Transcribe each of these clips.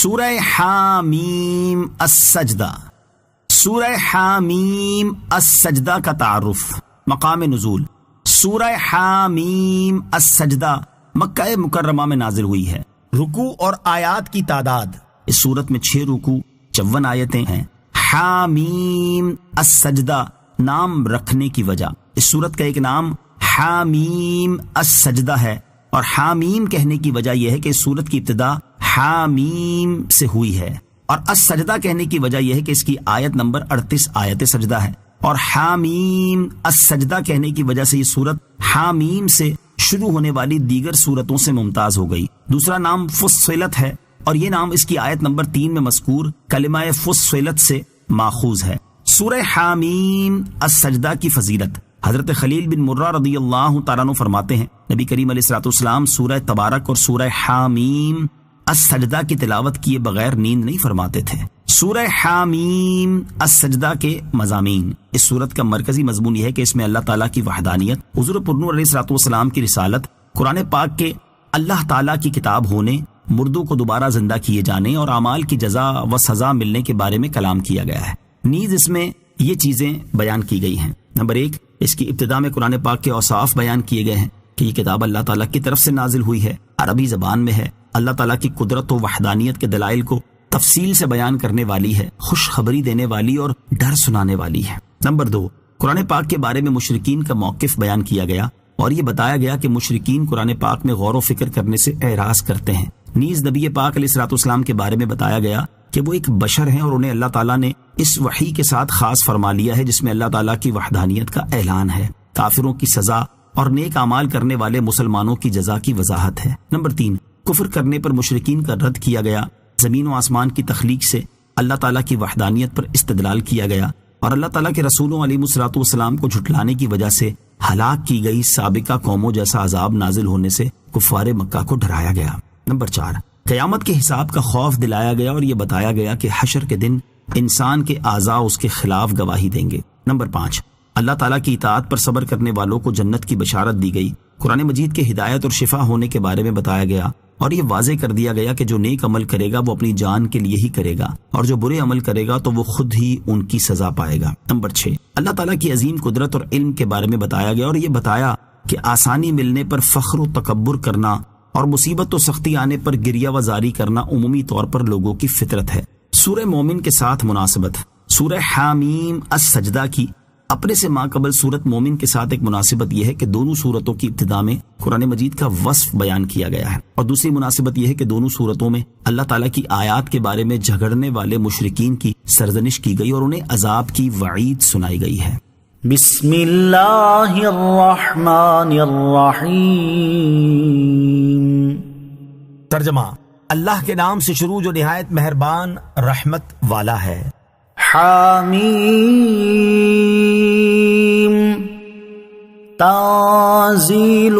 سورہ حامیم السجدہ. سورہ حامیم السجدہ کا تعارف. مقام نزول. سورہ حامیم السجدہ مکہ مکرمہ میں نازل ہوئی ہے. رکوع اور آیات کی تعداد، اس سورت میں 6 رکوع 54 آیتیں ہیں. حامیم السجدہ نام رکھنے کی وجہ، اس سورت کا ایک نام حامیم السجدہ ہے، اور حامیم کہنے کی وجہ یہ ہے کہ اس سورت کی ابتدا حامیم سے ہوئی ہے، اور السجدہ کہنے کی وجہ یہ ہے کہ اس کی آیت نمبر 38 آیت سجدہ ہے، اور حامیم السجدہ کہنے کی وجہ سے یہ سورت حامیم سے شروع ہونے والی دیگر سورتوں سے ممتاز ہو گئی. دوسرا نام فصلت ہے، اور یہ نام اس کی آیت نمبر 3 میں مذکور کلمہ فصلت سے ماخوذ ہے. سورہ حامیم السجدہ کی فضیلت. حضرت خلیل بن مرہ رضی اللہ تعالیٰ عنہ فرماتے ہیں نبی کریم علیہ الصلوۃ والسلام سورہ تبارک اور سورہ حامیم السجدہ کی تلاوت کیے بغیر نیند نہیں فرماتے تھے. سورہ حامیم السجدہ کے مضامین. اس سورت کا مرکزی مضمون یہ ہے کہ اس میں اللہ تعالیٰ کی وحدانیت، حضور پرنور علیہ الصلوۃ والسلام کی رسالت، قرآن پاک کے اللہ تعالیٰ کی کتاب ہونے، مردوں کو دوبارہ زندہ کیے جانے اور اعمال کی جزا و سزا ملنے کے بارے میں کلام کیا گیا ہے. نیز اس میں یہ چیزیں بیان کی گئی ہیں. نمبر 1، اس کی ابتدا میں قرآن پاک کے اوصاف بیان کیے گئے ہیں کہ یہ کتاب اللہ تعالیٰ کی طرف سے نازل ہوئی ہے، عربی زبان میں ہے، اللہ تعالیٰ کی قدرت و وحدانیت کے دلائل کو تفصیل سے بیان کرنے والی ہے، خوشخبری دینے والی اور ڈر سنانے والی ہے. نمبر 2، قرآن پاک کے بارے میں مشرکین کا موقف بیان کیا گیا اور یہ بتایا گیا کہ مشرکین قرآن پاک میں غور و فکر کرنے سے اعراض کرتے ہیں. نیز نبی پاک علیہ الصلوۃ والسلام کے بارے میں بتایا گیا کہ وہ ایک بشر ہیں اور انہیں اللہ تعالیٰ نے اس وحی کے ساتھ خاص فرما لیا ہے جس میں اللہ تعالیٰ کی وحدانیت کا اعلان ہے، کافروں کی سزا اور نیک اعمال کرنے والے مسلمانوں کی جزا کی وضاحت ہے. نمبر 3، کفر کرنے پر مشرکین کا رد کیا گیا. زمین و آسمان کی تخلیق سے اللہ تعالیٰ کی وحدانیت پر استدلال کیا گیا اور اللہ تعالیٰ کے رسولوں علیہ الصلوۃ والسلام کو جھٹلانے کی وجہ سے ہلاک کی گئی سابقہ قوموں جیسا عذاب نازل ہونے سے کفار مکہ کو ڈرایا گیا. نمبر 4، قیامت کے حساب کا خوف دلایا گیا اور یہ بتایا گیا کہ حشر کے دن انسان کے اعضاء اس کے خلاف گواہی دیں گے. نمبر 5، اللہ تعالیٰ کی اطاعت پر صبر کرنے والوں کو جنت کی بشارت دی گئی. قرآن مجید کے ہدایت اور شفا ہونے کے بارے میں بتایا گیا اور یہ واضح کر دیا گیا کہ جو نیک عمل کرے گا وہ اپنی جان کے لیے ہی کرے گا اور جو برے عمل کرے گا تو وہ خود ہی ان کی سزا پائے گا. نمبر 6، اللہ تعالیٰ کی عظیم قدرت اور علم کے بارے میں بتایا گیا اور یہ بتایا کہ آسانی ملنے پر فخر و تکبر کرنا اور مصیبت و سختی آنے پر گریہ و زاری کرنا عمومی طور پر لوگوں کی فطرت ہے. سورہ مومن کے ساتھ مناسبت. سورہ حامیم السجدہ کی اپنے سے ماقبل سورت مومن کے ساتھ ایک مناسبت یہ ہے کہ دونوں سورتوں کی ابتدا میں قرآن مجید کا وصف بیان کیا گیا ہے، اور دوسری مناسبت یہ ہے کہ دونوں سورتوں میں اللہ تعالیٰ کی آیات کے بارے میں جھگڑنے والے مشرکین کی سرزنش کی گئی اور انہیں عذاب کی وعید سنائی گئی ہے. بسم اللہ الرحمن الرحیم. ترجمہ: اللہ کے نام سے شروع جو نہایت مہربان رحمت والا ہے. حامیم تنزیل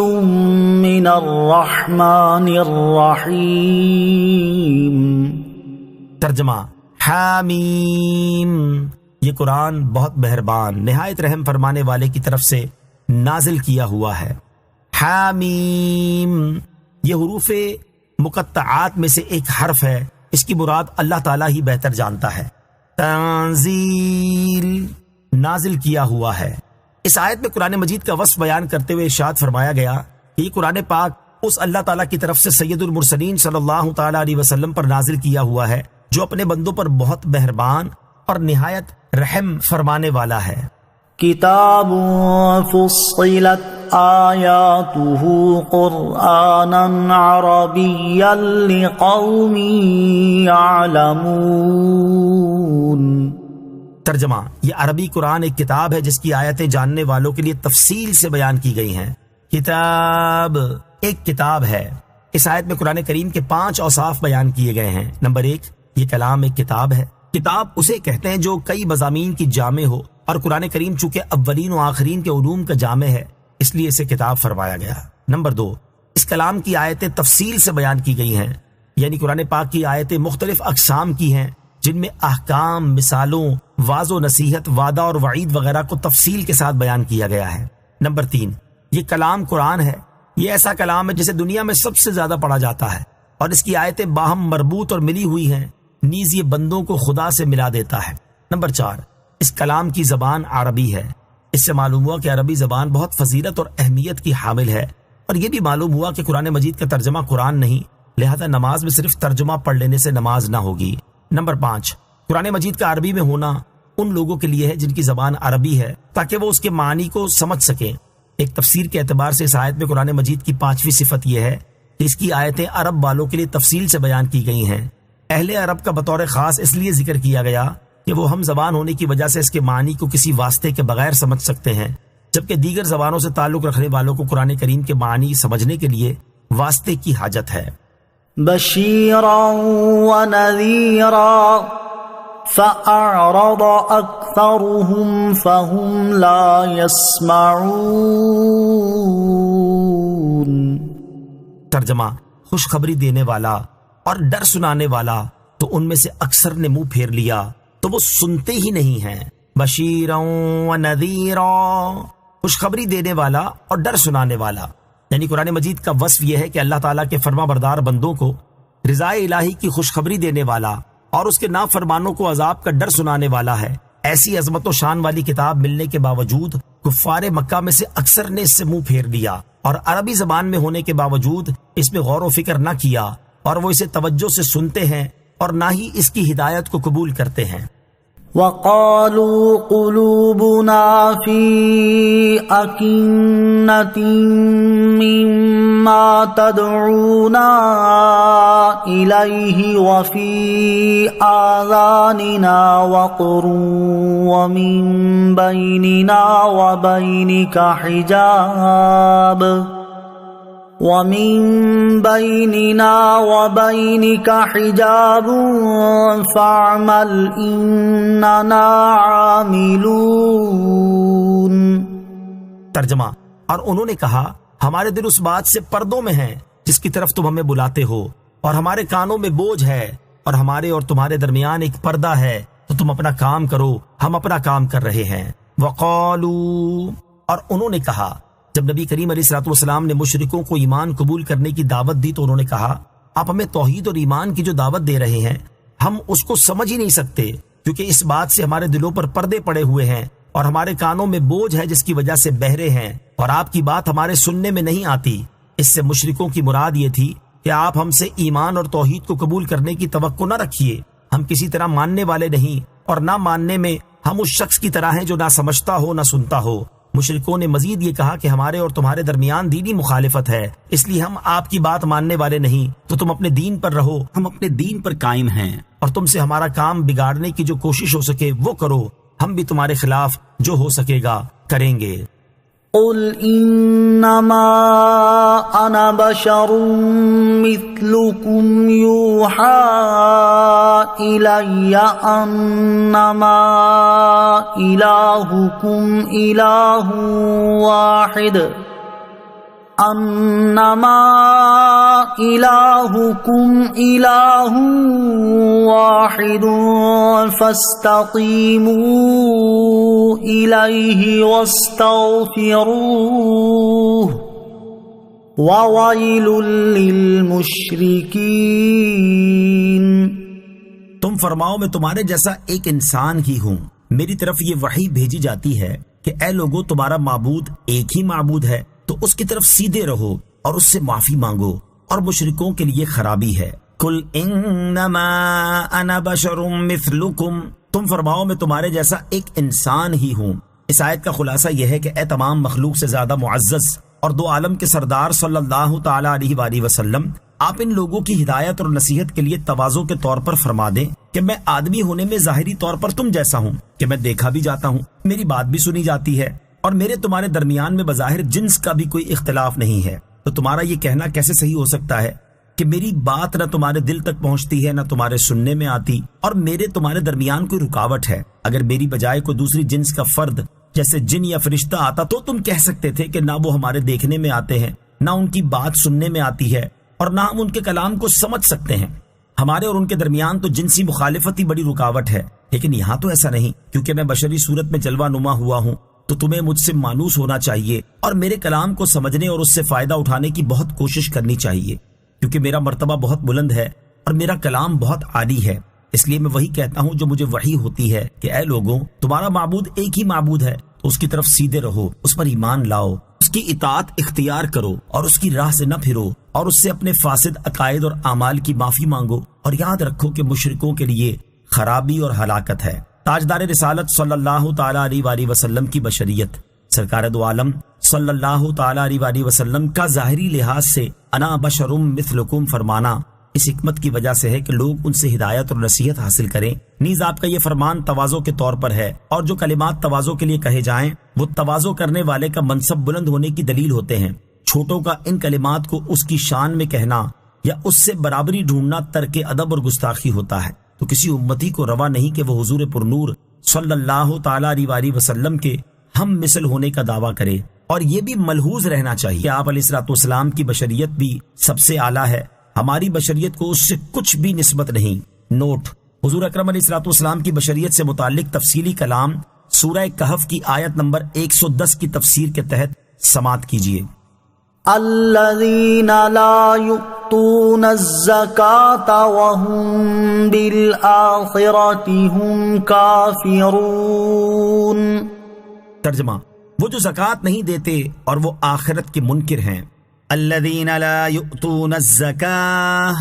من الرحمن الرحیم. ترجمہ: حامیم، یہ قرآن بہت مہربان نہایت رحم فرمانے والے کی طرف سے نازل کیا ہوا ہے. حامیم یہ حروف مقطعات میں سے ایک حرف ہے، اس کی مراد اللہ تعالیٰ ہی بہتر جانتا ہے. تنزیل نازل کیا ہوا ہے. اس آیت میں قرآن مجید کا وصف بیان کرتے ہوئے ارشاد فرمایا گیا کہ یہ قرآن پاک اس اللہ تعالیٰ کی طرف سے سید المرسلین صلی اللہ تعالیٰ علیہ وسلم پر نازل کیا ہوا ہے جو اپنے بندوں پر بہت مہربان اور نہایت رحم فرمانے والا ہے. کتاب فصلت آیاتہ قرآنا عربیا لقوم یعلمون. ترجمہ: یہ عربی قرآن ایک کتاب ہے جس کی آیتیں جاننے والوں کے لیے تفصیل سے بیان کی گئی ہیں. کتاب ایک کتاب ہے. اس آیت میں قرآن کریم کے 5 اوصاف بیان کیے گئے ہیں. نمبر 1، یہ کلام ایک کتاب ہے. کتاب اسے کہتے ہیں جو کئی مضامین کی جامع ہو، اور قرآن کریم چونکہ اولین و آخرین کے علوم کا جامع ہے اس لیے اسے کتاب فرمایا گیا. نمبر 2، اس کلام کی آیتیں تفصیل سے بیان کی گئی ہیں، یعنی قرآن پاک کی آیتیں مختلف اقسام کی ہیں جن میں احکام، مثالوں، واعظ و نصیحت، وعدہ اور وعید وغیرہ کو تفصیل کے ساتھ بیان کیا گیا ہے. نمبر 3، یہ کلام قرآن ہے. یہ ایسا کلام ہے جسے دنیا میں سب سے زیادہ پڑھا جاتا ہے. اور اس کی آیتیں باہم مربوط اور ملی ہوئی ہیں، نیز یہ بندوں کو خدا سے ملا دیتا ہے۔ نمبر 4، اس کلام کی زبان عربی ہے۔ اس سے معلوم ہوا کہ عربی زبان بہت فضیلت اور اہمیت کی حامل ہے، اور یہ بھی معلوم ہوا کہ قرآن مجید کا ترجمہ قرآن نہیں، لہذا نماز میں صرف ترجمہ پڑھ لینے سے نماز نہ ہوگی۔ نمبر 5، قرآن مجید کا عربی میں ہونا ان لوگوں کے لیے ہے جن کی زبان عربی ہے، تاکہ وہ اس کے معنی کو سمجھ سکیں۔ ایک تفسیر کے اعتبار سے اس آیت میں قرآن مجید کی 5ویں صفت یہ ہے کہ اس کی آیتیں عرب والوں کے لیے تفصیل سے بیان کی گئی ہیں۔ اہل عرب کا بطور خاص اس لیے ذکر کیا گیا کہ وہ ہم زبان ہونے کی وجہ سے اس کے معنی کو کسی واسطے کے بغیر سمجھ سکتے ہیں، جبکہ دیگر زبانوں سے تعلق رکھنے والوں کو قرآن کریم کے معنی سمجھنے کے لیے واسطے کی حاجت ہے۔ بشیرا ونذیرا فأعرض أكثرهم فهم لا يسمعون۔ ترجمہ، خوشخبری دینے والا اور ڈر سنانے والا تو ان میں سے اکثر نے منہ پھیر لیا تو وہ سنتے ہی نہیں ہیں۔ بشیرا ونذیرا، خوشخبری دینے والا اور ڈر سنانے والا، یعنی قرآن مجید کا وصف یہ ہے کہ اللہ تعالیٰ کے فرما بردار بندوں کو رضا الہی کی خوشخبری دینے والا اور اس کے نافرمانوں کو عذاب کا ڈر سنانے والا ہے۔ ایسی عظمت و شان والی کتاب ملنے کے باوجود کفار مکہ میں سے اکثر نے اس سے منہ پھیر لیا، اور عربی زبان میں ہونے کے باوجود اس میں غور و فکر نہ کیا، اور وہ اسے توجہ سے سنتے ہیں اور نہ ہی اس کی ہدایت کو قبول کرتے ہیں۔ وَقَالُوا قُلُوبُنَا فِي أَكِنَّةٍ مِّمَّا تَدْعُونَا إِلَيْهِ وَفِي آذَانِنَا وَقْرٌ وَمِن بَيْنِنَا وَبَيْنِكَ حجاب فاعمل اننا عاملون۔ ترجمہ، اور انہوں نے کہا ہمارے دل اس بات سے پردوں میں ہیں جس کی طرف تم ہمیں بلاتے ہو، اور ہمارے کانوں میں بوجھ ہے، اور ہمارے اور تمہارے درمیان ایک پردہ ہے، تو تم اپنا کام کرو، ہم اپنا کام کر رہے ہیں۔ وقالوا، اور انہوں نے کہا، جب نبی کریم علیہ الصلوۃ والسلام نے مشرکوں کو ایمان قبول کرنے کی دعوت دی تو انہوں نے کہا، آپ ہمیں توحید اور ایمان کی جو دعوت دے رہے ہیں ہم اس کو سمجھ ہی نہیں سکتے، کیونکہ اس بات سے ہمارے دلوں پر پردے پڑے ہوئے ہیں اور ہمارے کانوں میں بوجھ ہے جس کی وجہ سے بہرے ہیں، اور آپ کی بات ہمارے سننے میں نہیں آتی۔ اس سے مشرکوں کی مراد یہ تھی کہ آپ ہم سے ایمان اور توحید کو قبول کرنے کی توقع نہ رکھیے، ہم کسی طرح ماننے والے نہیں، اور نہ ماننے میں ہم اس شخص کی طرح ہیں جو نہ سمجھتا ہو نہ سنتا ہو۔ مشرکوں نے مزید یہ کہا کہ ہمارے اور تمہارے درمیان دینی مخالفت ہے، اس لیے ہم آپ کی بات ماننے والے نہیں، تو تم اپنے دین پر رہو، ہم اپنے دین پر قائم ہیں، اور تم سے ہمارا کام بگاڑنے کی جو کوشش ہو سکے وہ کرو، ہم بھی تمہارے خلاف جو ہو سکے گا کریں گے۔ قل انما انا بشر مثلكم يوحى الي انما الهكم اله واحد فاستقیموا الیہ واستغفروہ وویل للمشرکین۔ تم فرماؤ میں تمہارے جیسا ایک انسان ہی ہوں، میری طرف یہ وحی بھیجی جاتی ہے کہ اے لوگو تمہارا معبود ایک ہی معبود ہے، تو اس کی طرف سیدھے رہو اور اس سے معافی مانگو، اور مشرکوں کے لیے خرابی ہے۔ قل انما انا بشر مثلکم، تم فرماؤ میں تمہارے جیسا ایک انسان ہی ہوں۔ اس آیت کا خلاصہ یہ ہے کہ اے تمام مخلوق سے زیادہ معزز اور دو عالم کے سردار صلی اللہ تعالی علیہ وآلہ وسلم، آپ ان لوگوں کی ہدایت اور نصیحت کے لیے تواضع کے طور پر فرما دیں کہ میں آدمی ہونے میں ظاہری طور پر تم جیسا ہوں، کہ میں دیکھا بھی جاتا ہوں، میری بات بھی سنی جاتی ہے، اور میرے تمہارے درمیان میں بظاہر جنس کا بھی کوئی اختلاف نہیں ہے، تو تمہارا یہ کہنا کیسے صحیح ہو سکتا ہے کہ میری بات نہ تمہارے دل تک پہنچتی ہے نہ تمہارے سننے میں آتی، اور میرے تمہارے درمیان کوئی رکاوٹ ہے؟ اگر میری بجائے کوئی دوسری جنس کا فرد جیسے جن یا فرشتہ آتا تو تم کہہ سکتے تھے کہ نہ وہ ہمارے دیکھنے میں آتے ہیں، نہ ان کی بات سننے میں آتی ہے، اور نہ ہم ان کے کلام کو سمجھ سکتے ہیں۔ ہمارے اور ان کے درمیان تو جنسی مخالفت ہی بڑی رکاوٹ ہے، لیکن یہاں تو ایسا نہیں، کیونکہ میں بشری صورت میں جلوہ نما ہوا ہوں، تو تمہیں مجھ سے مانوس ہونا چاہیے اور میرے کلام کو سمجھنے اور اس سے فائدہ اٹھانے کی بہت کوشش کرنی چاہیے، کیونکہ میرا مرتبہ بہت بلند ہے اور میرا کلام بہت عالی ہے، اس لیے میں وہی کہتا ہوں جو مجھے وحی ہوتی ہے کہ اے لوگوں، تمہارا معبود ایک ہی معبود ہے، تو اس کی طرف سیدھے رہو، اس پر ایمان لاؤ، اس کی اطاعت اختیار کرو اور اس کی راہ سے نہ پھرو، اور اس سے اپنے فاسد عقائد اور اعمال کی معافی مانگو، اور یاد رکھو کہ مشرکوں کے لیے خرابی اور ہلاکت ہے۔ تاجدار رسالت صلی اللہ تعالی علیہ وآلہ وسلم کی بشریت، سرکار دو عالم صلی اللہ تعالی علیہ وآلہ وسلم کا ظاہری لحاظ سے انا بشرم مثلکم فرمانا اس حکمت کی وجہ سے ہے کہ لوگ ان سے ہدایت اور نصیحت حاصل کریں۔ نیز آپ کا یہ فرمان تواضع کے طور پر ہے، اور جو کلمات تواضع کے لیے کہے جائیں وہ تواضع کرنے والے کا منصب بلند ہونے کی دلیل ہوتے ہیں۔ چھوٹوں کا ان کلمات کو اس کی شان میں کہنا یا اس سے برابری ڈھونڈنا ترک ادب اور گستاخی ہوتا ہے، تو کسی امتی کو روا نہیں کہ وہ حضور پرنور صلی اللہ تعالی علیہ وآلہ وسلم کے ہم مثل ہونے کا دعویٰ کرے، اور یہ بھی ملحوظ رہنا چاہیے کہ آپ علیہ الصلوۃ والسلام کی بشریت بھی سب سے اعلیٰ ہے، ہماری بشریت کو اس سے کچھ بھی نسبت نہیں۔ نوٹ: حضور اکرم علیہ الصلوۃ والسلام کی بشریت سے متعلق تفصیلی کلام سورہ کہف کی آیت نمبر 110 کی تفسیر کے تحت سماعت کیجیے۔ الذین لا یؤتون الزکاة وهم بالآخرة هم کافرون۔ ترجمہ: وہ جو زکوٰۃ نہیں دیتے اور وہ آخرت کے منکر ہیں۔ الذین لا یؤتون الزکاة،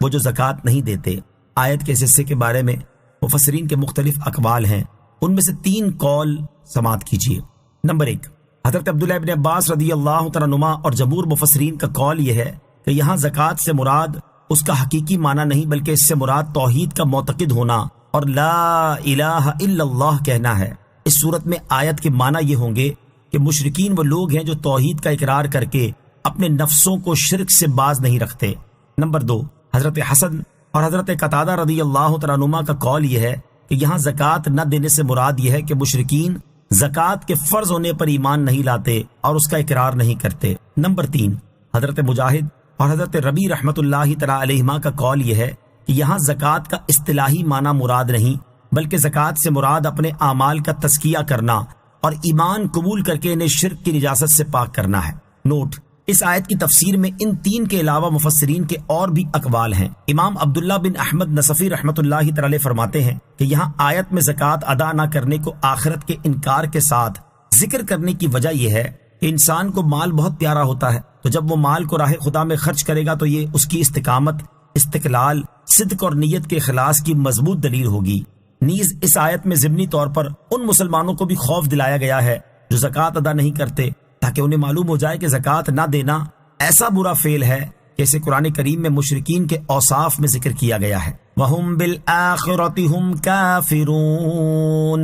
وہ جو زکوٰۃ نہیں دیتے۔ آیت کے اس حصے کے بارے میں مفسرین کے مختلف اقوال ہیں، ان میں سے 3 قول سماعت کیجیے۔ نمبر 1، حضرت عبداللہ ابن عباس رضی اللہ تعالیٰ عنہما اور جمہور مفسرین کا قول یہ ہے کہ یہاں زکوٰۃ سے مراد اس کا حقیقی معنی نہیں بلکہ اس سے مراد توحید کا معتقد ہونا اور لا الہ الا اللہ کہنا ہے۔ اس صورت میں آیت کے معنی یہ ہوں گے کہ مشرکین وہ لوگ ہیں جو توحید کا اقرار کر کے اپنے نفسوں کو شرک سے باز نہیں رکھتے۔ نمبر 2، حضرت حسن اور حضرت قتادہ رضی اللہ تعالیٰ عنہما کا قول یہ ہے کہ یہاں زکوٰۃ نہ دینے سے مراد یہ ہے کہ مشرکین زکوٰۃ کے فرض ہونے پر ایمان نہیں لاتے اور اس کا اقرار نہیں کرتے۔ نمبر 3، حضرت مجاہد اور حضرت ربی رحمۃ اللہ تعالیٰ علیہما کا قول یہ ہے کہ یہاں زکوٰۃ کا اصطلاحی معنی مراد نہیں بلکہ زکوٰۃ سے مراد اپنے اعمال کا تزکیہ کرنا اور ایمان قبول کر کے انہیں شرک کی نجاست سے پاک کرنا ہے۔ نوٹ: اس آیت کی تفسیر میں ان 3 کے علاوہ مفسرین کے اور بھی اقوال ہیں۔ امام عبداللہ بن احمد نصفی رحمۃ اللہ تعالی فرماتے ہیں کہ یہاں آیت میں زکوٰۃ ادا نہ کرنے کو آخرت کے انکار کے ساتھ ذکر کرنے کی وجہ یہ ہے کہ انسان کو مال بہت پیارا ہوتا ہے، تو جب وہ مال کو راہ خدا میں خرچ کرے گا تو یہ اس کی استقامت، استقلال، صدق اور نیت کے اخلاص کی مضبوط دلیل ہوگی۔ نیز اس آیت میں ضمنی طور پر ان مسلمانوں کو بھی خوف دلایا گیا ہے جو زکوٰۃ ادا نہیں کرتے، تاکہ انہیں معلوم ہو جائے کہ زکوٰۃ نہ دینا ایسا برا فعل ہے کہ اسے قرآن کریم میں مشرکین کے اوصاف میں ذکر کیا گیا ہے۔ وَهُمْ بِالْآخِرَةِ هُمْ كَافِرُونَ،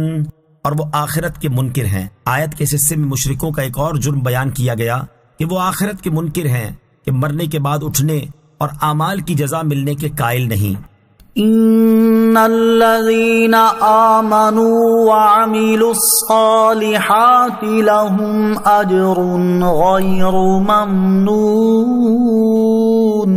اور وہ آخرت کے منکر ہیں۔ آیت کے اس حصے میں مشرکوں کا ایک اور جرم بیان کیا گیا کہ وہ آخرت کے منکر ہیں کہ مرنے کے بعد اٹھنے اور اعمال کی جزا ملنے کے قائل نہیں۔ ان الذين آمنوا وعملوا الصالحات لهم اجر غیر ممنون۔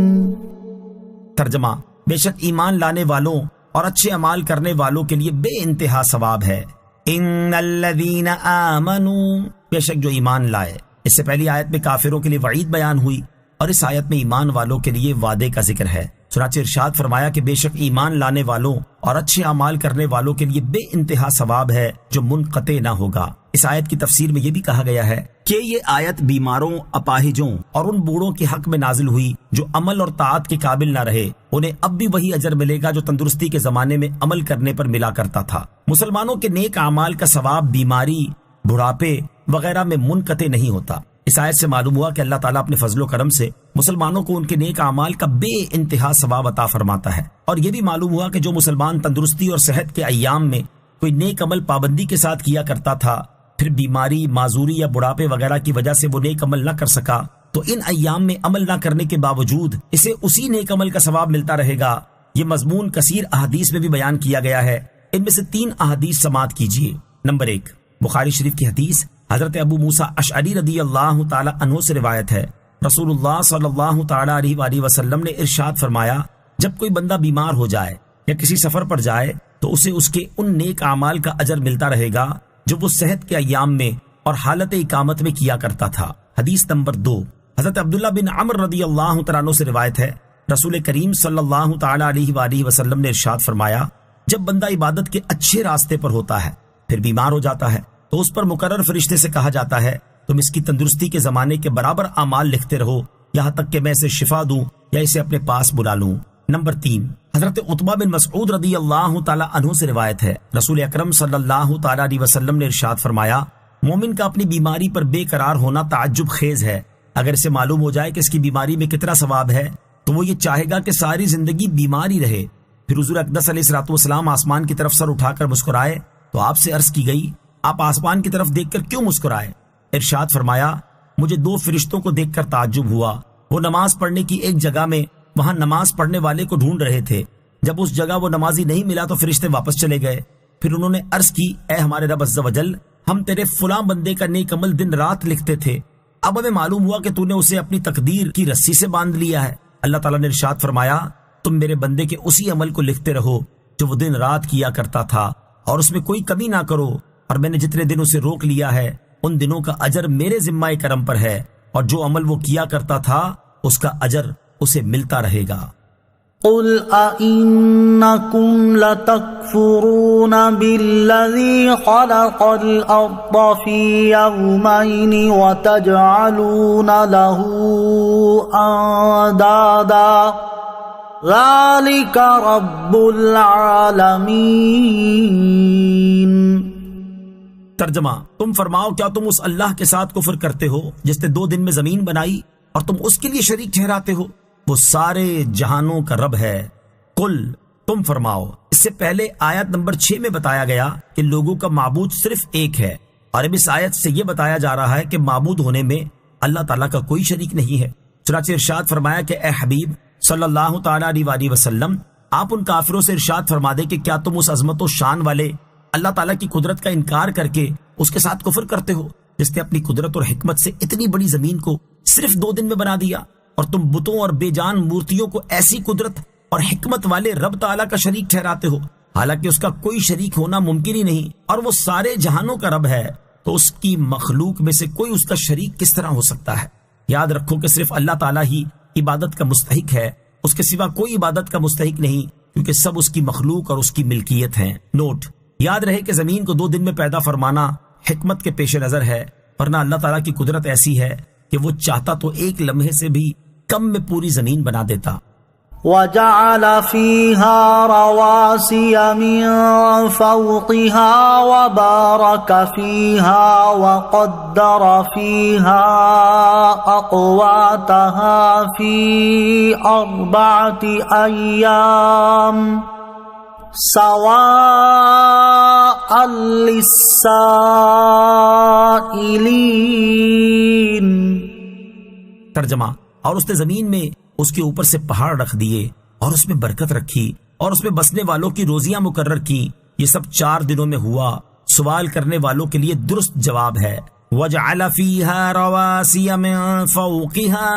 ترجمہ: بے شک ایمان لانے والوں اور اچھے اعمال کرنے والوں کے لیے بے انتہا ثواب ہے۔ ان الذين آمنوا، بے شک جو ایمان لائے۔ اس سے پہلی آیت میں کافروں کے لیے وعید بیان ہوئی اور اس آیت میں ایمان والوں کے لیے وعدے کا ذکر ہے۔ چنانچہ ارشاد فرمایا کہ بے شک ایمان لانے والوں اور اچھے اعمال کرنے والوں کے لیے بے انتہا ثواب ہے جو منقطع نہ ہوگا۔ اس آیت کی تفسیر میں یہ بھی کہا گیا ہے کہ یہ آیت بیماروں، اپاہجوں اور ان بوڑھوں کے حق میں نازل ہوئی جو عمل اور طاعت کے قابل نہ رہے، انہیں اب بھی وہی اجر ملے گا جو تندرستی کے زمانے میں عمل کرنے پر ملا کرتا تھا۔ مسلمانوں کے نیک اعمال کا ثواب بیماری، بڑھاپے وغیرہ میں منقطع نہیں ہوتا۔ اس آیت سے معلوم ہوا کہ اللہ تعالیٰ اپنے فضل و کرم سے مسلمانوں کو ان کے نیک اعمال کا بے انتہا ثواب عطا فرماتا ہے، اور یہ بھی معلوم ہوا کہ جو مسلمان تندرستی اور صحت کے ایام میں کوئی نیک عمل پابندی کے ساتھ کیا کرتا تھا، پھر بیماری، معذوری یا بڑھاپے وغیرہ کی وجہ سے وہ نیک عمل نہ کر سکا، تو ان ایام میں عمل نہ کرنے کے باوجود اسے اسی نیک عمل کا ثواب ملتا رہے گا۔ یہ مضمون کثیر احادیث میں بھی بیان کیا گیا ہے۔ ان میں سے 3 احادیث سماعت کیجیے۔ نمبر 1، بخاری شریف کی حدیث حضرت ابو موسیٰ اشعری رضی اللہ تعالی عنہ سے روایت ہے، رسول اللہ صلی اللہ تعالی علیہ وآلہ وسلم نے ارشاد فرمایا، جب کوئی بندہ بیمار ہو جائے یا کسی سفر پر جائے تو اسے اس کے ان نیک اعمال کا اجر ملتا رہے گا جو وہ صحت کے ایام میں اور حالت اقامت میں کیا کرتا تھا۔ حدیث نمبر 2، حضرت عبداللہ بن عمر رضی اللہ تعالیٰ عنہ سے روایت ہے، رسول کریم صلی اللہ تعالیٰ علیہ وآلہ وسلم نے ارشاد فرمایا، جب بندہ عبادت کے اچھے راستے پر ہوتا ہے پھر بیمار ہو جاتا ہے تو اس پر مقرر فرشتے سے کہا جاتا ہے تم اس کی تندرستی کے زمانے کے برابر اعمال لکھتے رہو یہاں تک کہ میں اسے شفا دوں یا اسے اپنے پاس بلا لوں۔ نمبر 3، حضرت عتبہ بن مسعود رضی اللہ تعالیٰ عنہ سے روایت ہے، رسول اکرم صلی اللہ تعالیٰ علیہ وسلم نے ارشاد فرمایا، مومن کا اپنی بیماری پر بے قرار ہونا تعجب خیز ہے۔ اگر اسے معلوم ہو جائے کہ اس کی بیماری میں کتنا ثواب ہے تو وہ یہ چاہے گا کہ ساری زندگی بیمار ہی رہے۔ پھر حضور اقدس علیہ الصلوۃ والسلام آسمان کی طرف سر اٹھا کر مسکرائے تو آپ سے عرض کی گئی، آپ آسمان کی طرف دیکھ کر کیوں مسکرائے؟ ارشاد فرمایا، مجھے 2 فرشتوں کو دیکھ کر تعجب ہوا، وہ نماز پڑھنے کی ایک جگہ میں وہاں نماز پڑھنے والے کو ڈھونڈ رہے تھے، جب اس جگہ وہ نمازی نہیں ملا تو فرشتے واپس چلے گئے۔ پھر انہوں نے عرض کی، اے ہمارے رب عز و جل، ہم تیرے فلاں بندے کا نیک عمل دن رات لکھتے تھے، اب ہمیں معلوم ہوا کہ تو نے اسے اپنی تقدیر کی رسی سے باندھ لیا ہے۔ اللہ تعالیٰ نے ارشاد فرمایا، تم میرے بندے کے اسی عمل کو لکھتے رہو جو وہ دن رات کیا کرتا تھا اور اس میں کوئی کمی نہ کرو، اور میں نے جتنے دن اسے روک لیا ہے ان دنوں کا اجر میرے ذمہ کرم پر ہے، اور جو عمل وہ کیا کرتا تھا اس کا اجر اسے ملتا رہے گا۔ قل أئنكم لتكفرون بالذي خلق الأرض في يومين وتجعلون له أندادا ذلك رب العالمين۔ ترجمہ، تم فرماؤ کیا تم اس اللہ کے ساتھ کفر کرتے ہو جس نے 2 دن میں زمین بنائی اور تم اس کے لیے شریک ٹھہراتے ہو؟ وہ سارے جہانوں کا رب ہے۔ قل، تم فرماؤ۔ اس سے پہلے آیت نمبر 6 میں بتایا گیا کہ لوگوں کا معبود صرف ایک ہے، اور اب اس آیت سے یہ بتایا جا رہا ہے کہ معبود ہونے میں اللہ تعالیٰ کا کوئی شریک نہیں ہے۔ چنانچہ ارشاد فرمایا کہ اے حبیب صلی اللہ تعالیٰ علیہ وسلم، آپ ان کافروں سے ارشاد فرما دیں کہ کیا تم اس عظمت و شان والے اللہ تعالیٰ کی قدرت کا انکار کر کے اس کے ساتھ کفر کرتے ہو جس نے اپنی قدرت اور حکمت سے اتنی بڑی زمین کو صرف 2 دن میں بنا دیا، اور تم بتوں اور بے جان مورتیوں کو ایسی قدرت اور حکمت والے رب تعالیٰ کا شریک ٹھہراتے ہو، حالانکہ اس کا کوئی شریک ہونا ممکن ہی نہیں، اور وہ سارے جہانوں کا رب ہے، تو اس کی مخلوق میں سے کوئی اس کا شریک کس طرح ہو سکتا ہے؟ یاد رکھو کہ صرف اللہ تعالیٰ ہی عبادت کا مستحق ہے، اس کے سوا کوئی عبادت کا مستحق نہیں، کیونکہ سب اس کی مخلوق اور اس کی ملکیت ہیں۔ نوٹ، یاد رہے کہ زمین کو 2 دن میں پیدا فرمانا حکمت کے پیش نظر ہے، ورنہ اللہ تعالیٰ کی قدرت ایسی ہے کہ وہ چاہتا تو ایک لمحے سے بھی کم میں پوری زمین بنا دیتا۔ وَجَعَلَ فِيهَا رَوَاسِيَ مِن فَوْقِهَا وَبَارَكَ فِيهَا وَقَدَّرَ فِيهَا أَقْوَاتَهَا فِي 4 أَيَّامٍ سَوَاءً لِلسَّائِلِينَ۔ ترجمہ، اور اس نے زمین میں اس کے اوپر سے پہاڑ رکھ دیے اور اس میں برکت رکھی اور اس میں بسنے والوں کی روزیاں مقرر کی، یہ سب 4 دنوں میں ہوا۔ سوال کرنے والوں کے لیے درست جواب ہے، وَجَعَلَ فِيهَا رَوَاسِيَ مِن فَوْقِهَا،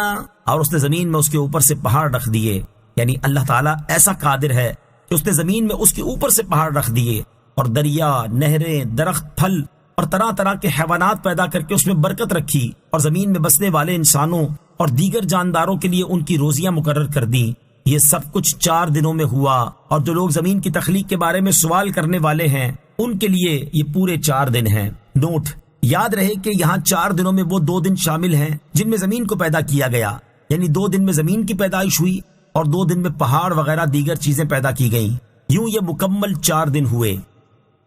اور اس نے زمین میں اس کے اوپر سے پہاڑ رکھ دیے، یعنی اللہ تعالیٰ ایسا قادر ہے کہ اس نے زمین میں اس کے اوپر سے پہاڑ رکھ دیے اور دریا، نہریں، درخت، پھل اور طرح طرح کے حیوانات پیدا کر کے اس میں برکت رکھی، اور زمین میں بسنے والے انسانوں اور دیگر جانداروں کے لیے ان کی روزیاں مقرر کر دیں۔ یہ سب کچھ 4 دنوں میں ہوا، اور جو لوگ زمین کی تخلیق کے بارے میں سوال کرنے والے ہیں ان کے لیے یہ پورے 4 دن ہیں۔ نوٹ، یاد رہے کہ یہاں 4 دنوں میں وہ 2 دن شامل ہیں جن میں زمین کو پیدا کیا گیا، یعنی 2 دن میں زمین کی پیدائش ہوئی اور 2 دن میں پہاڑ وغیرہ دیگر چیزیں پیدا کی گئیں، یوں یہ مکمل 4 دن ہوئے۔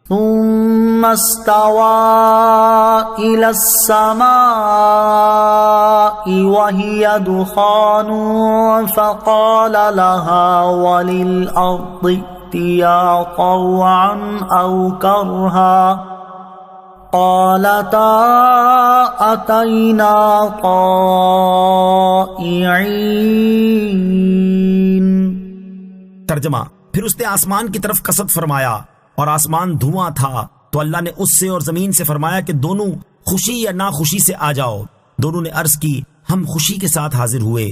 ثم استوى إلى السماء وهي دخان فقال لها وللأرض ائتيا طوعا أو كرها قالتا أتينا طائعين۔ ترجمہ، پھر اس نے آسمان کی طرف قصد فرمایا اور آسمان دھواں تھا، تو اللہ نے اس سے اور زمین سے فرمایا کہ دونوں خوشی یا ناخوشی سے آ جاؤ۔ دونوں نے عرض کی، ہم خوشی کے ساتھ حاضر ہوئے۔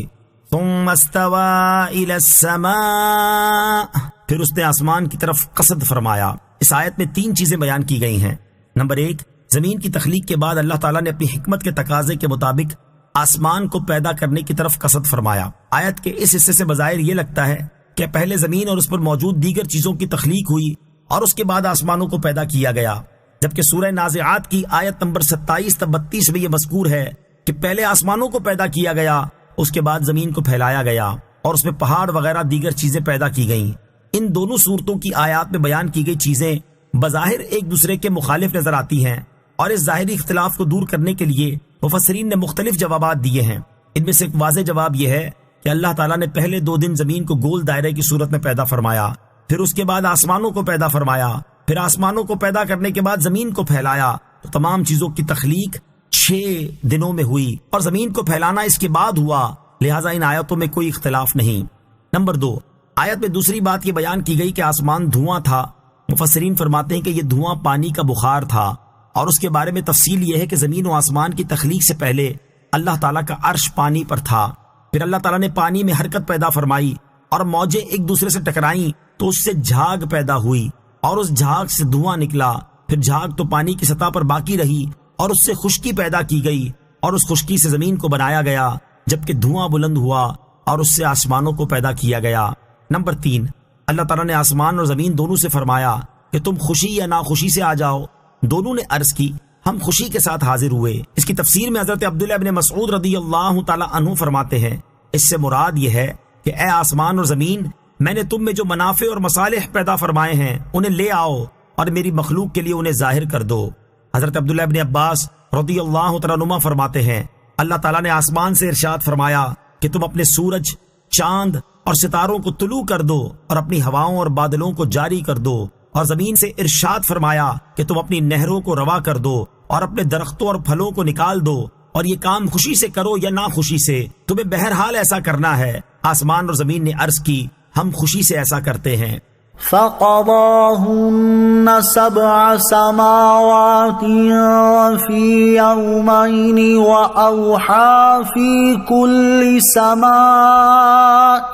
ثم استوى الى السماء، پھر اس نے آسمان کی طرف قصد فرمایا۔ اس آیت میں 3 چیزیں بیان کی گئی ہیں۔ نمبر 1، زمین کی تخلیق کے بعد اللہ تعالیٰ نے اپنی حکمت کے تقاضے کے مطابق آسمان کو پیدا کرنے کی طرف قصد فرمایا۔ آیت کے اس حصے سے بظاہر یہ لگتا ہے کہ پہلے زمین اور اس پر موجود دیگر چیزوں کی تخلیق ہوئی اور اس کے بعد آسمانوں کو پیدا کیا گیا، جبکہ سورہ نازعات کی آیت نمبر 27 تا 32 میں یہ مذکور ہے کہ پہلے آسمانوں کو پیدا کیا گیا، اس کے بعد زمین کو پھیلایا گیا اور اس میں پہاڑ وغیرہ دیگر چیزیں پیدا کی گئیں۔ ان دونوں صورتوں کی آیات میں بیان کی گئی چیزیں بظاہر ایک دوسرے کے مخالف نظر آتی ہیں، اور اس ظاہری اختلاف کو دور کرنے کے لیے مفسرین نے مختلف جوابات دیے ہیں۔ ان میں سے ایک واضح جواب یہ ہے کہ اللہ تعالیٰ نے پہلے 2 دن زمین کو گول دائرے کی صورت میں پیدا فرمایا، پھر اس کے بعد آسمانوں کو پیدا فرمایا، پھر آسمانوں کو پیدا کرنے کے بعد زمین کو پھیلایا، تو تمام چیزوں کی تخلیق 6 دنوں میں ہوئی اور زمین کو پھیلانا اس کے بعد ہوا، لہٰذا ان آیتوں میں کوئی اختلاف نہیں۔ نمبر 2، آیت میں دوسری بات یہ بیان کی گئی کہ آسمان دھواں تھا۔ مفسرین فرماتے ہیں کہ یہ دھواں پانی کا بخار تھا، اور اس کے بارے میں تفصیل یہ ہے کہ زمین و آسمان کی تخلیق سے پہلے اللہ تعالیٰ کا عرش پانی پر تھا، پھر اللہ تعالیٰ نے پانی میں حرکت پیدا فرمائی اور موجیں ایک دوسرے سے ٹکرائیں تو اس سے جھاگ پیدا ہوئی اور اس جھاگ سے دھواں نکلا، پھر جھاگ تو پانی کی سطح پر باقی رہی اور اس سے خشکی پیدا کی گئی اور اس خشکی سے زمین کو بنایا گیا، جبکہ دھواں بلند ہوا اور اس سے آسمانوں کو پیدا کیا گیا۔ نمبر 3، اللہ تعالیٰ نے آسمان اور زمین دونوں سے فرمایا کہ تم خوشی یا ناخوشی سے آ جاؤ۔ دونوں نے عرض کی ہم خوشی کے ساتھ حاضر ہوئے۔ اس کی تفسیر میں حضرت عبداللہ ابن مسعود رضی اللہ تعالی عنہ فرماتے ہیں، اس سے مراد یہ ہے کہ اے آسمان اور زمین، میں نے تم میں جو منافع اور مصالح پیدا فرمائے ہیں انہیں لے آؤ اور میری مخلوق کے لیے انہیں ظاہر کر دو۔ حضرت عبداللہ ابن عباس رضی اللہ تعالی عنہما فرماتے ہیں، اللہ تعالیٰ نے آسمان سے ارشاد فرمایا کہ تم اپنے سورج، چاند اور ستاروں کو طلوع کر دو اور اپنی ہواؤں اور بادلوں کو جاری کر دو، اور زمین سے ارشاد فرمایا کہ تم اپنی نہروں کو روا کر دو اور اپنے درختوں اور پھلوں کو نکال دو، اور یہ کام خوشی سے کرو یا ناخوشی سے، تمہیں بہرحال ایسا کرنا ہے۔ آسمان اور زمین نے عرض کی ہم خوشی سے ایسا کرتے ہیں۔ فَقَضَاهُنَّ 7 سَمَاوَاتٍ فِي يَوْمَيْنِ وَأَوْحَى فِي كُلِّ سَمَاءٍ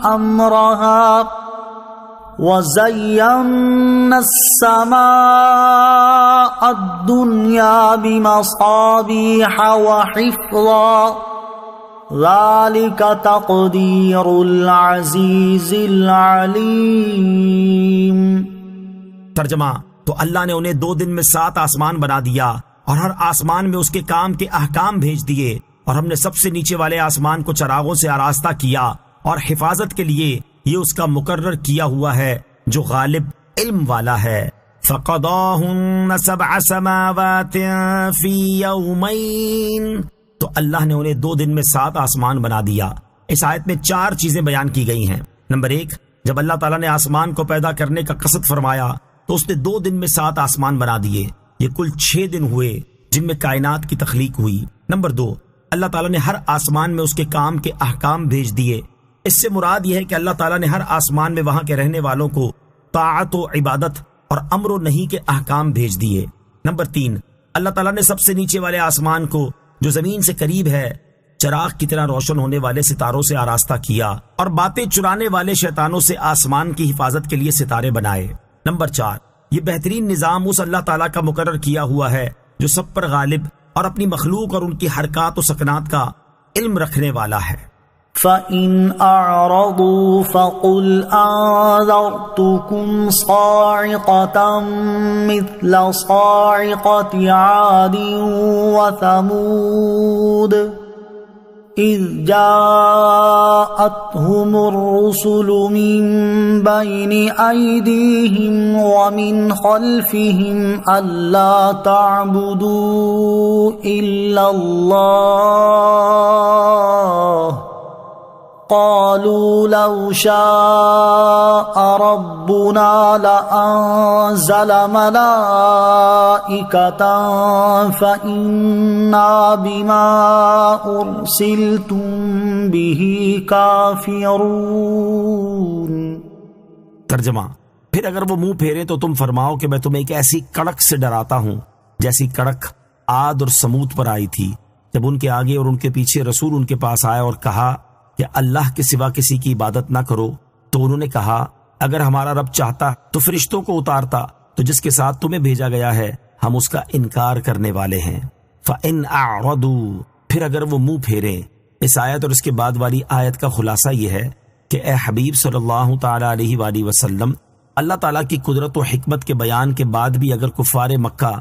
أَمْرَهَا وَزَيَّنَّا السَّمَاءَ الدُّنْيَا بِمَصَابِيحَ وَحِفْظًا ذَلِكَ تَقْدِيرُ الْعَزِيزِ الْعَلِيمِ۔ ترجمہ، تو اللہ نے انہیں 2 دن میں 7 آسمان بنا دیا اور ہر آسمان میں اس کے کام کے احکام بھیج دیے، اور ہم نے سب سے نیچے والے آسمان کو چراغوں سے آراستہ کیا اور حفاظت کے لیے یہ اس کا مقرر کیا ہوا ہے جو غالب علم والا ہے۔ فَقَضَاهُنَّ 7 سَمَاوَاتٍ فِي يَوْمَيْنِ، تو اللہ نے انہیں 2 دن میں 7 آسمان بنا دیا۔ اس آیت میں 4 چیزیں بیان کی گئی ہیں۔ نمبر 1، جب اللہ تعالیٰ نے آسمان کو پیدا کرنے کا قصد فرمایا تو اس نے 2 دن میں 7 آسمان بنا دیے، یہ کل 6 دن ہوئے جن میں کائنات کی تخلیق ہوئی۔ نمبر 2، اللہ تعالیٰ نے ہر آسمان میں اس کے کام کے احکام بھیج دیے۔ اس سے مراد یہ ہے کہ اللہ تعالیٰ نے ہر آسمان میں وہاں کے رہنے والوں کو طاعت و عبادت اور امر و نہی کے احکام بھیج دیے۔ نمبر 3، اللہ تعالیٰ نے سب سے نیچے والے آسمان کو جو زمین سے قریب ہے چراغ کی طرح روشن ہونے والے ستاروں سے آراستہ کیا اور باتیں چرانے والے شیطانوں سے آسمان کی حفاظت کے لیے ستارے بنائے۔ نمبر 4، یہ بہترین نظام اس اللہ تعالیٰ کا مقرر کیا ہوا ہے جو سب پر غالب اور اپنی مخلوق اور ان کی حرکات و سکنات کا علم رکھنے والا ہے۔ فَإِنْ أَعْرَضُوا فَقُلْ أَنذَرْتُكُمْ صَاعِقَةً مِثْلَ صَاعِقَةِ عَادٍ وَثَمُودَ إِذْ جَاءَتْهُمُ الرُّسُلُ مِنْ بَيْنِ أَيْدِيهِمْ وَمِنْ خَلْفِهِمْ أَلَّا تَعْبُدُوا إِلَّا اللَّهَ قالوا لو شاء ربنا لأنزل ملائكة فإنا بما أرسلتم به كافرون۔ ترجمہ، پھر اگر وہ منہ پھیرے تو تم فرماؤ کہ میں تمہیں ایک ایسی کڑک سے ڈراتا ہوں جیسی کڑک عاد اور سمود پر آئی تھی، جب ان کے آگے اور ان کے پیچھے رسول ان کے پاس آیا اور کہا کہ اللہ کے سوا کسی کی عبادت نہ کرو، تو انہوں نے کہا اگر ہمارا رب چاہتا تو فرشتوں کو اتارتا، تو جس کے ساتھ تمہیں بھیجا گیا ہے ہم اس کا انکار کرنے والے ہیں۔ فَإِنْ أَعْرَضُوا، پھر اگر وہ منہ پھیریں۔ اس آیت اور اس کے بعد والی آیت کا خلاصہ یہ ہے کہ اے حبیب صلی اللہ تعالی علیہ وآلہ وسلم، اللہ تعالیٰ کی قدرت و حکمت کے بیان کے بعد بھی اگر کفار مکہ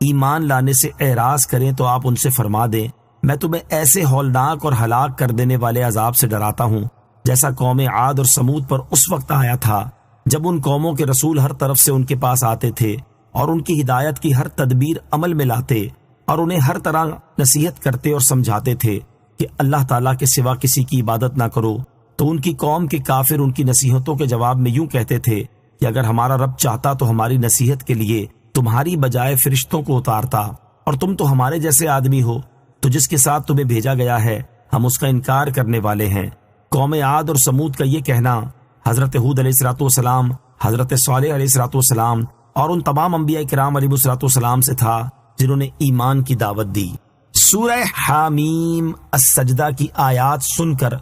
ایمان لانے سے اعراض کریں تو آپ ان سے فرما دیں، میں تمہیں ایسے ہولناک اور ہلاک کر دینے والے عذاب سے ڈراتا ہوں جیسا قوم عاد اور سمود پر اس وقت آیا تھا جب ان قوموں کے رسول ہر طرف سے ان کے پاس آتے تھے اور ان کی ہدایت کی ہر تدبیر عمل میں لاتے اور انہیں ہر طرح نصیحت کرتے اور سمجھاتے تھے کہ اللہ تعالیٰ کے سوا کسی کی عبادت نہ کرو، تو ان کی قوم کے کافر ان کی نصیحتوں کے جواب میں یوں کہتے تھے کہ اگر ہمارا رب چاہتا تو ہماری نصیحت کے لیے تمہاری بجائے فرشتوں کو اتارتا، اور تم تو ہمارے جیسے آدمی ہو، تو جس کے ساتھ تمہیں بھیجا گیا ہے ہم اس کا انکار کرنے والے ہیں۔ قوم عاد اور سمود کا یہ کہنا حضرت ہود علیہ الصلوۃ والسلام، حضرت صالح علیہ الصلوۃ والسلام اور ان تمام انبیاء کرام علیہ الصلوۃ والسلام سے تھا جنہوں نے ایمان کی دعوت دی۔ سورہ حامیم السجدہ کی آیات سن کر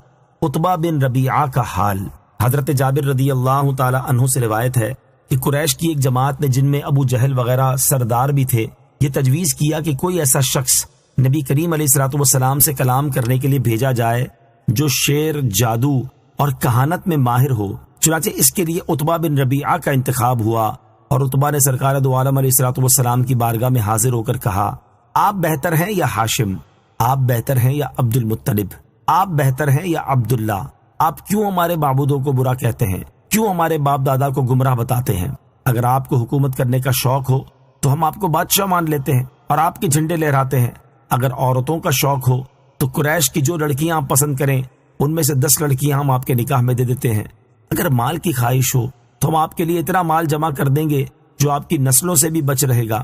عتبہ بن ربیعہ کا حال۔ حضرت جابر رضی اللہ تعالی عنہ سے روایت ہے کہ قریش کی ایک جماعت نے، جن میں ابو جہل وغیرہ سردار بھی تھے، یہ تجویز کیا کہ کوئی ایسا شخص نبی کریم علیہ الصلوۃ والسلام سے کلام کرنے کے لیے بھیجا جائے جو شعر، جادو اور کہانت میں ماہر ہو۔ چنانچہ اس کے لیے عتبہ بن ربیعہ کا انتخاب ہوا، اور عتبہ نے سرکار دو عالم علیہ الصلوۃ والسلام کی بارگاہ میں حاضر ہو کر کہا، آپ بہتر ہیں یا ہاشم؟ آپ بہتر ہیں یا عبد المطلب؟ آپ بہتر ہیں یا عبداللہ؟ آپ کیوں ہمارے معبودوں کو برا کہتے ہیں؟ کیوں ہمارے باپ دادا کو گمراہ بتاتے ہیں؟ اگر آپ کو حکومت کرنے کا شوق ہو تو ہم آپ کو بادشاہ مان لیتے ہیں اور آپ کے جھنڈے لہراتے ہیں۔ اگر عورتوں کا شوق ہو تو قریش کی جو لڑکیاں آپ پسند کریں ان میں سے 10 لڑکیاں ہم آپ کے نکاح میں دے دیتے ہیں۔ اگر مال کی خواہش ہو تو ہم آپ کے لیے اتنا مال جمع کر دیں گے جو آپ کی نسلوں سے بھی بچ رہے گا۔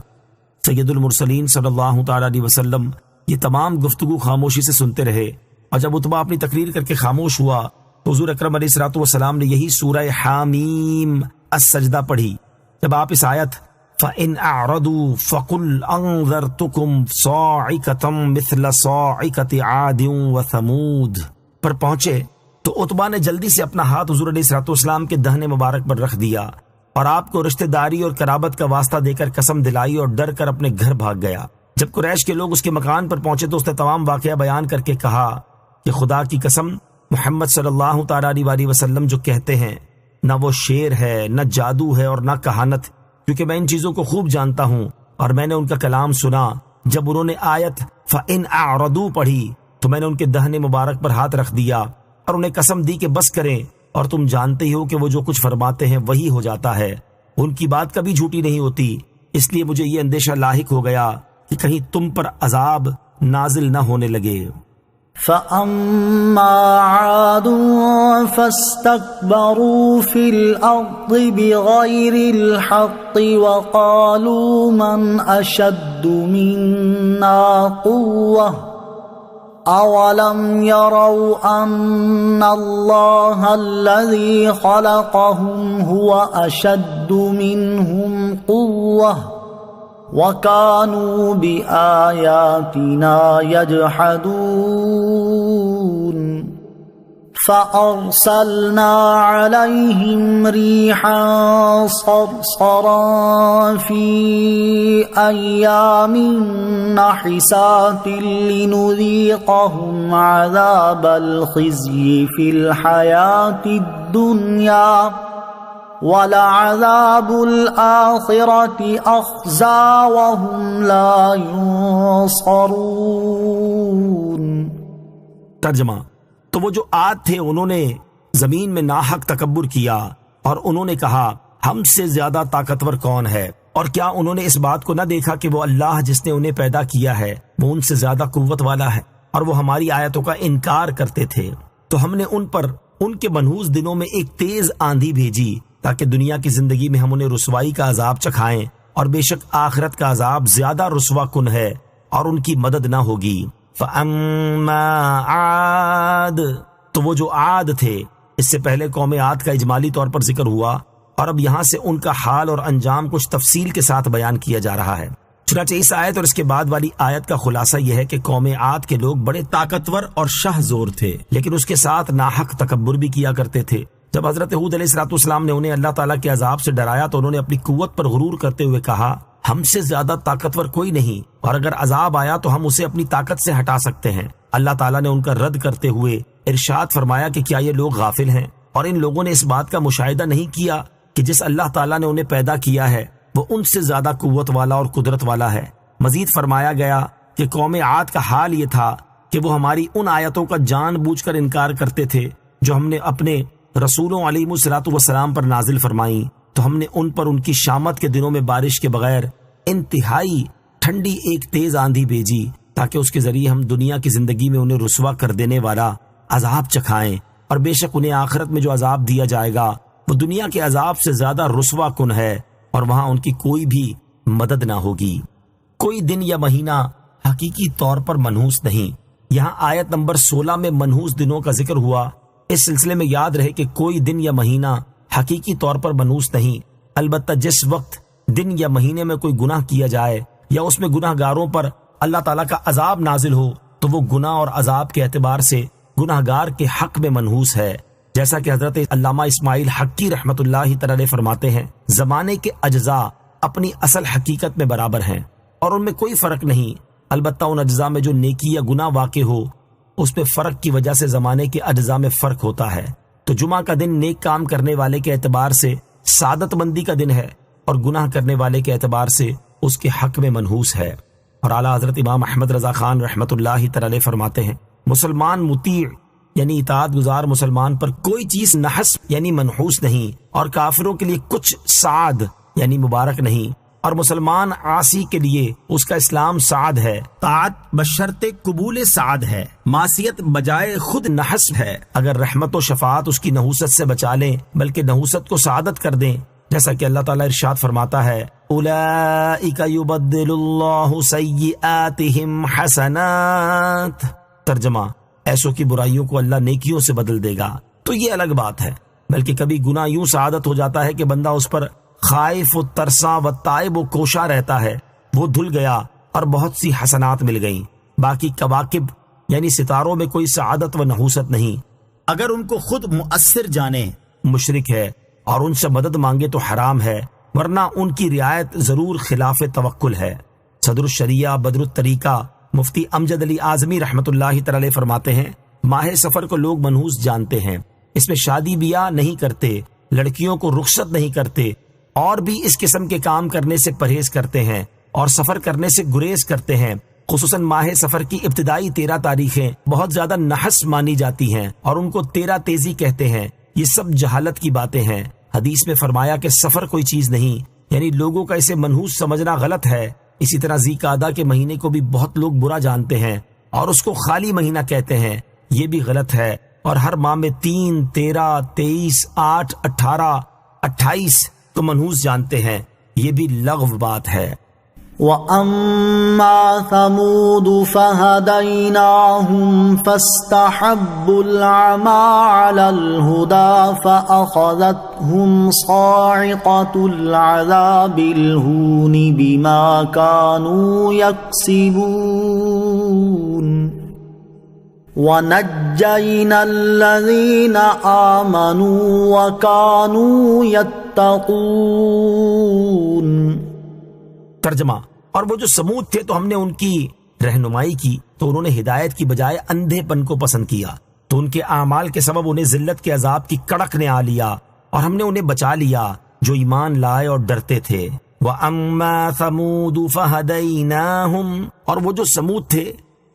سید المرسلین صلی اللہ تعالی علیہ وسلم یہ تمام گفتگو خاموشی سے سنتے رہے، اور جب عتبہ اپنی تقریر کر کے خاموش ہوا تو حضور اکرم علیہ الصلوۃ والسلام نے یہی سورہ حامیم السجدہ پڑھی۔ جب آپ اس آیت فَإِنْ أَعْرَضُوا فَقُلْ أَنذَرْتُكُمْ صَاعِقَةً مِثْلَ صَاعِقَةِ عَادٍ وَثَمُودَ پر پہنچے تو عتبہ نے جلدی سے اپنا ہاتھ حضور علیہ الصلوۃ والسلام کے دہنے مبارک پر رکھ دیا اور آپ کو رشتہ داری اور قرابت کا واسطہ دے کر قسم دلائی اور ڈر کر اپنے گھر بھاگ گیا۔ جب قریش کے لوگ اس کے مکان پر پہنچے تو اس نے تمام واقعہ بیان کر کے کہا کہ خدا کی قسم، محمد صلی اللہ تعالی علیہ وسلم جو کہتے ہیں نہ وہ شعر ہے، نہ جادو ہے اور نہ کہانت، کیونکہ میں ان چیزوں کو خوب جانتا ہوں اور میں نے ان کا کلام سنا۔ جب انہوں نے آیت فَإِنْ أَعْرَضُوا پڑھی تو میں نے ان کے دہنے مبارک پر ہاتھ رکھ دیا اور انہیں قسم دی کہ بس کریں، اور تم جانتے ہی ہو کہ وہ جو کچھ فرماتے ہیں وہی ہو جاتا ہے، ان کی بات کبھی جھوٹی نہیں ہوتی۔ اس لیے مجھے یہ اندیشہ لاحق ہو گیا کہ کہیں تم پر عذاب نازل نہ ہونے لگے۔ فَأَمَّا عَادٌ فَاسْتَكْبَرُوا فِي الْأَرْضِ بِغَيْرِ الْحَقِّ وَقَالُوا مَنْ أَشَدُّ مِنَّا قُوَّةً أَوَلَمْ يَرَوْا أَنَّ اللَّهَ الَّذِي خَلَقَهُمْ هُوَ أَشَدُّ مِنْهُمْ قُوَّةً وَكَانُوا بِآيَاتِنَا يَجْحَدُونَ فَأَرْسَلْنَا عَلَيْهِمْ رِيحًا صَرْصَرًا فِي أَيَّامٍ نَحِسَاتٍ لِنُذِيقَهُمْ عَذَابَ الْخِزْيِ فِي الْحَيَاةِ الدُّنْيَا وَلَعَذَابُ الْآخِرَةِ أَخْزَىٰ وَهُمْ لَا يُنصَرُونَ۔ ترجمہ: تو وہ جو عاد تھے انہوں نے زمین میں ناحق تکبر کیا اور انہوں نے کہا ہم سے زیادہ طاقتور کون ہے، اور کیا انہوں نے اس بات کو نہ دیکھا کہ وہ اللہ جس نے انہیں پیدا کیا ہے وہ ان سے زیادہ قوت والا ہے، اور وہ ہماری آیتوں کا انکار کرتے تھے۔ تو ہم نے ان پر ان کے منحوس دنوں میں ایک تیز آندھی بھیجی تاکہ دنیا کی زندگی میں ہم انہیں رسوائی کا عذاب چکھائیں، اور بے شک آخرت کا عذاب زیادہ رسوا کن ہے اور ان کی مدد نہ ہوگی۔ فَأَمَّا عَادٌ تو وہ جو عاد تھے، اس سے پہلے قوم عاد کا اجمالی طور پر ذکر ہوا اور اب یہاں سے ان کا حال اور انجام کچھ تفصیل کے ساتھ بیان کیا جا رہا ہے۔ چنانچہ اس آیت اور اس کے بعد والی آیت کا خلاصہ یہ ہے کہ قوم عاد کے لوگ بڑے طاقتور اور شاہ زور تھے، لیکن اس کے ساتھ ناحق تکبر بھی کیا کرتے تھے۔ جب حضرت ہود علیہ الصلوۃ والسلام نے انہیں اللہ تعالیٰ کے عذاب سے ڈرایا تو انہوں نے اپنی قوت پر غرور کرتے ہوئے کہا ہم سے زیادہ طاقتور کوئی نہیں، اور اگر عذاب آیا تو ہم اسے اپنی طاقت سے ہٹا سکتے ہیں۔ اللہ تعالیٰ نے ان کا رد کرتے ہوئے ارشاد فرمایا کہ کیا یہ لوگ غافل ہیں اور ان لوگوں نے اس بات کا مشاہدہ نہیں کیا کہ جس اللہ تعالیٰ نے انہیں پیدا کیا ہے وہ ان سے زیادہ قوت والا اور قدرت والا ہے۔ مزید فرمایا گیا کہ قوم عاد کا حال یہ تھا کہ وہ ہماری ان آیتوں کا جان بوجھ کر انکار کرتے تھے جو ہم نے اپنے رسولوں علیہ الصلوۃ والسلام پر نازل فرمائیں، تو ہم نے ان پر ان کی شامت کے دنوں میں بارش کے بغیر انتہائی ٹھنڈی ایک تیز آندھی بھیجی تاکہ اس کے ذریعے ہم دنیا کی زندگی میں انہیں رسوا کر دینے والا عذاب چکھائیں، اور بے شک انہیں آخرت میں جو عذاب دیا جائے گا وہ دنیا کے عذاب سے زیادہ رسوا کن ہے، اور وہاں ان کی کوئی بھی مدد نہ ہوگی۔ کوئی دن یا مہینہ حقیقی طور پر منحوس نہیں۔ یہاں آیت نمبر 16 میں منحوس دنوں کا ذکر ہوا۔ اس سلسلے میں یاد رہے کہ کوئی دن یا مہینہ حقیقی طور پر منحوس نہیں، البتہ جس وقت دن یا مہینے میں کوئی گناہ کیا جائے یا اس میں گناہ گاروں پر اللہ تعالیٰ کا عذاب نازل ہو تو وہ گناہ اور عذاب کے اعتبار سے گناہ گار کے حق میں منحوس ہے، جیسا کہ حضرت علامہ اسماعیل حقی رحمت اللہ تعالی فرماتے ہیں، زمانے کے اجزاء اپنی اصل حقیقت میں برابر ہیں اور ان میں کوئی فرق نہیں، البتہ ان اجزاء میں جو نیکی یا گناہ واقع ہو اس میں فرق کی وجہ سے زمانے کے اجزاء میں فرق ہوتا ہے۔ تو جمعہ کا دن نیک کام کرنے والے کے اعتبار سے سعادت مندی کا دن ہے اور گناہ کرنے والے کے اعتبار سے اس کے حق میں منحوس ہے۔ اور اعلیٰ حضرت امام احمد رضا خان رحمت اللہ تعالی فرماتے ہیں، مسلمان مطیع یعنی اطاعت گزار مسلمان پر کوئی چیز نحس یعنی منحوس نہیں، اور کافروں کے لیے کچھ سعد یعنی مبارک نہیں، اور مسلمان عاصی کے لیے اس کا اسلام سعد ہے۔ طاعت بشرط قبول سعد ہے، معصیت بجائے خود نحس ہے۔ اگر رحمت و شفاعت اس کی نحوست سے بچا لیں بلکہ نحوست کو سعادت کر دیں، جیسا کہ اللہ تعالیٰ ارشاد فرماتا ہے، اولئک یبدل اللہ سیئاتہم حسنات، ترجمہ ایسوں کی برائیوں کو اللہ نیکیوں سے بدل دے گا۔ تو یہ الگ بات ہے، بلکہ کبھی گناہ یوں سعادت ہو جاتا ہے کہ بندہ اس پر خائف و ترساں و تائب و کوشاں رہتا ہے، وہ دھل گیا اور بہت سی حسنات مل گئیں۔ باقی کواکب یعنی ستاروں میں کوئی سعادت و نحوست نہیں۔ اگر ان کو خود مؤثر جانے مشرک ہے اور ان سے مدد مانگے تو حرام ہے، ورنہ ان کی رعایت ضرور خلاف توکل ہے۔ صدر الشریعہ بدر الطریقہ مفتی امجد علی اعظمی رحمت اللہ تعالی فرماتے ہیں، ماہ سفر کو لوگ منحوس جانتے ہیں، اس میں شادی بیاہ نہیں کرتے، لڑکیوں کو رخصت نہیں کرتے، اور بھی اس قسم کے کام کرنے سے پرہیز کرتے ہیں اور سفر کرنے سے گریز کرتے ہیں۔ خصوصاً ماہ سفر کی ابتدائی 13 تاریخیں بہت زیادہ نحس مانی جاتی ہیں اور ان کو 13 تیزی کہتے ہیں۔ یہ سب جہالت کی باتیں ہیں۔ حدیث میں فرمایا کہ سفر کوئی چیز نہیں، یعنی لوگوں کا اسے منحوس سمجھنا غلط ہے۔ اسی طرح ذی قعدہ کے مہینے کو بھی بہت لوگ برا جانتے ہیں اور اس کو خالی مہینہ کہتے ہیں، یہ بھی غلط ہے۔ اور ہر ماہ میں 3، 13، 23، 8، 18، 28 کو منحوس جانتے ہیں، یہ بھی لغو بات ہے۔ وَأَمَّا ثَمُودُ فَهَدَيْنَاهُمْ فَاسْتَحَبُّوا الْعَمَى عَلَى الْهُدَى فَأَخَذَتْهُمْ صَاعِقَةُ الْعَذَابِ الْهُونِ بِمَا كَانُوا يَكْسِبُونَ وَنَجَّيْنَا الَّذِينَ آمَنُوا وَكَانُوا يَتَّقُونَ۔ ترجمہ، اور وہ جو سمود تھے تو ہم نے ان کی رہنمائی کی تو انہوں نے ہدایت کی بجائے اندھے پن کو پسند کیا، تو ان کے اعمال کے سبب انہیں ذلت کے عذاب کی کڑک نے آ لیا اور ہم نے انہیں بچا لیا جو ایمان لائے اور ڈرتے تھے۔ وَأَمَّا ثَمُودُ فَهَدَيْنَاهُمْ، اور وہ جو سمود تھے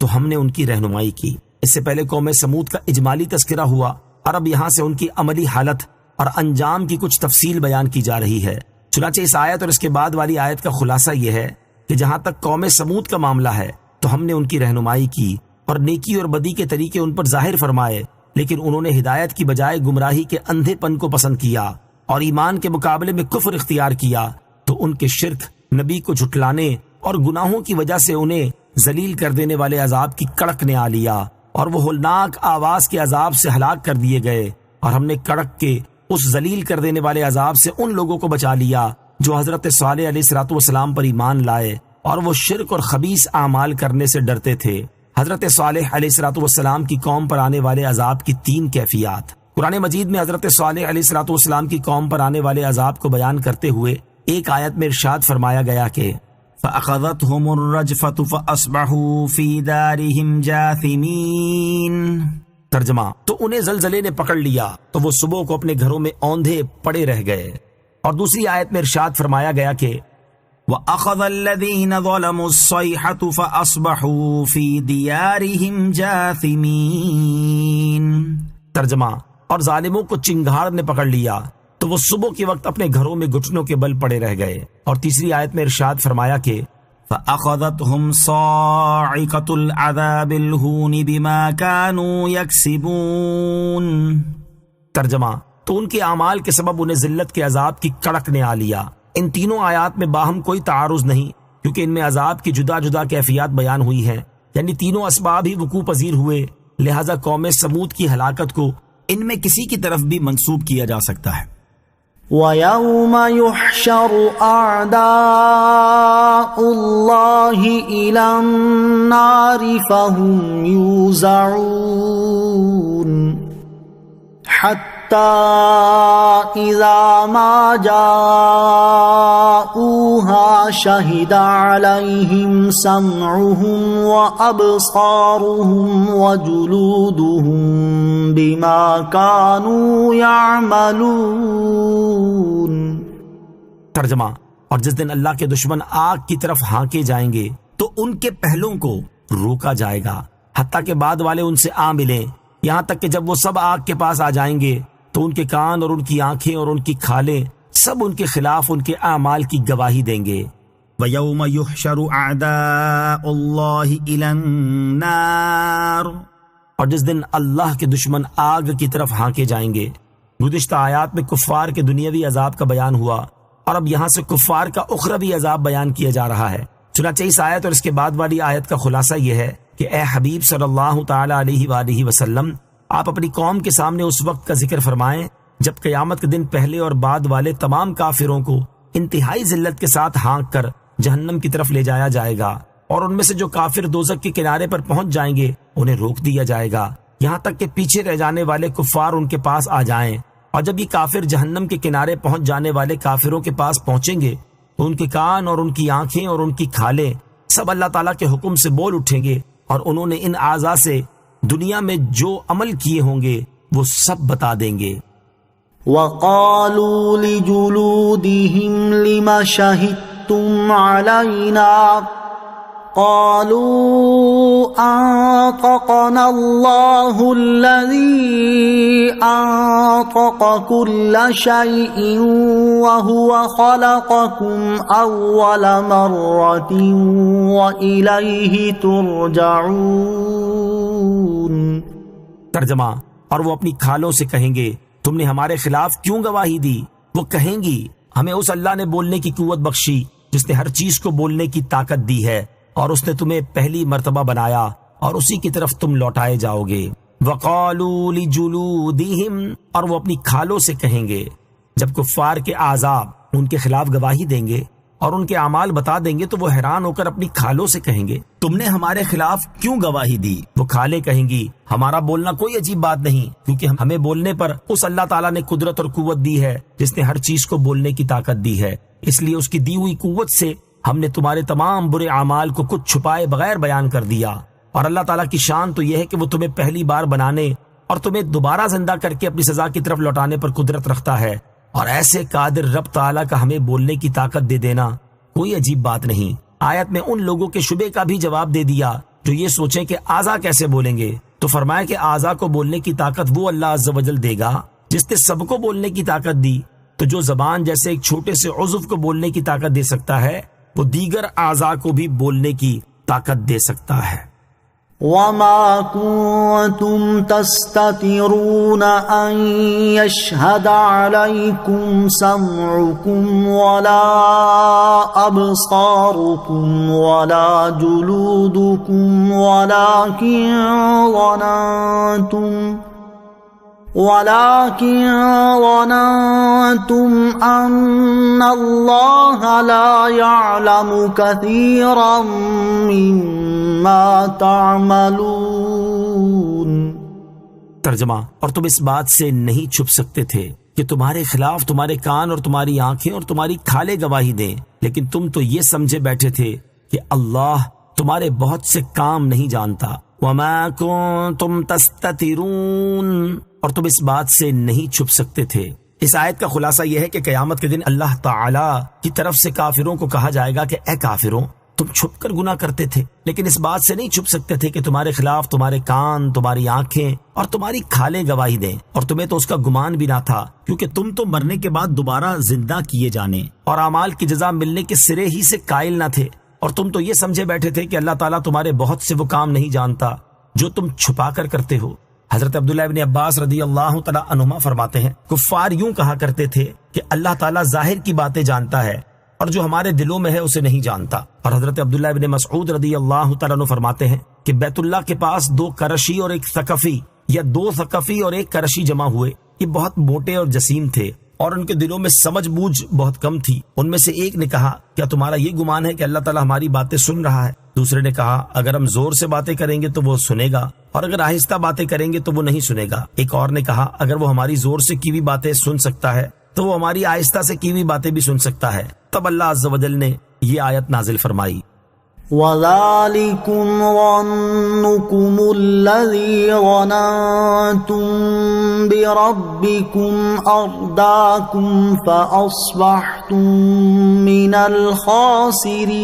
تو ہم نے ان کی رہنمائی کی۔ اس سے پہلے قوم سمود کا اجمالی تذکرہ ہوا اور اب یہاں سے ان کی عملی حالت اور انجام کی کچھ تفصیل بیان کی جا رہی ہے۔ چنانچہ اس آیت اور اس کے بعد والی آیت کا خلاصہ یہ ہے کہ جہاں تک قوم سمود کا معاملہ ہے تو ہم نے ان کی رہنمائی کی اور نیکی اور بدی کے طریقے ان پر ظاہر فرمائے، لیکن انہوں نے ہدایت کی بجائے گمراہی کے اندھے پن کو پسند کیا اور ایمان کے مقابلے میں کفر اختیار کیا، تو ان کے شرک، نبی کو جھٹلانے اور گناہوں کی وجہ سے انہیں ذلیل کر دینے والے عذاب کی کڑک نے آ لیا اور وہ ہولناک آواز کے عذاب سے ہلاک کر دیے گئے۔ اور ہم نے کڑک کے اس ذلیل کر دینے والے عذاب سے ان لوگوں کو بچا لیا جو حضرت صالح علیہ السلام پر ایمان لائے اور وہ شرک اور خبیث اعمال کرنے سے ڈرتے تھے۔ حضرت صالح علیہ السلام کی قوم پر آنے والے عذاب کی 3 کیفیات۔ قرآن مجید میں حضرت صالح علیہ السلام کی قوم پر آنے والے عذاب کو بیان کرتے ہوئے ایک آیت میں ارشاد فرمایا گیا کہ فَأَخَذَتْهُمُ الرَّجْفَةُ فَأَصْبَحُوا فِي دَارِهِمْ جَاثِمِينَ۔ ترجمہ، تو انہیں زلزلے نے پکڑ لیا تو وہ صبح کو اپنے گھروں میں اوندھے پڑے رہ گئے۔ اور دوسری آیت میں ارشاد فرمایا گیا کہ وَأَخَذَ الَّذِينَ ظَلَمُوا الصَّيْحَةُ فَأَصْبَحُوا فِي دِيَارِهِمْ جَاثِمِينَ۔ ترجمہ، اور ظالموں کو چنگھاڑ نے پکڑ لیا تو وہ صبح کے وقت اپنے گھروں میں گھٹنوں کے بل پڑے رہ گئے۔ اور تیسری آیت میں ارشاد فرمایا کہ فَأَخَذَتْهُمْ صَاعِقَةُ الْعَذَابِ الْهُونِ بِمَا كَانُوا يَكْسِبُونَ۔ ترجمہ، تو ان کے اعمال کے سبب انہیں ذلت کے عذاب کی کڑک نے آ لیا۔ ان تینوں آیات میں باہم کوئی تعارض نہیں، کیونکہ ان میں عذاب کی جدا جدا کیفیات بیان ہوئی ہیں، یعنی تینوں اسباب ہی وقوع پذیر ہوئے، لہذا قوم سمود کی ہلاکت کو ان میں کسی کی طرف بھی منسوب کیا جا سکتا ہے۔ وَيَوْمَ يُحْشَرُ أَعْدَاءُ اللَّهِ إِلَى النَّارِ فَهُمْ يُوزَعُونَ حَتَّى إِذَا مَا جَاءُوهَا شَهِدَ عَلَيْهِمْ سَمْعُهُمْ وَأَبْصَارُهُمْ وَجُلُودُهُمْ بِمَا كَانُوا يَعْمَلُونَ۔ ترجمہ، اور جس دن اللہ کے دشمن آگ کی طرف ہانکے جائیں گے تو ان کے پہلوں کو روکا جائے گا حتیٰ کہ بعد والے ان سے آ ملیں، یہاں تک کہ جب وہ سب آگ کے پاس آ جائیں گے تو ان کے کان اور ان کی آنکھیں اور ان کی کھالیں سب ان کے خلاف ان کے اعمال کی گواہی دیں گے۔ وَيَوْمَ يُحْشَرُ أَعْدَاءُ اللَّهِ إِلَى النَّارِ، اور جس دن اللہ کے دشمن آگ کی طرف ہانکے جائیں گے۔ گزشتہ آیات میں کفار کے دنیاوی عذاب کا بیان ہوا اور اب یہاں سے کفار کا اخروی عذاب بیان کیا جا رہا ہے۔ چنانچہ اس آیت اور اس کے بعد والی آیت کا خلاصہ یہ ہے کہ اے حبیب صلی اللہ تعالی علیہ وآلہ وسلم، آپ اپنی قوم کے سامنے اس وقت کا ذکر فرمائیں جب قیامت کے دن پہلے اور بعد والے تمام کافروں کو انتہائی ذلت کے ساتھ ہانک کر جہنم کی طرف لے جایا جائے گا، اور ان میں سے جو کافر دوزخ کے کنارے پر پہنچ جائیں گے انہیں روک دیا جائے گا یہاں تک کہ پیچھے رہ جانے والے کفار ان کے پاس آ جائیں، اور جب یہ کافر جہنم کے کنارے پہنچ جانے والے کافروں کے پاس پہنچیں گے تو ان کے کان اور ان کی آنکھیں اور ان کی کھالیں سب اللہ تعالیٰ کے حکم سے بول اٹھیں گے، اور انہوں نے ان اعضاء سے دنیا میں جو عمل کیے ہوں گے وہ سب بتا دیں گے۔ وَقَالُوا لِجُلُودِهِمْ لِمَ شَهِدتُّمْ عَلَيْنَا قَالُوا أَنطَقَنَا اللَّهُ الَّذِي أَنطَقَ كُلَّ شَيْءٍ وَهُوَ خَلَقَكُمْ أَوَّلَ مَرَّةٍ وَإِلَيْهِ تُرْجَعُونَ۔ ترجمہ، اور وہ اپنی کھالوں سے کہیں گے تم نے ہمارے خلاف کیوں گواہی دی؟ وہ کہیں گی ہمیں اس اللہ نے بولنے کی قوت بخشی جس نے ہر چیز کو بولنے کی طاقت دی ہے، اور اس نے تمہیں پہلی مرتبہ بنایا اور اسی کی طرف تم لوٹائے جاؤ گے۔ وَقَالُوا لِجُلُودِهِمْ، اور وہ اپنی کھالوں سے کہیں گے جب کفار کے اعضاء ان کے خلاف گواہی دیں گے اور ان کے اعمال بتا دیں گے تو وہ حیران ہو کر اپنی کھالوں سے کہیں گے تم نے ہمارے خلاف کیوں گواہی دی؟ وہ کھالیں کہیں گی ہمارا بولنا کوئی عجیب بات نہیں، کیونکہ ہمیں بولنے پر اس اللہ تعالیٰ نے قدرت اور قوت دی ہے جس نے ہر چیز کو بولنے کی طاقت دی ہے، اس لیے اس کی دی ہوئی قوت سے ہم نے تمہارے تمام برے اعمال کو کچھ چھپائے بغیر بیان کر دیا۔ اور اللہ تعالیٰ کی شان تو یہ ہے کہ وہ تمہیں پہلی بار بنانے اور تمہیں دوبارہ زندہ کر کے اپنی سزا کی طرف لوٹانے پر قدرت رکھتا ہے، اور ایسے قادر رب تعالیٰ کا ہمیں بولنے کی طاقت دے دینا کوئی عجیب بات نہیں۔ آیت میں ان لوگوں کے شبے کا بھی جواب دے دیا جو یہ سوچیں کہ اعضاء کیسے بولیں گے، تو فرمایا کہ اعضاء کو بولنے کی طاقت وہ اللہ عز و جل دے گا جس نے سب کو بولنے کی طاقت دی، تو جو زبان جیسے ایک چھوٹے سے عضو کو بولنے کی طاقت دے سکتا ہے وہ دیگر اعضاء کو بھی بولنے کی طاقت دے سکتا ہے۔ وَمَا كُنتُمْ تَسْتَتِرُونَ أَن يَشْهَدَ عَلَيْكُمْ سَمْعُكُمْ وَلَا أَبْصَارُكُمْ وَلَا جُلُودُكُمْ ولكن ظننتم أن الله لا يعلم كثيرا مما تعملون۔ ترجمہ، اور تم اس بات سے نہیں چھپ سکتے تھے کہ تمہارے خلاف تمہارے کان اور تمہاری آنکھیں اور تمہاری کھالیں گواہی دیں، لیکن تم تو یہ سمجھے بیٹھے تھے کہ اللہ تمہارے بہت سے کام نہیں جانتا۔ وَمَا كُنتُمْ تَسْتَتِرُونَ، اور تم اس بات سے نہیں چھپ سکتے تھے۔ اس آیت کا خلاصہ یہ ہے کہ قیامت کے دن اللہ تعالی کی طرف سے کافروں کو کہا جائے گا کہ اے کافروں، تم چھپ کر گناہ کرتے تھے، لیکن اس بات سے نہیں چھپ سکتے تھے کہ تمہارے خلاف تمہارے کان، تمہاری آنکھیں اور تمہاری کھالیں گواہی دیں، اور تمہیں تو اس کا گمان بھی نہ تھا، کیونکہ تم تو مرنے کے بعد دوبارہ زندہ کیے جانے اور اعمال کی جزا ملنے کے سرے ہی سے قائل نہ تھے، اور تم تو یہ سمجھے بیٹھے تھے کہ اللہ تعالیٰ تمہارے بہت سے وہ کام نہیں جانتا جو تم چھپا کر کرتے ہو۔ حضرت عبداللہ ابن عباس رضی اللہ تعالیٰ عنہما فرماتے ہیں، کفار یوں کہا کرتے تھے کہ اللہ تعالیٰ ظاہر کی باتیں جانتا ہے اور جو ہمارے دلوں میں ہے اسے نہیں جانتا۔ اور حضرت عبداللہ ابن مسعود رضی اللہ تعالیٰ عنہ فرماتے ہیں کہ بیت اللہ کے پاس 2 کرشی اور 1 ثقفی یا 2 ثقفی اور 1 کرشی جمع ہوئے، یہ بہت موٹے اور جسیم تھے اور ان کے دلوں میں سمجھ بوجھ بہت کم تھی۔ ان میں سے ایک نے کہا، کیا تمہارا یہ گمان ہے کہ اللہ تعالیٰ ہماری باتیں سن رہا ہے؟ دوسرے نے کہا، اگر ہم زور سے باتیں کریں گے تو وہ سنے گا، اور اگر آہستہ باتیں کریں گے تو وہ نہیں سنے گا۔ ایک اور نے کہا، اگر وہ ہماری زور سے کی ہوئی باتیں سن سکتا ہے تو وہ ہماری آہستہ سے کی ہوئی باتیں بھی سن سکتا ہے۔ تب اللہ عز و جل نے یہ آیت نازل فرمائی، وَذَلِكُمْ ظَنُّكُمُ الَّذِي ظَنَنْتُمْ بِرَبِّكُمْ أَرْدَاكُمْ فَأَصْبَحْتُمْ مِنَ الْخَاسِرِينَ۔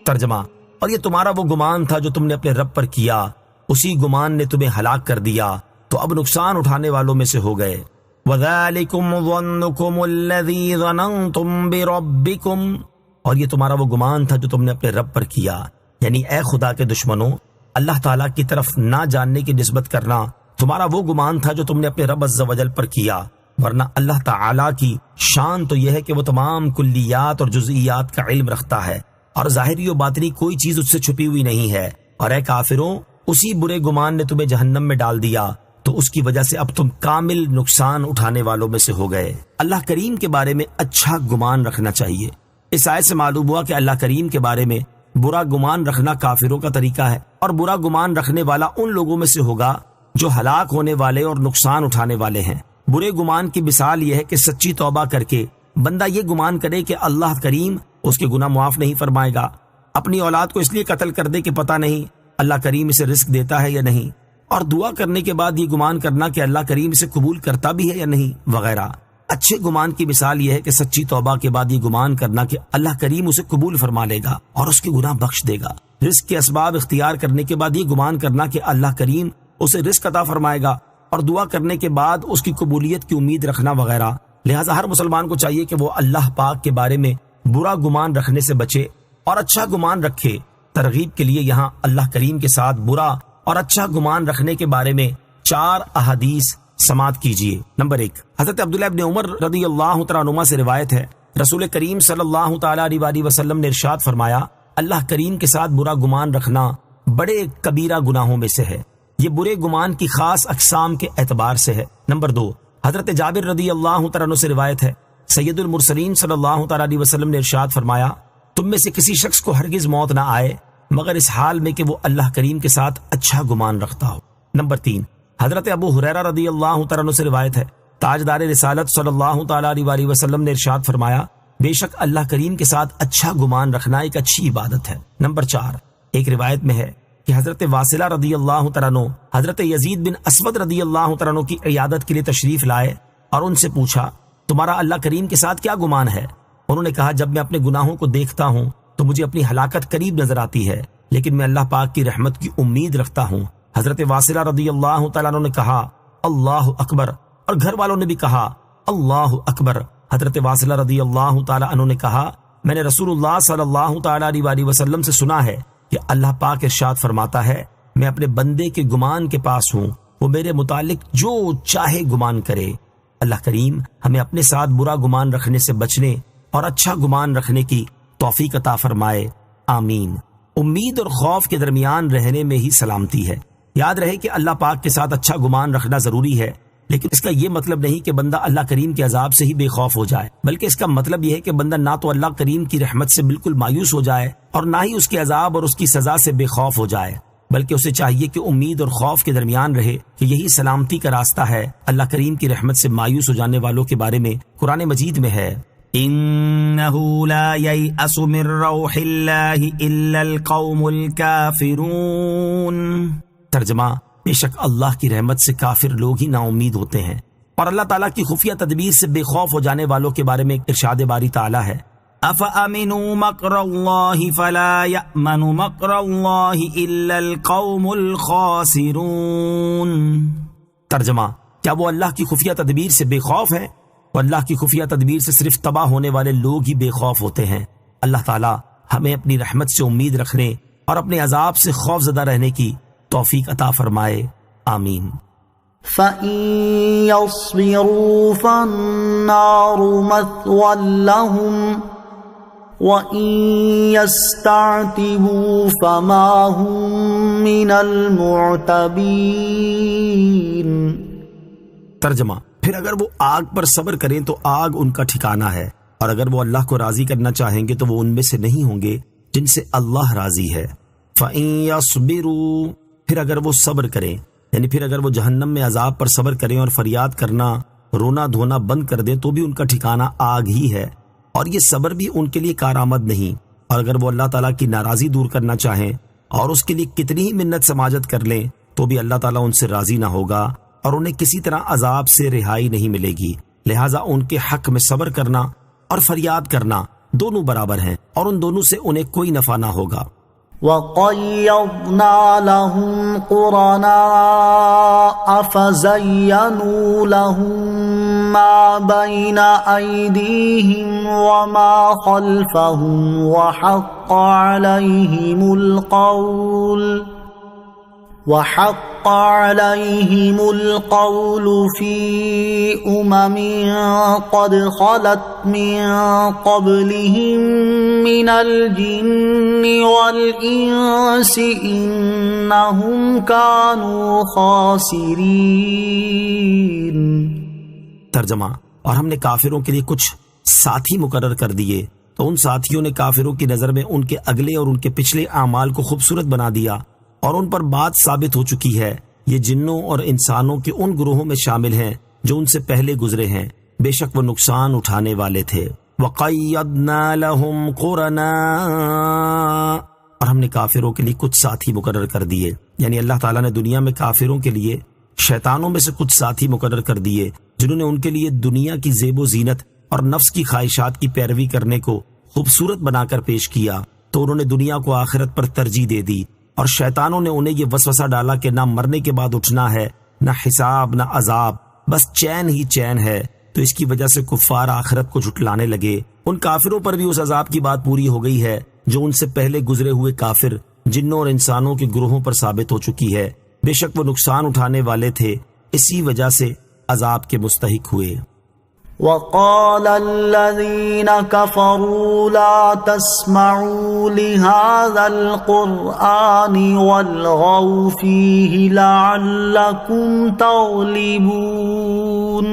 ترجمہ، اور یہ تمہارا وہ گمان تھا جو تم نے اپنے رب پر کیا، اسی گمان نے تمہیں ہلاک کر دیا، تو اب نقصان اٹھانے والوں میں سے ہو گئے۔ وَذَلِكُمْ ظَنُّكُمُ الَّذِي ظَنَنْتُمْ بِرَبِّكُمْ، اور یہ تمہارا وہ گمان تھا جو تم نے اپنے رب پر کیا، یعنی اے خدا کے دشمنوں، اللہ تعالیٰ کی طرف نہ جاننے کی نسبت کرنا تمہارا وہ گمان تھا جو تم نے اپنے رب عز و جل پر کیا، ورنہ اللہ تعالیٰ کی شان تو یہ ہے کہ وہ تمام کلیات اور جزئیات کا علم رکھتا ہے، اور ظاہری و باطنی کوئی چیز اس سے چھپی ہوئی نہیں ہے۔ اور اے کافروں، اسی برے گمان نے تمہیں جہنم میں ڈال دیا، تو اس کی وجہ سے اب تم کامل نقصان اٹھانے والوں میں سے ہو گئے۔ اللہ کریم کے بارے میں اچھا گمان رکھنا چاہیے۔ اس آیت سے معلوم ہوا کہ اللہ کریم کے بارے میں برا گمان رکھنا کافروں کا طریقہ ہے، اور برا گمان رکھنے والا ان لوگوں میں سے ہوگا جو ہلاک ہونے والے اور نقصان اٹھانے والے ہیں۔ برے گمان کی مثال یہ ہے کہ سچی توبہ کر کے بندہ یہ گمان کرے کہ اللہ کریم اس کے گناہ معاف نہیں فرمائے گا، اپنی اولاد کو اس لیے قتل کر دے کہ پتہ نہیں اللہ کریم اسے رزق دیتا ہے یا نہیں، اور دعا کرنے کے بعد یہ گمان کرنا کہ اللہ کریم اسے قبول کرتا بھی ہے یا نہیں، وغیرہ۔ اچھے گمان کی مثال یہ ہے کہ سچی توبہ کے بعد یہ گمان کرنا کہ اللہ کریم اسے قبول فرما لے گا اور اس کے گناہ بخش دے گا۔ رزق کے اسباب اختیار کرنے کے بعد یہ گمان کرنا کہ اللہ کریم اسے رزق عطا فرمائے گا، اور دعا کرنے کے بعد اس کی قبولیت کی امید رکھنا وغیرہ۔ لہٰذا ہر مسلمان کو چاہیے کہ وہ اللہ پاک کے بارے میں برا گمان رکھنے سے بچے اور اچھا گمان رکھے۔ ترغیب کے لیے یہاں اللہ کریم کے ساتھ برا اور اچھا گمان رکھنے کے بارے میں 4 احادیث سماعت کیجیے۔ نمبر 1، حضرت عبداللہ ابن عمر رضی اللہ تعالیٰ عنہما سے روایت ہے، رسول کریم صلی اللہ تعالیٰ علیہ وسلم نے ارشاد فرمایا، اللہ کریم کے ساتھ برا گمان رکھنا بڑے کبیرہ گناہوں میں سے ہے۔ یہ برے گمان کی خاص اقسام کے اعتبار سے ہے۔ نمبر 2، حضرت جابر رضی اللہ تعالیٰ عنہ سے روایت ہے، سید المرسلین صلی اللہ تعالیٰ علیہ وسلم نے ارشاد فرمایا، تم میں سے کسی شخص کو ہرگز موت نہ آئے مگر اس حال میں کہ وہ اللہ کریم کے ساتھ اچھا گمان رکھتا ہو۔ نمبر 3، حضرت ابو ہریرہ رضی اللہ تعالیٰ عنہ سے روایت ہے، تاجدار رسالت صلی اللہ تعالیٰ علیہ وسلم نے ارشاد فرمایا، بے شک اللہ کریم کے ساتھ اچھا گمان رکھنا ایک اچھی عبادت ہے۔ نمبر 4، ایک روایت میں ہے کہ حضرت واصلہ رضی اللہ تعالیٰ عنہ حضرت یزید بن اسود رضی اللہ تعالیٰ عنہ کی عیادت کے لیے تشریف لائے اور ان سے پوچھا، تمہارا اللہ کریم کے ساتھ کیا گمان ہے؟ انہوں نے کہا، جب میں اپنے گناہوں کو دیکھتا ہوں تو مجھے اپنی ہلاکت قریب نظر آتی ہے، لیکن میں اللہ پاک کی رحمت کی امید رکھتا ہوں۔ حضرت واصلہ رضی اللہ تعالیٰ عنہ نے کہا، اللہ اکبر، اور گھر والوں نے بھی کہا اللہ اکبر۔ حضرت واصلہ رضی اللہ تعالیٰ عنہ نے کہا، میں نے رسول اللہ صلی اللہ تعالیٰ علیہ وسلم سے سنا ہے کہ اللہ پاک ارشاد فرماتا ہے، میں اپنے بندے کے گمان کے پاس ہوں، وہ میرے متعلق جو چاہے گمان کرے۔ اللہ کریم ہمیں اپنے ساتھ برا گمان رکھنے سے بچنے اور اچھا گمان رکھنے کی توفیق عطا فرمائے، آمین۔ امید اور خوف کے درمیان رہنے میں ہی سلامتی ہے۔ یاد رہے کہ اللہ پاک کے ساتھ اچھا گمان رکھنا ضروری ہے، لیکن اس کا یہ مطلب نہیں کہ بندہ اللہ کریم کے عذاب سے ہی بے خوف ہو جائے، بلکہ اس کا مطلب یہ ہے کہ بندہ نہ تو اللہ کریم کی رحمت سے بالکل مایوس ہو جائے اور نہ ہی اس کے عذاب اور اس کی سزا سے بے خوف ہو جائے، بلکہ اسے چاہیے کہ امید اور خوف کے درمیان رہے کہ یہی سلامتی کا راستہ ہے۔ اللہ کریم کی رحمت سے مایوس ہو جانے والوں کے بارے میں قرآن مجید میں ہے، إنه لا ييأس من روح الله إلا القوم الكافرون۔ ترجمہ، بے شک اللہ کی رحمت سے کافر لوگ ہی نا امید ہوتے ہیں۔ اور اللہ تعالیٰ کی خفیہ تدبیر سے بے خوف ہو جانے والوں کے بارے میں ارشاد باری تعالیٰ ہے، أفأمنوا مكر الله فلا يأمن مكر الله إلا القوم الخاسرون۔ ترجمہ، کیا وہ اللہ کی خفیہ تدبیر سے بے خوف ہیں؟ وہ اللہ کی خفیہ تدبیر سے صرف تباہ ہونے والے لوگ ہی بے خوف ہوتے ہیں۔ اللہ تعالیٰ ہمیں اپنی رحمت سے امید رکھنے اور اپنے عذاب سے خوف زدہ رہنے کی توفیق عطا فرمائے، آمین۔ فَإِن يَصْبِرُوا فَالنَّارُ مَثْوًى لَهُمْ وَإِن يَسْتَعْتِبُوا فَمَا هُمْ مِنَ الْمُعْتَبِينَ۔ ترجمہ، پھر اگر وہ آگ پر صبر کریں تو آگ ان کا ٹھکانہ ہے، اور اگر وہ اللہ کو راضی کرنا چاہیں گے تو وہ ان میں سے نہیں ہوں گے جن سے اللہ راضی ہے۔ فَإِن يَصْبِرُوا، پھر اگر وہ صبر کریں، یعنی پھر اگر وہ جہنم میں عذاب پر صبر کریں اور فریاد کرنا رونا دھونا بند کر دیں تو بھی ان کا ٹھکانہ آگ ہی ہے، اور یہ صبر بھی ان کے لیے کارآمد نہیں۔ اور اگر وہ اللہ تعالیٰ کی ناراضی دور کرنا چاہیں اور اس کے لیے کتنی ہی منت سماجت کر لیں تو بھی اللہ تعالیٰ ان سے راضی نہ ہوگا اور انہیں کسی طرح عذاب سے رہائی نہیں ملے گی۔ لہٰذا ان کے حق میں صبر کرنا اور فریاد کرنا دونوں برابر ہیں، اور ان دونوں سے انہیں کوئی نفع نہ ہوگا۔ وَقَيَّضْنَا لَهُمْ قُرَنَاءَ فَزَيَّنُوا لَهُم مَّا بَيْنَ أَيْدِيهِمْ وَمَا خَلْفَهُمْ وَحَقَّ عَلَيْهِمُ الْقَوْلُ فِي أُمَمٍ قَدْ خَلَتْ مِن قَبْلِهِم مِّنَ الْجِنِّ وَالْإِنسِ إِنَّهُمْ كَانُوا خَاسِرِينَ۔ ترجمہ، اور ہم نے کافروں کے لیے کچھ ساتھی مقرر کر دیے تو ان ساتھیوں نے کافروں کی نظر میں ان کے اگلے اور ان کے پچھلے اعمال کو خوبصورت بنا دیا، اور ان پر بات ثابت ہو چکی ہے۔ یہ جنوں اور انسانوں کے ان گروہوں میں شامل ہیں جو ان سے پہلے گزرے ہیں، بے شک وہ نقصان اٹھانے والے تھے۔ وَقَيَّضْنَا لَهُمْ قُرَنَاءَ، اور ہم نے کافروں کے لیے کچھ ساتھی مقرر کر دیے، یعنی اللہ تعالیٰ نے دنیا میں کافروں کے لیے شیطانوں میں سے کچھ ساتھی مقرر کر دیے جنہوں نے ان کے لیے دنیا کی زیب و زینت اور نفس کی خواہشات کی پیروی کرنے کو خوبصورت بنا کر پیش کیا، تو انہوں نے دنیا کو آخرت پر ترجیح دے دی، اور شیطانوں نے انہیں یہ وسوسہ ڈالا کہ نہ مرنے کے بعد اٹھنا ہے، نہ حساب، نہ عذاب، بس چین ہی چین ہے۔ تو اس کی وجہ سے کفار آخرت کو جھٹلانے لگے۔ ان کافروں پر بھی اس عذاب کی بات پوری ہو گئی ہے جو ان سے پہلے گزرے ہوئے کافر جنوں اور انسانوں کے گروہوں پر ثابت ہو چکی ہے۔ بے شک وہ نقصان اٹھانے والے تھے، اسی وجہ سے عذاب کے مستحق ہوئے۔ وَقَالَ الَّذِينَ كَفَرُوا لَا تَسْمَعُوا لِهَذَا الْقُرْآنِ وَالْغَوْا فِيهِ لَعَلَّكُمْ تَغْلِبُونَ۔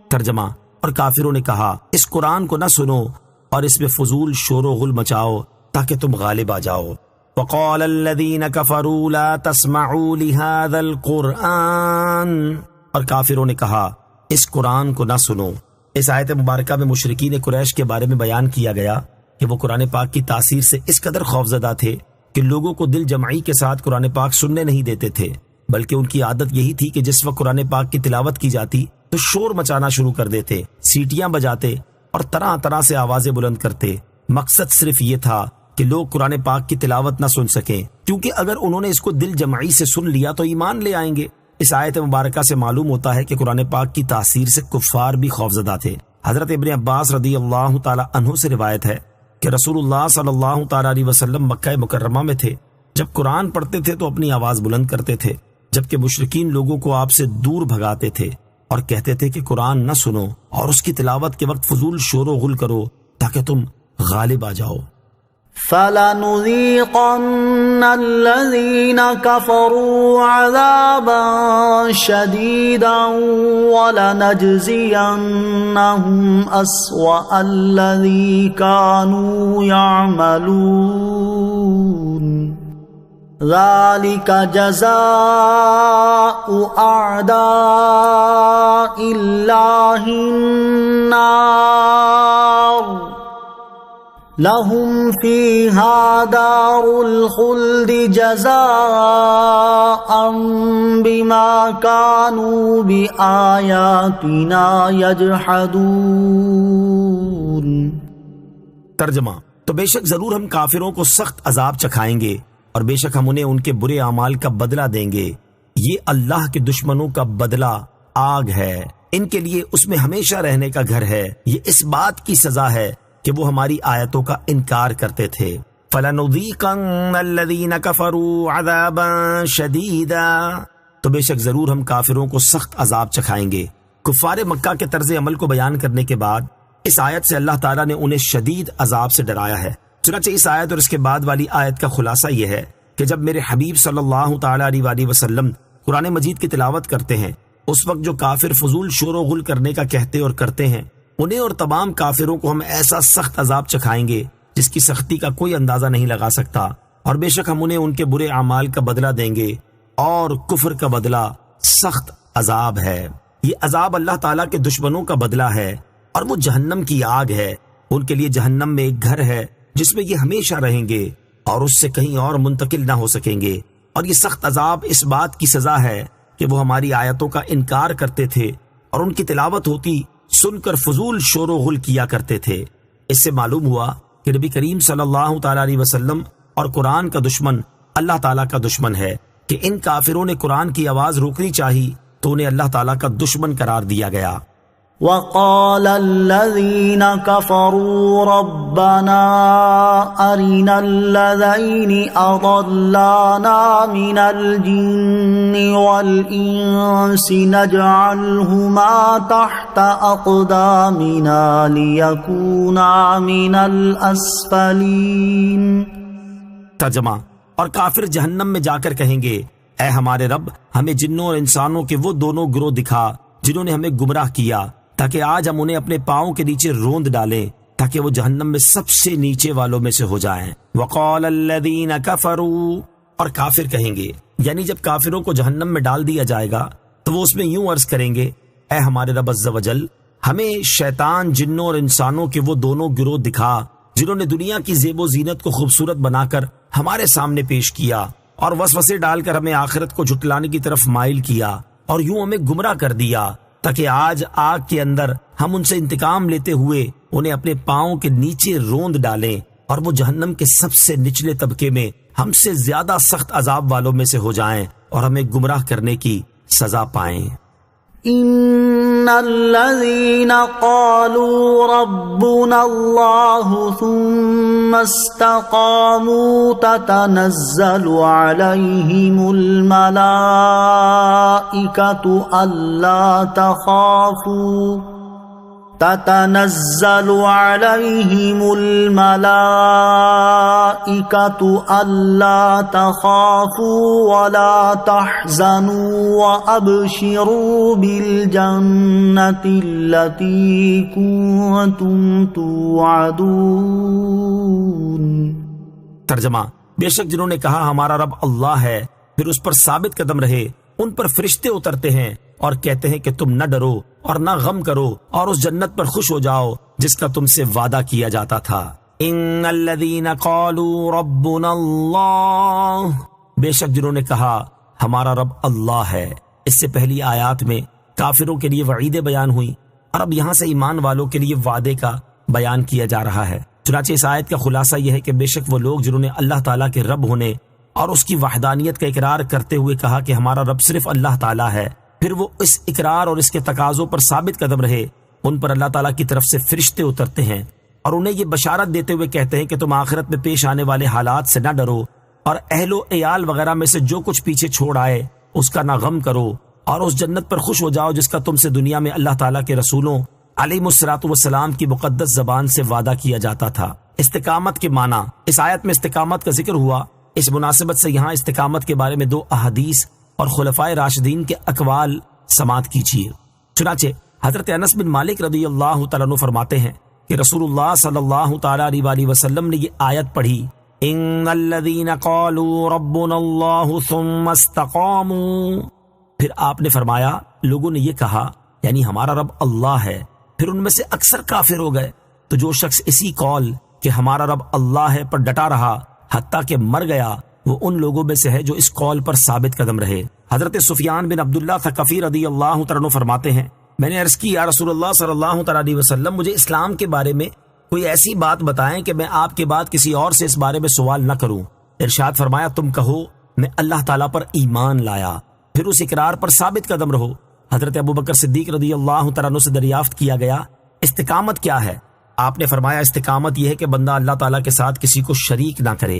ترجمہ، اور کافروں نے کہا اس قرآن کو نہ سنو اور اس میں فضول شور و غل مچاؤ تاکہ تم غالب آ جاؤ۔ وَقَالَ الَّذِينَ كَفَرُوا لَا تَسْمَعُوا لِهَذَا الْقُرْآنِ، اور کافروں نے کہا اس قرآن کو نہ سنو۔ اس آیت مبارکہ میں مشرکین قریش کے بارے میں بیان کیا گیا کہ وہ قرآن پاک کی تاثیر سے اس قدر خوفزدہ تھے کہ لوگوں کو دل جمعی کے ساتھ قرآن پاک سننے نہیں دیتے تھے، بلکہ ان کی عادت یہی تھی کہ جس وقت قرآن پاک کی تلاوت کی جاتی تو شور مچانا شروع کر دیتے، سیٹیاں بجاتے اور طرح طرح سے آوازیں بلند کرتے۔ مقصد صرف یہ تھا کہ لوگ قرآن پاک کی تلاوت نہ سن سکیں، کیونکہ اگر انہوں نے اس کو دل جمعی سے سن لیا تو ایمان لے آئیں گے۔ اس آیت مبارکہ سے معلوم ہوتا ہے کہ قرآن پاک کی تاثیر سے کفار بھی خوفزدہ تھے۔ حضرت ابن عباس رضی اللہ تعالی عنہ سے روایت ہے کہ رسول اللہ صلی اللہ تعالی علیہ وسلم مکہ مکرمہ میں تھے، جب قرآن پڑھتے تھے تو اپنی آواز بلند کرتے تھے، جبکہ مشرکین لوگوں کو آپ سے دور بھگاتے تھے اور کہتے تھے کہ قرآن نہ سنو اور اس کی تلاوت کے وقت فضول شور و غل کرو تاکہ تم غالب آ جاؤ۔ فَلَنُذِيقَنَّ الَّذِينَ كَفَرُوا عَذَابًا شَدِيدًا وَلَنَجْزِيَنَّهُمْ أَسْوَأَ الَّذِي كَانُوا يَعْمَلُونَ۔ ذلك جزاء أعداء الله النار لهم فيها دار الخلد جزاء بما كانوا بآياتنا يجحدون۔ ترجمہ، تو بے شک ضرور ہم کافروں کو سخت عذاب چکھائیں گے اور بے شک ہم انہیں ان کے برے اعمال کا بدلہ دیں گے۔ یہ اللہ کے دشمنوں کا بدلہ آگ ہے، ان کے لیے اس میں ہمیشہ رہنے کا گھر ہے۔ یہ اس بات کی سزا ہے کہ وہ ہماری آیتوں کا انکار کرتے تھے۔ فَلَنُذِيقَنَّ الَّذِينَ كَفَرُوا عَذَابًا شَدِيدًا، تو بے شک ضرور ہم کافروں کو سخت عذاب چکھائیں گے۔ کفار مکہ کے طرز عمل کو بیان کرنے کے بعد اس آیت سے اللہ تعالیٰ نے انہیں شدید عذاب سے ڈرایا ہے۔ چنانچہ اس آیت اور اس کے بعد والی آیت کا خلاصہ یہ ہے کہ جب میرے حبیب صلی اللہ تعالیٰ علیہ وآلہ وسلم قرآن مجید کی تلاوت کرتے ہیں، اس وقت جو کافر فضول شور و غل کرنے کا کہتے اور کرتے ہیں، انہیں اور تمام کافروں کو ہم ایسا سخت عذاب چکھائیں گے جس کی سختی کا کوئی اندازہ نہیں لگا سکتا، اور بے شک ہم انہیں ان کے برے اعمال کا بدلہ دیں گے، اور کفر کا بدلہ سخت عذاب ہے۔ یہ عذاب اللہ تعالیٰ کے دشمنوں کا بدلہ ہے، اور وہ جہنم کی آگ ہے۔ ان کے لیے جہنم میں ایک گھر ہے جس میں یہ ہمیشہ رہیں گے اور اس سے کہیں اور منتقل نہ ہو سکیں گے۔ اور یہ سخت عذاب اس بات کی سزا ہے کہ وہ ہماری آیتوں کا انکار کرتے تھے اور ان کی تلاوت ہوتی سن کر فضول شور و غل کیا کرتے تھے۔ اس سے معلوم ہوا کہ نبی کریم صلی اللہ تعالیٰ علیہ وسلم اور قرآن کا دشمن اللہ تعالیٰ کا دشمن ہے، کہ ان کافروں نے قرآن کی آواز روکنی چاہی تو انہیں اللہ تعالیٰ کا دشمن قرار دیا گیا۔ وقال الذين كفروا ربنا أرنا الذين أضلانا من الجن والإنس نجعلهما تحت أقدامنا ليكونا من الأسفلين۔ ترجمہ، اور کافر جہنم میں جا کر کہیں گے، اے ہمارے رب، ہمیں جنوں اور انسانوں کے وہ دونوں گروہ دکھا جنہوں نے ہمیں گمراہ کیا، تاکہ آج ہم انہیں اپنے پاؤں کے نیچے روند ڈالیں تاکہ وہ جہنم میں سب سے نیچے والوں میں سے ہو جائیں۔ وقال الذین کفروا، اور کافر کہیں گے، یعنی جب کافروں کو جہنم میں ڈال دیا جائے گا تو وہ اس میں یوں عرض کریں گے، اے ہمارے رب عز و جل، ہمیں شیطان جنوں اور انسانوں کے وہ دونوں گروہ دکھا جنہوں نے دنیا کی زیب و زینت کو خوبصورت بنا کر ہمارے سامنے پیش کیا اور وسوسے ڈال کر ہمیں آخرت کو جھٹلانے کی طرف مائل کیا، اور یوں ہمیں گمراہ کر دیا تاکہ آج آگ کے اندر ہم ان سے انتقام لیتے ہوئے انہیں اپنے پاؤں کے نیچے روند ڈالیں اور وہ جہنم کے سب سے نچلے طبقے میں ہم سے زیادہ سخت عذاب والوں میں سے ہو جائیں اور ہمیں گمراہ کرنے کی سزا پائیں۔ ان الذين قالوا ربنا الله ثم استقاموا تتنزل عليهم الملائكة ألا تخافوا تتنزل عليهم الملائكة ألا تخافوا ولا تحزنوا وأبشروا بالجنة التي كنتم توعدون۔ ترجمہ، بے شک جنہوں نے کہا ہمارا رب اللہ ہے، پھر اس پر ثابت قدم رہے، ان پر فرشتے اترتے ہیں اور کہتے ہیں کہ تم نہ ڈرو اور نہ غم کرو اور اس جنت پر خوش ہو جاؤ جس کا تم سے وعدہ کیا جاتا تھا۔ ان الذین قالوا ربنا اللہ، بے شک جنہوں نے کہا ہمارا رب اللہ ہے۔ اس سے پہلی آیات میں کافروں کے لیے وعیدیں بیان ہوئی اور اب یہاں سے ایمان والوں کے لیے وعدے کا بیان کیا جا رہا ہے۔ چنانچہ اس آیت کا خلاصہ یہ ہے کہ بے شک وہ لوگ جنہوں نے اللہ تعالیٰ کے رب ہونے اور اس کی وحدانیت کا اقرار کرتے ہوئے کہا کہ ہمارا رب صرف اللہ تعالیٰ ہے، پھر وہ اس اقرار اور اس کے تقاضوں پر ثابت قدم رہے، ان پر اللہ تعالیٰ کی طرف سے فرشتے اترتے ہیں اور انہیں یہ بشارت دیتے ہوئے کہتے ہیں کہ تم آخرت میں پیش آنے والے حالات سے نہ ڈرو اور اہل و عیال وغیرہ میں سے جو کچھ پیچھے چھوڑ آئے اس کا نہ غم کرو اور اس جنت پر خوش ہو جاؤ جس کا تم سے دنیا میں اللہ تعالیٰ کے رسولوں علیہم الصلوۃ والسلام کی مقدس زبان سے وعدہ کیا جاتا تھا۔ استقامت کے معنی، اس آیت میں استقامت کا ذکر ہوا، اس مناسبت سے یہاں استقامت کے بارے میں 2 احادیث اور خلفائے راشدین کے اقوال سماعت کیجیے۔ چنانچہ حضرت انس بن مالک رضی اللہ تعالیٰ عنہ فرماتے ہیں کہ رسول اللہ صلی اللہ تعالیٰ علیہ وسلم نے یہ آیت پڑھی، ان الذین قالوا ربنا اللہ ثم استقاموا، پھر آپ نے فرمایا لوگوں نے یہ کہا یعنی ہمارا رب اللہ ہے، پھر ان میں سے اکثر کافر ہو گئے۔ تو جو شخص اسی قول کہ ہمارا رب اللہ ہے پر ڈٹا رہا حتیٰ کہ مر گیا، وہ ان لوگوں میں سے ہے جو اس قول پر ثابت قدم رہے۔ حضرت سفیان بن عبداللہ ثقفی رضی اللہ تعالیٰ عنہ فرماتے ہیں، میں نے عرض کی یا رسول اللہ صلی اللہ تعالیٰ علیہ وسلم، مجھے اسلام کے بارے میں کوئی ایسی بات بتائیں کہ میں آپ کے بعد کسی اور سے اس بارے میں سوال نہ کروں۔ ارشاد فرمایا تم کہو میں اللہ تعالیٰ پر ایمان لایا، پھر اس اقرار پر ثابت قدم رہو۔ حضرت ابوبکر صدیق رضی اللہ تعالیٰ عنہ سے دریافت کیا گیا استقامت کیا ہے؟ آپ نے فرمایا استقامت یہ ہے کہ بندہ اللہ تعالیٰ کے ساتھ کسی کو شریک نہ کرے۔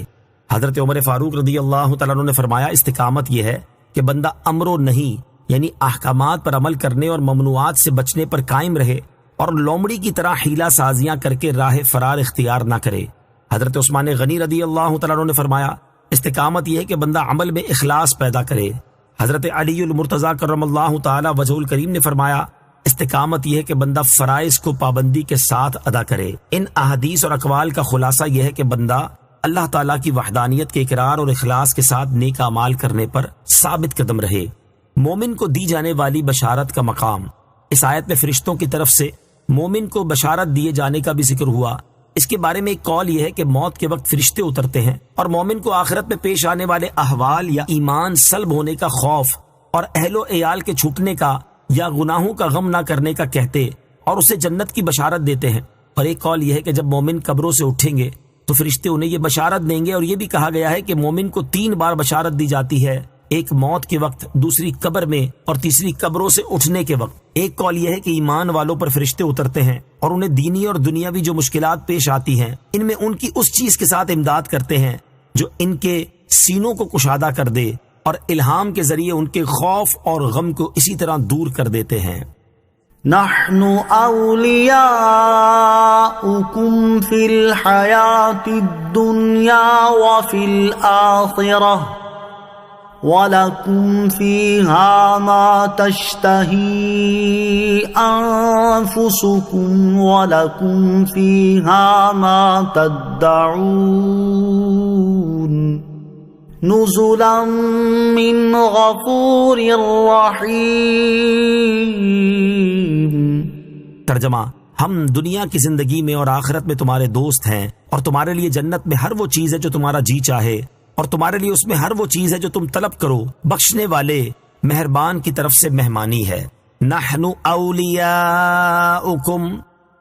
حضرت عمر فاروق رضی اللہ تعالیٰ عنہ نے فرمایا استقامت یہ ہے کہ بندہ امر و نہیں یعنی احکامات پر عمل کرنے اور ممنوعات سے بچنے پر قائم رہے اور لومڑی کی طرح حیلہ سازیاں کر کے راہ فرار اختیار نہ کرے۔ حضرت عثمان غنی رضی اللہ تعالیٰ عنہ نے فرمایا استقامت یہ ہے کہ بندہ عمل میں اخلاص پیدا کرے۔ حضرت علی المرتضیٰ کرم اللہ تعالی وجہہ الکریم نے فرمایا استقامت یہ ہے کہ بندہ فرائض کو پابندی کے ساتھ ادا کرے۔ ان احادیث اور اقوال کا خلاصہ یہ ہے کہ بندہ اللہ تعالیٰ کی وحدانیت کے اقرار اور اخلاص کے ساتھ نیک اعمال کرنے پر ثابت قدم رہے۔ مومن کو دی جانے والی بشارت کا مقام، اس آیت میں فرشتوں کی طرف سے مومن کو بشارت دیے جانے کا بھی ذکر ہوا۔ اس کے بارے میں ایک قول یہ ہے کہ موت کے وقت فرشتے اترتے ہیں اور مومن کو آخرت میں پیش آنے والے احوال یا ایمان سلب ہونے کا خوف اور اہل و عیال کے چھوٹنے کا یا گناہوں کا غم نہ کرنے کا کہتے اور اسے جنت کی بشارت دیتے ہیں۔ اور ایک قول یہ ہے کہ جب مومن قبروں سے اٹھیں گے تو فرشتے انہیں یہ بشارت دیں گے، اور یہ بھی کہا گیا ہے کہ مومن کو 3 بار بشارت دی جاتی ہے، ایک موت کے وقت، دوسری قبر میں اور تیسری قبروں سے اٹھنے کے وقت۔ ایک قول یہ ہے کہ ایمان والوں پر فرشتے اترتے ہیں اور انہیں دینی اور دنیاوی جو مشکلات پیش آتی ہیں ان میں ان کی اس چیز کے ساتھ امداد کرتے ہیں جو ان کے سینوں کو کشادہ کر دے، اور الہام کے ذریعے ان کے خوف اور غم کو اسی طرح دور کر دیتے ہیں۔ نحن اولیاؤکم فی الحیاة الدنیا وفی الآخرہ وَلَكُمْ فِيهَا مَا تَشْتَهِي أَنفُسُكُمْ وَلَكُمْ فِيهَا مَا تَدَّعُونَ نُزُلًا مِّنْ غَفُورٍ رَّحِيمٍ۔ ترجمہ، ہم دنیا کی زندگی میں اور آخرت میں تمہارے دوست ہیں، اور تمہارے لیے جنت میں ہر وہ چیز ہے جو تمہارا جی چاہے، اور تمہارے لیے اس میں ہر وہ چیز ہے جو تم طلب کرو، بخشنے والے مہربان کی طرف سے مہمانی ہے۔ نحن اولیاؤکم،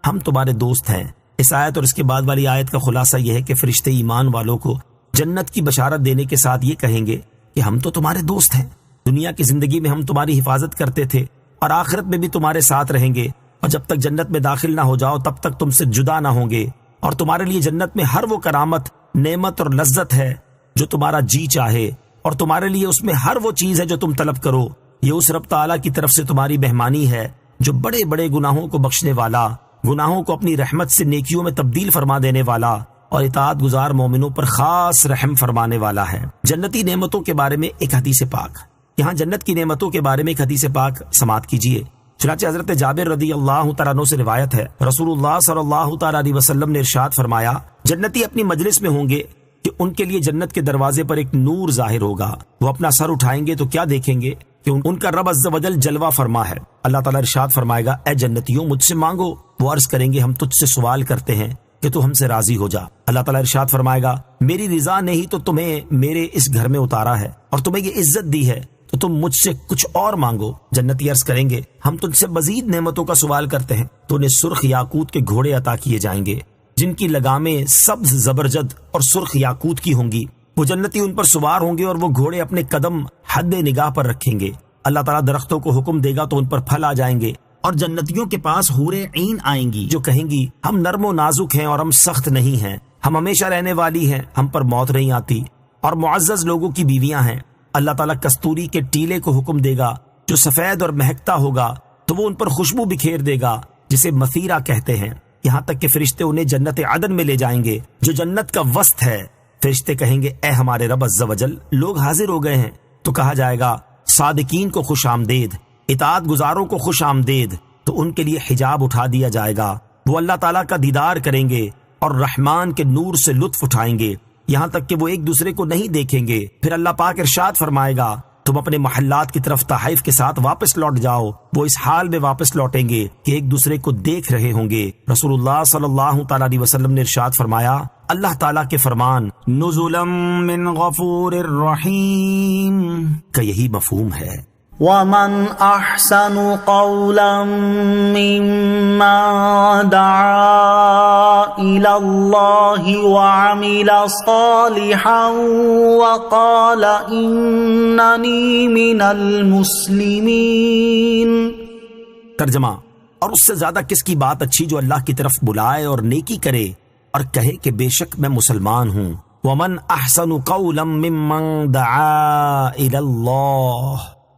ہم تمہارے دوست ہیں۔ اس آیت اور اس کے بعد والی آیت کا خلاصہ یہ ہے کہ فرشتے ایمان والوں کو جنت کی بشارت دینے کے ساتھ یہ کہیں گے کہ ہم تو تمہارے دوست ہیں، دنیا کی زندگی میں ہم تمہاری حفاظت کرتے تھے اور آخرت میں بھی تمہارے ساتھ رہیں گے، اور جب تک جنت میں داخل نہ ہو جاؤ تب تک تم سے جدا نہ ہوں گے، اور تمہارے لیے جنت میں ہر وہ کرامت، نعمت اور لذت ہے جو تمہارا جی چاہے، اور تمہارے لیے اس میں ہر وہ چیز ہے جو تم طلب کرو۔ یہ اس رب تعالیٰ کی طرف سے تمہاری مہمانی ہے جو بڑے بڑے گناہوں کو بخشنے والا، گناہوں کو اپنی رحمت سے نیکیوں میں تبدیل فرما دینے والا، اور اطاعت گزار مومنوں پر خاص رحم فرمانے والا ہے۔ جنتی نعمتوں کے بارے میں ایک حدیث پاک، یہاں جنت کی نعمتوں کے بارے میں ایک حدیث پاک سماعت کیجیے۔ چنانچہ حضرت جابر رضی اللہ تعالیٰ عنہ سے روایت ہے، رسول اللہ صلی اللہ تعالیٰ علیہ وسلم نے ارشاد فرمایا، جنتی اپنی مجلس میں ہوں گے کہ ان کے لیے جنت کے دروازے پر ایک نور ظاہر ہوگا، وہ اپنا سر اٹھائیں گے تو کیا دیکھیں گے کہ ان کا رب عز و جل جلوہ فرما ہے۔ اللہ تعالیٰ ارشاد فرمائے گا، اے جنتیوں مجھ سے مانگو، وہ عرض کریں گے ہم تجھ سے سوال کرتے ہیں کہ تو ہم سے راضی ہو جا۔ اللہ تعالیٰ ارشاد فرمائے گا، میری رضا نے ہی تو تمہیں میرے اس گھر میں اتارا ہے اور تمہیں یہ عزت دی ہے، تو تم مجھ سے کچھ اور مانگو۔ جنتی عرض کریں گے ہم تجھ سے مزید نعمتوں کا سوال کرتے ہیں، تو انہیں سرخ یاقوت کے گھوڑے عطا کیے جائیں گے جن کی لگامیں سبز زبرجد اور سرخ یاقوت کی ہوں گی۔ وہ جنتی ان پر سوار ہوں گے اور وہ گھوڑے اپنے قدم حد نگاہ پر رکھیں گے۔ اللہ تعالیٰ درختوں کو حکم دے گا تو ان پر پھل آ جائیں گے، اور جنتیوں کے پاس حور عین آئیں گی جو کہیں گی ہم نرم و نازک ہیں اور ہم سخت نہیں ہیں، ہم ہمیشہ رہنے والی ہیں، ہم پر موت نہیں آتی، اور معزز لوگوں کی بیویاں ہیں۔ اللہ تعالیٰ کستوری کے ٹیلے کو حکم دے گا جو سفید اور مہکتا ہوگا، تو وہ ان پر خوشبو بکھیر دے گا جسے مثیرہ کہتے ہیں، یہاں تک کہ فرشتے انہیں جنت عدن میں لے جائیں گے جو جنت کا وسط ہے۔ فرشتے کہیں گے اے ہمارے رب عز و جل، لوگ حاضر ہو گئے ہیں، تو کہا جائے گا صادقین کو خوش آمدید، اطاعت گزاروں کو خوش آمدید، تو ان کے لیے حجاب اٹھا دیا جائے گا، وہ اللہ تعالیٰ کا دیدار کریں گے اور رحمان کے نور سے لطف اٹھائیں گے، یہاں تک کہ وہ ایک دوسرے کو نہیں دیکھیں گے۔ پھر اللہ پاک ارشاد فرمائے گا تم اپنے محلات کی طرف تحائف کے ساتھ واپس لوٹ جاؤ۔ وہ اس حال میں واپس لوٹیں گے کہ ایک دوسرے کو دیکھ رہے ہوں گے۔ رسول اللہ صلی اللہ تعالی علیہ وسلم نے ارشاد فرمایا اللہ تعالیٰ کے فرمان نزلا من غفور الرحیم کا یہی مفہوم ہے۔ ومن احسن قولا ممن دعا الى اللہ وعمل صالحا وقال اننی من المسلمین۔ ترجمہ، اور اس سے زیادہ کس کی بات اچھی جو اللہ کی طرف بلائے اور نیکی کرے اور کہے کہ بے شک میں مسلمان ہوں۔ ومن احسن قولا ممن دعا الى اللہ،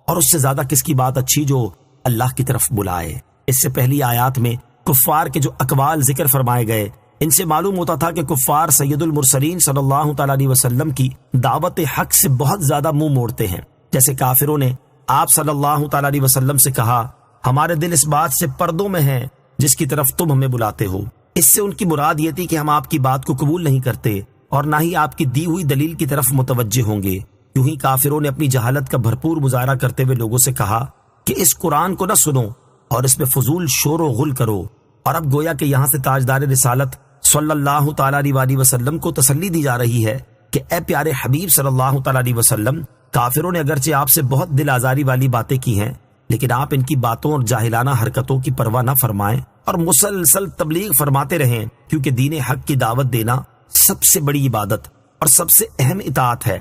اور اس سے زیادہ کس کی بات اچھی جو اللہ کی طرف بلائے۔ اس سے پہلی آیات میں کفار کے جو اقوال ذکر فرمائے گئے ان سے معلوم ہوتا تھا کہ کفار سید المرسلین صلی اللہ تعالی علیہ وسلم کی دعوت حق سے بہت زیادہ منہ موڑتے ہیں۔ جیسے کافروں نے آپ صلی اللہ تعالی علیہ وسلم سے کہا ہمارے دل اس بات سے پردوں میں ہیں جس کی طرف تم ہمیں بلاتے ہو۔ اس سے ان کی مراد یہ تھی کہ ہم آپ کی بات کو قبول نہیں کرتے اور نہ ہی آپ کی دی ہوئی دلیل کی طرف متوجہ ہوں گے۔ یوں ہی کافروں نے اپنی جہالت کا بھرپور مظاہرہ کرتے ہوئے لوگوں سے کہا کہ اس قرآن کو نہ سنو اور اس میں فضول شور و غل کرو۔ اور اب گویا کہ یہاں سے تاجدار رسالت صلی اللہ تعالی علیہ وسلم کو تسلی دی جا رہی ہے کہ اے پیارے حبیب صلی اللہ تعالی علیہ وسلم، کافروں نے اگرچہ آپ سے بہت دل آزاری والی باتیں کی ہیں لیکن آپ ان کی باتوں اور جاہلانہ حرکتوں کی پرواہ نہ فرمائیں اور مسلسل تبلیغ فرماتے رہیں، کیونکہ دین حق کی دعوت دینا سب سے بڑی عبادت اور سب سے اہم اطاعت ہے،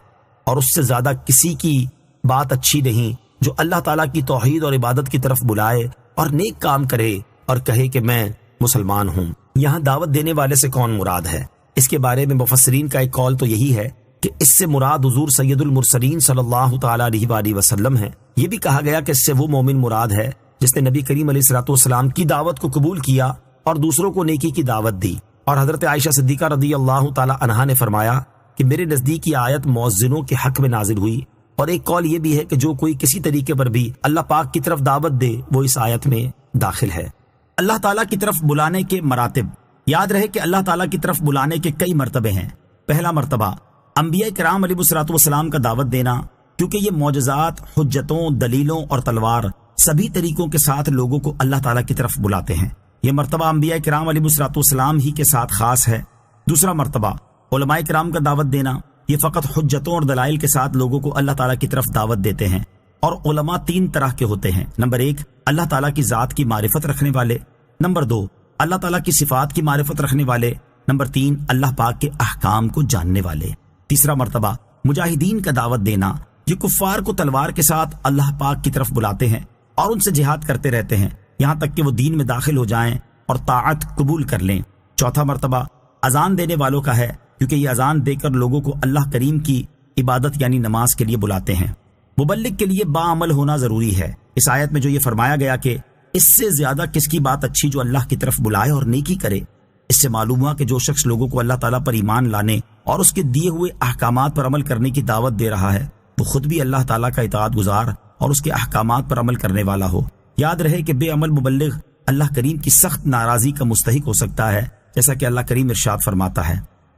اور اس سے زیادہ کسی کی بات اچھی نہیں جو اللہ تعالیٰ کی توحید اور عبادت کی طرف بلائے اور نیک کام کرے اور کہے کہ میں مسلمان ہوں۔ یہاں دعوت دینے والے سے کون مراد ہے؟ اس کے بارے میں مفسرین کا ایک قول تو یہی ہے کہ اس سے مراد حضور سید المرسلین صلی اللہ تعالی علیہ وآلہ وسلم ہے۔ یہ بھی کہا گیا کہ اس سے وہ مومن مراد ہے جس نے نبی کریم علیہ الصلوۃ والسلام کی دعوت کو قبول کیا اور دوسروں کو نیکی کی دعوت دی۔ اور حضرت عائشہ صدیقہ رضی اللہ تعالی عنہا نے فرمایا کہ میرے نزدیک یہ آیت مؤذنوں کے حق میں نازل ہوئی، اور ایک قول یہ بھی ہے کہ جو کوئی کسی طریقے پر بھی اللہ پاک کی طرف دعوت دے وہ اس آیت میں داخل ہے۔ اللہ تعالیٰ کی طرف بلانے کے مراتب۔ یاد رہے کہ اللہ تعالیٰ کی طرف بلانے کے کئی مرتبے ہیں۔ پہلا مرتبہ انبیاء کرام علیہ الصلوۃ والسلام کا دعوت دینا، کیونکہ یہ معجزات، حجتوں، دلیلوں اور تلوار سبھی طریقوں کے ساتھ لوگوں کو اللہ تعالیٰ کی طرف بلاتے ہیں۔ یہ مرتبہ انبیاء کرام علیہ الصلوۃ والسلام ہی کے ساتھ خاص ہے۔ دوسرا مرتبہ علماء کرام کا دعوت دینا، یہ فقط حجتوں اور دلائل کے ساتھ لوگوں کو اللہ تعالیٰ کی طرف دعوت دیتے ہیں۔ اور علماء تین طرح کے ہوتے ہیں۔ نمبر 1 اللہ تعالیٰ کی ذات کی معرفت رکھنے والے، نمبر 2 اللہ تعالیٰ کی صفات کی معرفت رکھنے والے، نمبر 3 اللہ پاک کے احکام کو جاننے والے۔ تیسرا مرتبہ مجاہدین کا دعوت دینا، یہ کفار کو تلوار کے ساتھ اللہ پاک کی طرف بلاتے ہیں اور ان سے جہاد کرتے رہتے ہیں یہاں تک کہ وہ دین میں داخل ہو جائیں اور طاعت قبول کر لیں۔ چوتھا مرتبہ اذان دینے والوں کا ہے، کیونکہ یہ اذان دے کر لوگوں کو اللہ کریم کی عبادت یعنی نماز کے لیے بلاتے ہیں۔ مبلغ کے لیے باعمل ہونا ضروری ہے۔ اس آیت میں جو یہ فرمایا گیا کہ اس سے زیادہ کس کی بات اچھی جو اللہ کی طرف بلائے اور نیکی کرے، اس سے معلوم ہوا کہ جو شخص لوگوں کو اللہ تعالیٰ پر ایمان لانے اور اس کے دیے ہوئے احکامات پر عمل کرنے کی دعوت دے رہا ہے وہ خود بھی اللہ تعالیٰ کا اطاعت گزار اور اس کے احکامات پر عمل کرنے والا ہو۔ یاد رہے کہ بے عمل مبلغ اللہ کریم کی سخت ناراضی کا مستحق ہو سکتا ہے، جیسا کہ اللہ کریم ارشاد فرماتا ہے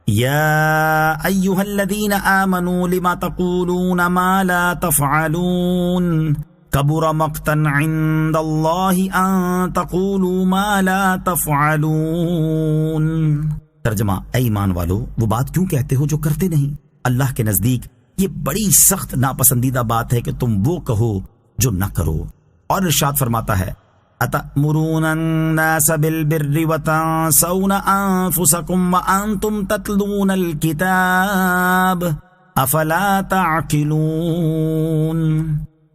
یا ایھا الذین آمنوا لما تقولون ما لا تفعلون کبر مقتا عند اللہ ان تقولوا ما لا تفعلون۔ ترجمہ، اے ایمان والو وہ بات کیوں کہتے ہو جو کرتے نہیں؟ اللہ کے نزدیک یہ بڑی سخت ناپسندیدہ بات ہے کہ تم وہ کہو جو نہ کرو۔ اور ارشاد فرماتا ہے اتأمرون الناس بالبر وتنسون انفسکم وانتم تتلون الکتاب افلا تعقلون۔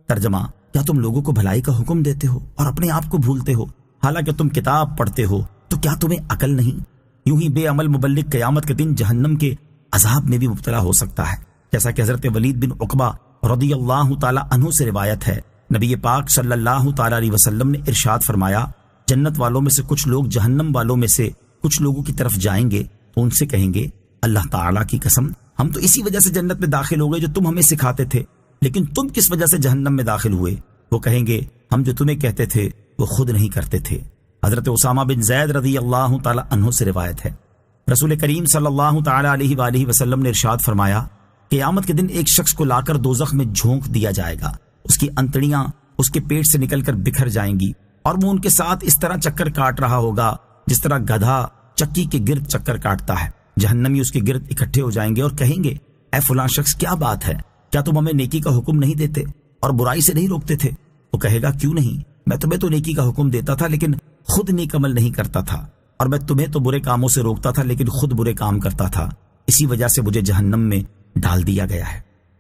ترجمہ، کیا تم لوگوں کو بھلائی کا حکم دیتے ہو اور اپنے آپ کو بھولتے ہو حالانکہ تم کتاب پڑھتے ہو؟ تو کیا تمہیں عقل نہیں؟ یوں ہی بے عمل مبلغ قیامت کے دن جہنم کے عذاب میں بھی مبتلا ہو سکتا ہے، جیسا کہ حضرت ولید بن عقبہ رضی اللہ تعالی عنہ سے روایت ہے۔ نبی پاک صلی اللہ تعالی علیہ وسلم نے ارشاد فرمایا جنت والوں میں سے کچھ لوگ جہنم والوں میں سے کچھ لوگوں کی طرف جائیں گے تو ان سے کہیں گے اللہ تعالیٰ کی قسم ہم تو اسی وجہ سے جنت میں داخل ہو گئے جو تم ہمیں سکھاتے تھے، لیکن تم کس وجہ سے جہنم میں داخل ہوئے؟ وہ کہیں گے ہم جو تمہیں کہتے تھے وہ خود نہیں کرتے تھے۔ حضرت اسامہ بن زید رضی اللہ تعالی عنہ سے روایت ہے رسول کریم صلی اللہ تعالی علیہ وآلہ وسلم نے ارشاد فرمایا، قیامت کے دن ایک شخص کو لا کر دوزخ میں جھونک دیا جائے گا، اس کی انتڑیاں اس کے پیٹ سے نکل کر بکھر جائیں گی اور وہ ان کے ساتھ اس طرح چکر کاٹ رہا ہوگا جس طرح گدھا چکی کے گرد چکر کاٹتا ہے۔ جہنمی اس کے گرد اکٹھے ہو جائیں گے اور کہیں گے، اے فلاں شخص کیا بات ہے، کیا تم ہمیں نیکی کا حکم نہیں دیتے اور برائی سے نہیں روکتے تھے؟ وہ کہے گا، کیوں نہیں، میں تمہیں تو نیکی کا حکم دیتا تھا لیکن خود نیک عمل نہیں کرتا تھا، اور میں تمہیں تو برے کاموں سے روکتا تھا لیکن خود برے کام کرتا تھا، اسی وجہ سے مجھے جہنم میں ڈال دیا گیا ہے۔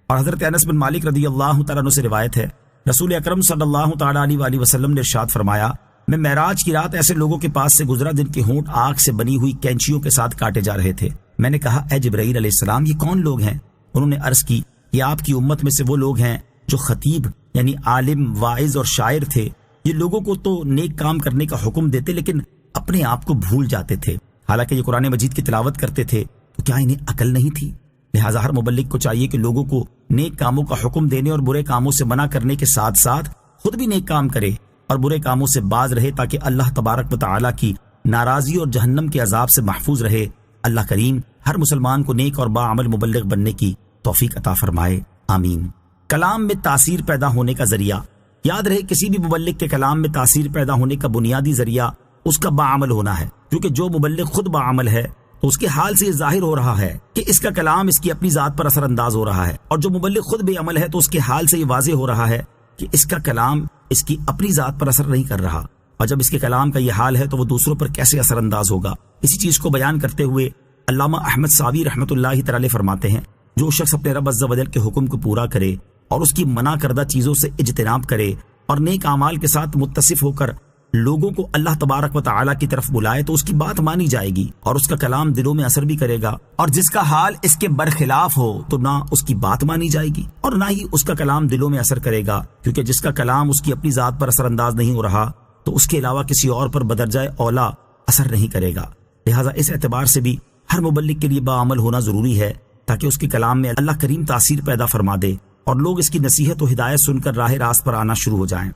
اور حضرت انس بن مالک رضی اللہ تعالیٰ عنہ سے روایت ہے، رسول اکرم صلی اللہ تعالیٰ علیہ وآلہ وسلم نے ارشاد فرمایا، میں معراج کی رات ایسے لوگوں کے پاس سے گزرا جن کے ہونٹ آگ سے بنی ہوئی کینچیوں کے ساتھ کاٹے جا رہے تھے۔ میں نے کہا، اے جبرائیل علیہ السلام، یہ کون لوگ ہیں؟ انہوں نے عرض کی، یہ آپ کی امت میں سے وہ لوگ ہیں جو خطیب یعنی عالم، واعظ اور شاعر تھے۔ یہ لوگوں کو تو نیک کام کرنے کا حکم دیتے لیکن اپنے آپ کو بھول جاتے تھے، حالانکہ یہ قرآن مجید کی تلاوت کرتے تھے، تو کیا انہیں عقل نہیں تھی؟ لہٰذا ہر مبلغ کو چاہیے کہ لوگوں کو نیک کاموں کا حکم دینے اور برے کاموں سے منع کرنے کے ساتھ ساتھ خود بھی نیک کام کرے اور برے کاموں سے باز رہے، تاکہ اللہ تبارک و تعالیٰ کی ناراضی اور جہنم کے عذاب سے محفوظ رہے۔ اللہ کریم ہر مسلمان کو نیک اور باعمل مبلغ بننے کی توفیق عطا فرمائے، آمین۔ کلام میں تاثیر پیدا ہونے کا ذریعہ، یاد رہے کسی بھی مبلغ کے کلام میں تاثیر پیدا ہونے کا بنیادی ذریعہ اس کا باعمل ہونا ہے، کیونکہ جو مبلغ خود باعمل ہے تو اس کے حال سے یہ ظاہر ہو رہا ہے کہ اس کا کلام اس کی اپنی ذات پر اثر انداز ہو رہا ہے، اور جو مبلغ خود بے عمل ہے تو اس کے حال سے یہ واضح ہو رہا ہے کہ اس کا کلام اس کی اپنی ذات پر اثر نہیں کر رہا، اور جب اس کے کلام کا یہ حال ہے تو وہ دوسروں پر کیسے اثر انداز ہوگا۔ اسی چیز کو بیان کرتے ہوئے علامہ احمد ساوی رحمۃ اللہ تعالی فرماتے ہیں، جو شخص اپنے رب عز و جل کے حکم کو پورا کرے اور اس کی منع کردہ چیزوں سے اجتناب کرے اور نیک اعمال کے ساتھ متصف ہو کر لوگوں کو اللہ تبارک و تعالیٰ کی طرف بلائے تو اس کی بات مانی جائے گی اور اس کا کلام دلوں میں اثر بھی کرے گا، اور جس کا حال اس کے برخلاف ہو تو نہ اس کی بات مانی جائے گی اور نہ ہی اس کا کلام دلوں میں اثر کرے گا، کیونکہ جس کا کلام اس کی اپنی ذات پر اثر انداز نہیں ہو رہا تو اس کے علاوہ کسی اور پر بدرجہ اولا اثر نہیں کرے گا۔ لہٰذا اس اعتبار سے بھی ہر مبلغ کے لیے باعمل ہونا ضروری ہے، تاکہ اس کے کلام میں اللہ کریم تاثیر پیدا فرما دے اور لوگ اس کی نصیحت و ہدایت سن کر راہ راست پر آنا شروع ہو جائیں۔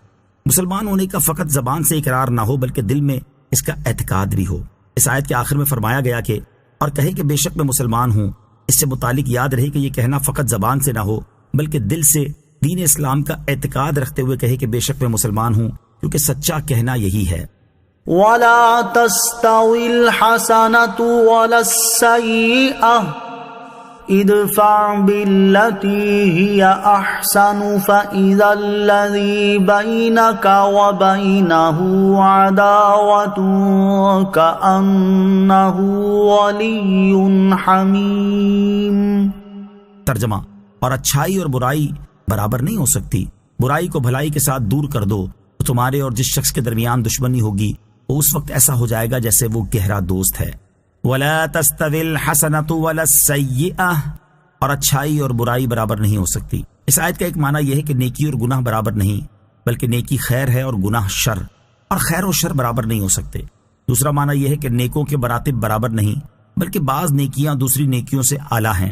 مسلمان ہونے کا فقط زبان سے اقرار نہ ہو بلکہ دل میں اس کا اعتقاد بھی ہو۔ اس آیت کے آخر میں فرمایا گیا کہ اور کہے کہ بے شک میں مسلمان ہوں، اس سے متعلق یاد رہے کہ یہ کہنا فقط زبان سے نہ ہو بلکہ دل سے دین اسلام کا اعتقاد رکھتے ہوئے کہے کہ بے شک میں مسلمان ہوں، کیونکہ سچا کہنا یہی ہے۔ وَلَا تَسْتَوِي الْحَسَنَةُ وَلَا السَّيِّئَةُ ادفع بالتي هي احسن فاذا الذي بينك وبينه عداوة كأنه ولي حميم۔ ترجمہ، اور اچھائی اور برائی برابر نہیں ہو سکتی، برائی کو بھلائی کے ساتھ دور کر دو تو تمہارے اور جس شخص کے درمیان دشمنی ہوگی وہ اس وقت ایسا ہو جائے گا جیسے وہ گہرا دوست ہے۔ وَلَا تَسْتَوِي الْحَسَنَةُ وَلَا السَّيِّئَةُ، اور اچھائی اور برائی برابر نہیں ہو سکتی۔ اس آیت کا ایک معنی یہ ہے کہ نیکی اور گناہ برابر نہیں، بلکہ نیکی خیر ہے اور گناہ شر، اور خیر و شر برابر نہیں ہو سکتے۔ دوسرا معنی یہ ہے کہ نیکوں کے مراتب برابر نہیں، بلکہ بعض نیکیاں دوسری نیکیوں سے اعلیٰ ہیں۔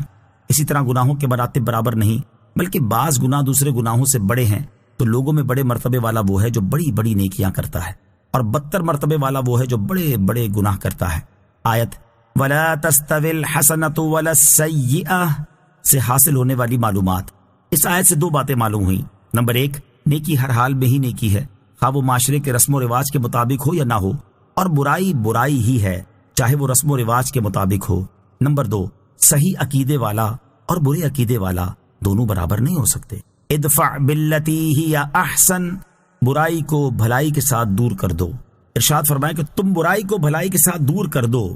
اسی طرح گناہوں کے مراتب برابر نہیں، بلکہ بعض گناہ دوسرے گناہوں سے بڑے ہیں، تو لوگوں میں بڑے مرتبے والا وہ ہے جو بڑی بڑی نیکیاں کرتا ہے، اور بدتر مرتبے والا وہ ہے جو بڑے بڑے گناہ کرتا ہے۔ آیت وَلَا تَسْتَوِي الْحَسَنَةُ وَلَا السَّيِّئَةُ سے حاصل ہونے والی معلومات۔ اس آیت سے دو باتیں معلوم ہوئیں۔ نمبر ایک، نیکی ہر حال میں ہی نیکی ہے، خواہ وہ معاشرے کے رسم و رواج کے مطابق ہو یا نہ ہو، اور برائی برائی ہی ہے چاہے وہ رسم و رواج کے مطابق ہو۔ نمبر دو، صحیح عقیدے والا اور برے عقیدے والا دونوں برابر نہیں ہو سکتے۔ ادفع باللتی ہی احسن، برائی کو بھلائی کے ساتھ دور کر دو۔ ارشاد فرمایا کہ تم برائی کو بھلائی کے ساتھ دور کر دو،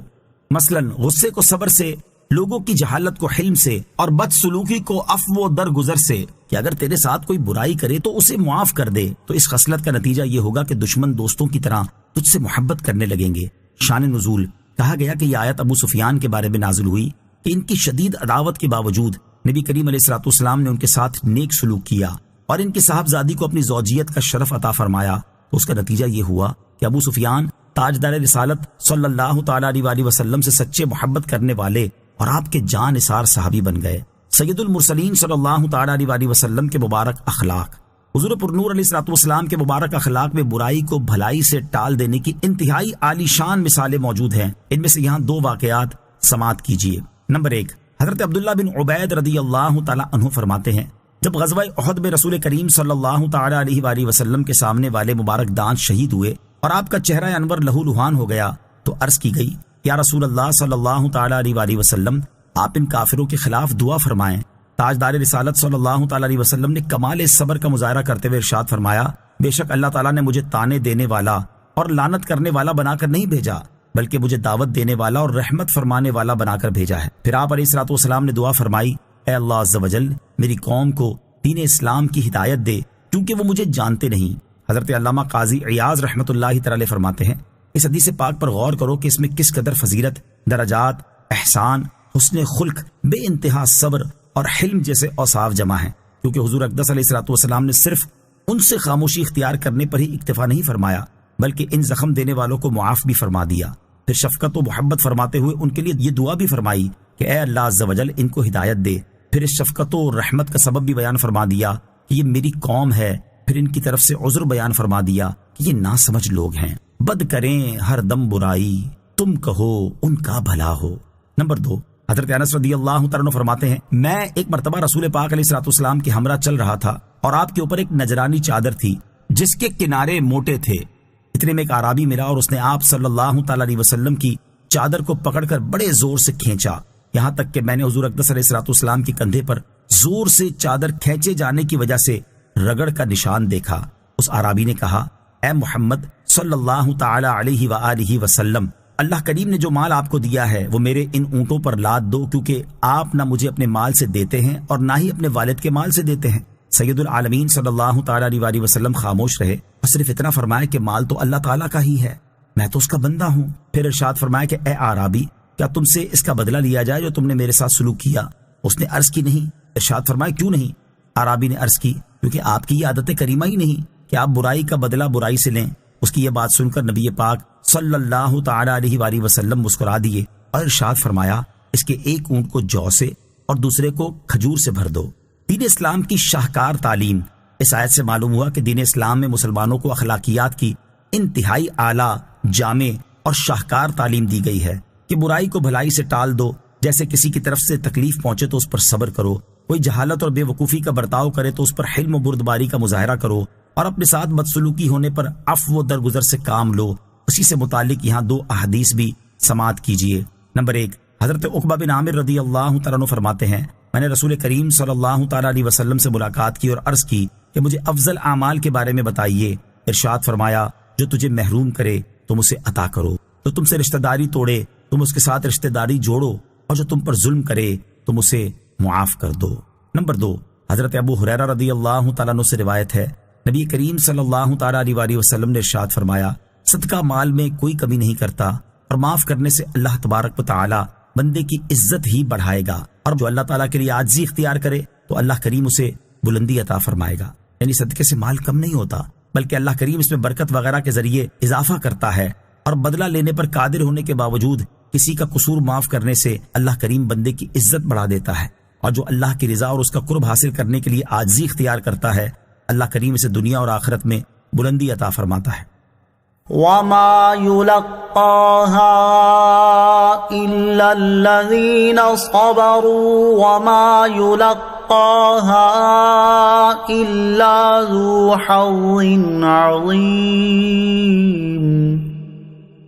مثلا غصے کو صبر سے، لوگوں کی جہالت کو حلم سے، اور بد سلوکی کو عفو و درگزر سے، کہ اگر تیرے ساتھ کوئی برائی کرے تو اسے معاف کر دے، تو اس خصلت کا نتیجہ یہ ہوگا کہ دشمن دوستوں کی طرح تجھ سے محبت کرنے لگیں گے۔ شان نزول، کہا گیا کہ یہ آیت ابو سفیان کے بارے میں نازل ہوئی کہ ان کی شدید عداوت کے باوجود نبی کریم علیہ الصلوۃ والسلام نے ان کے ساتھ نیک سلوک کیا اور ان کی صاحبزادی کو اپنی زوجیت کا شرف عطا فرمایا۔ تو اس کا نتیجہ یہ ہوا کہ ابو سفیان تاجدار رسالت صلی اللہ تعالی علیہ وآلہ وسلم سے سچے محبت کرنے والے اور آپ کے جان نثار صحابی بن گئے۔ سید المرسلین صلی اللہ تعالی علیہ وآلہ وسلم کے مبارک اخلاق، حضور پرنور علیہ الصلوۃ والسلام کے مبارک اخلاق میں برائی کو بھلائی سے ٹال دینے کی انتہائی عالی شان مثالیں موجود ہیں۔ ان میں سے یہاں دو واقعات سماعت کیجیے۔ نمبر 1، حضرت عبداللہ بن عبید رضی اللہ تعالیٰ عنہ فرماتے ہیں، جب غزوہ احد میں رسول کریم صلی اللہ تعالیٰ علیہ وآلہ وسلم کے سامنے والے مبارک دانت شہید ہوئے اور آپ کا چہرہ انور لہو لہان ہو گیا تو عرض کی گئی، یا رسول اللہ صلی اللہ تعالیٰ علیہ وآلہ وسلم، آپ ان کافروں کے خلاف دعا فرمائیں۔ تاجدار رسالت صلی اللہ تعالیٰ علیہ وسلم نے کمال صبر کا مظاہرہ کرتے ہوئے ارشاد فرمایا، بے شک اللہ تعالیٰ نے مجھے تانے دینے والا اور لعنت کرنے والا بنا کر نہیں بھیجا، بلکہ مجھے دعوت دینے والا اور رحمت فرمانے والا بنا کر بھیجا ہے۔ پھر آپ علیہ الصلوۃ والسلام نے دعا فرمائی، اے اللہ عز و جل، میری قوم کو دین اسلام کی ہدایت دے کیونکہ وہ مجھے جانتے نہیں۔ حضرت علامہ قاضی عیاض رحمۃ اللہ تعالی فرماتے ہیں، اس حدیث پاک پر غور کرو کہ اس میں کس قدر فضیلت، درجات، احسان، حسن خلق، بے انتہا صبر اور حلم جیسے اوصاف جمع ہیں، کیونکہ حضور اقدس علیہ الصلوۃ والسلام نے صرف ان سے خاموشی اختیار کرنے پر ہی اکتفا نہیں فرمایا، بلکہ ان زخم دینے والوں کو معاف بھی فرما دیا۔ پھر شفقت و محبت فرماتے ہوئے ان کے لیے یہ دعا بھی فرمائی کہ اے اللہ عز و جل ان کو ہدایت دے۔ پھر اس شفقت و رحمت کا سبب بھی بیان فرما دیا کہ یہ میری قوم ہے۔ پھر ان کی طرف سے عذر بیان فرما دیا کہ یہ ناسمجھ لوگ ہیں، بد کریں ہر دم برائی، تم کہو ان کا بھلا ہو۔ نمبر 2، حضرت انس رضی اللہ تعالیٰ عنہ فرماتے ہیں، میں ایک مرتبہ رسول پاک علیہ الصلوۃ والسلام کے ہمراہ چل رہا تھا اور آپ کے اوپر ایک نجرانی چادر تھی جس کے کنارے موٹے تھے۔ اتنے میں ایک اعرابی ملا اور اس نے آپ صلی اللہ تعالیٰ علیہ وسلم کی چادر کو پکڑ کر بڑے زور سے کھینچا، یہاں تک کہ میں نے حضور اقدس علیہ الصلوۃ والسلام کے کندھے پر زور سے چادر کھینچے جانے کی وجہ سے رگڑ کا نشان دیکھا۔ اس اعرابی نے کہا، اے محمد صلی اللہ تعالیٰ علیہ وآلہ وسلم، اللہ کریم نے جو مال آپ کو دیا ہے وہ میرے ان اونٹوں پر لاد دو، کیونکہ آپ نہ مجھے اپنے مال سے دیتے ہیں اور نہ ہی اپنے والد کے مال سے دیتے ہیں۔ سید العالمین صلی اللہ تعالیٰ علیہ وآلہ وسلم خاموش رہے اور صرف اتنا فرمایا کہ مال تو اللہ تعالیٰ کا ہی ہے، میں تو اس کا بندہ ہوں۔ پھر ارشاد فرمایا کہ اے اعرابی، کیا تم سے اس کا بدلہ لیا جائے جو تم نے میرے ساتھ سلوک کیا؟ اس نے عرض کی نہیں۔ ارشاد فرمایا کیوں نہیں؟ اعرابی نے عرض کی کیونکہ آپ کی یہ عادت کریمہ ہی نہیں کہ آپ برائی کا بدلہ برائی سے لیں۔ اس کی یہ بات سن کر نبی پاک صلی اللہ تعالیٰ علیہ وآلہ وسلم مسکرا دیے اور ارشاد فرمایا، اس کے ایک اونٹ کو جو سے اور دوسرے کو کھجور سے بھر دو۔ دین اسلام کی شاہکار تعلیم۔ اس آیت سے معلوم ہوا کہ دین اسلام میں مسلمانوں کو اخلاقیات کی انتہائی اعلیٰ، جامع اور شاہکار تعلیم دی گئی ہے کہ برائی کو بھلائی سے ٹال دو، جیسے کسی کی طرف سے تکلیف پہنچے تو اس پر صبر کرو، کوئی جہالت اور بے وقوفی کا برتاؤ کرے تو اس پر حلم و بردباری کا مظاہرہ کرو، اور اپنے ساتھ بدسلوکی ہونے پر عفو و درگزر سے کام لو۔ اسی سے متعلق یہاں 2 احادیث بھی سماعت کیجیے۔ نمبر 1، حضرت عقبہ بن عامر رضی اللہ تعالیٰ عنہ فرماتے ہیں، میں نے رسول کریم صلی اللہ تعالیٰ علیہ وسلم سے ملاقات کی اور عرض کی کہ مجھے افضل اعمال کے بارے میں بتائیے۔ ارشاد فرمایا، جو تجھے محروم کرے تم اسے عطا کرو، جو تم سے رشتہ داری توڑے تم اس کے ساتھ رشتہ داری جوڑو، اور جو تم پر ظلم کرے تم اسے معاف کر دو۔ نمبر 2، حضرت ابو ہریرہ رضی اللہ تعالیٰ عنہ سے روایت ہے، نبی کریم صلی اللہ تعالیٰ علیہ وآلہ وسلم نے ارشاد فرمایا، صدقہ مال میں کوئی کمی نہیں کرتا، اور معاف کرنے سے اللہ تبارک و تعالیٰ بندے کی عزت ہی بڑھائے گا، اور جو اللہ تعالیٰ کے لیے عاجزی اختیار کرے تو اللہ کریم اسے بلندی عطا فرمائے گا۔ یعنی صدقے سے مال کم نہیں ہوتا، بلکہ اللہ کریم اس میں برکت وغیرہ کے ذریعے اضافہ کرتا ہے، اور بدلہ لینے پر قادر ہونے کے باوجود کسی کا قصور معاف کرنے سے اللہ کریم بندے کی عزت بڑھا دیتا ہے، اور جو اللہ کی رضا اور اس کا قرب حاصل کرنے کے لیے عاجزی اختیار کرتا ہے اللہ کریم اسے دنیا اور آخرت میں بلندی عطا فرماتا ہے۔ وما يلقاها إلا الذين صبروا وما يلقاها إلا ذو حظ عظيم۔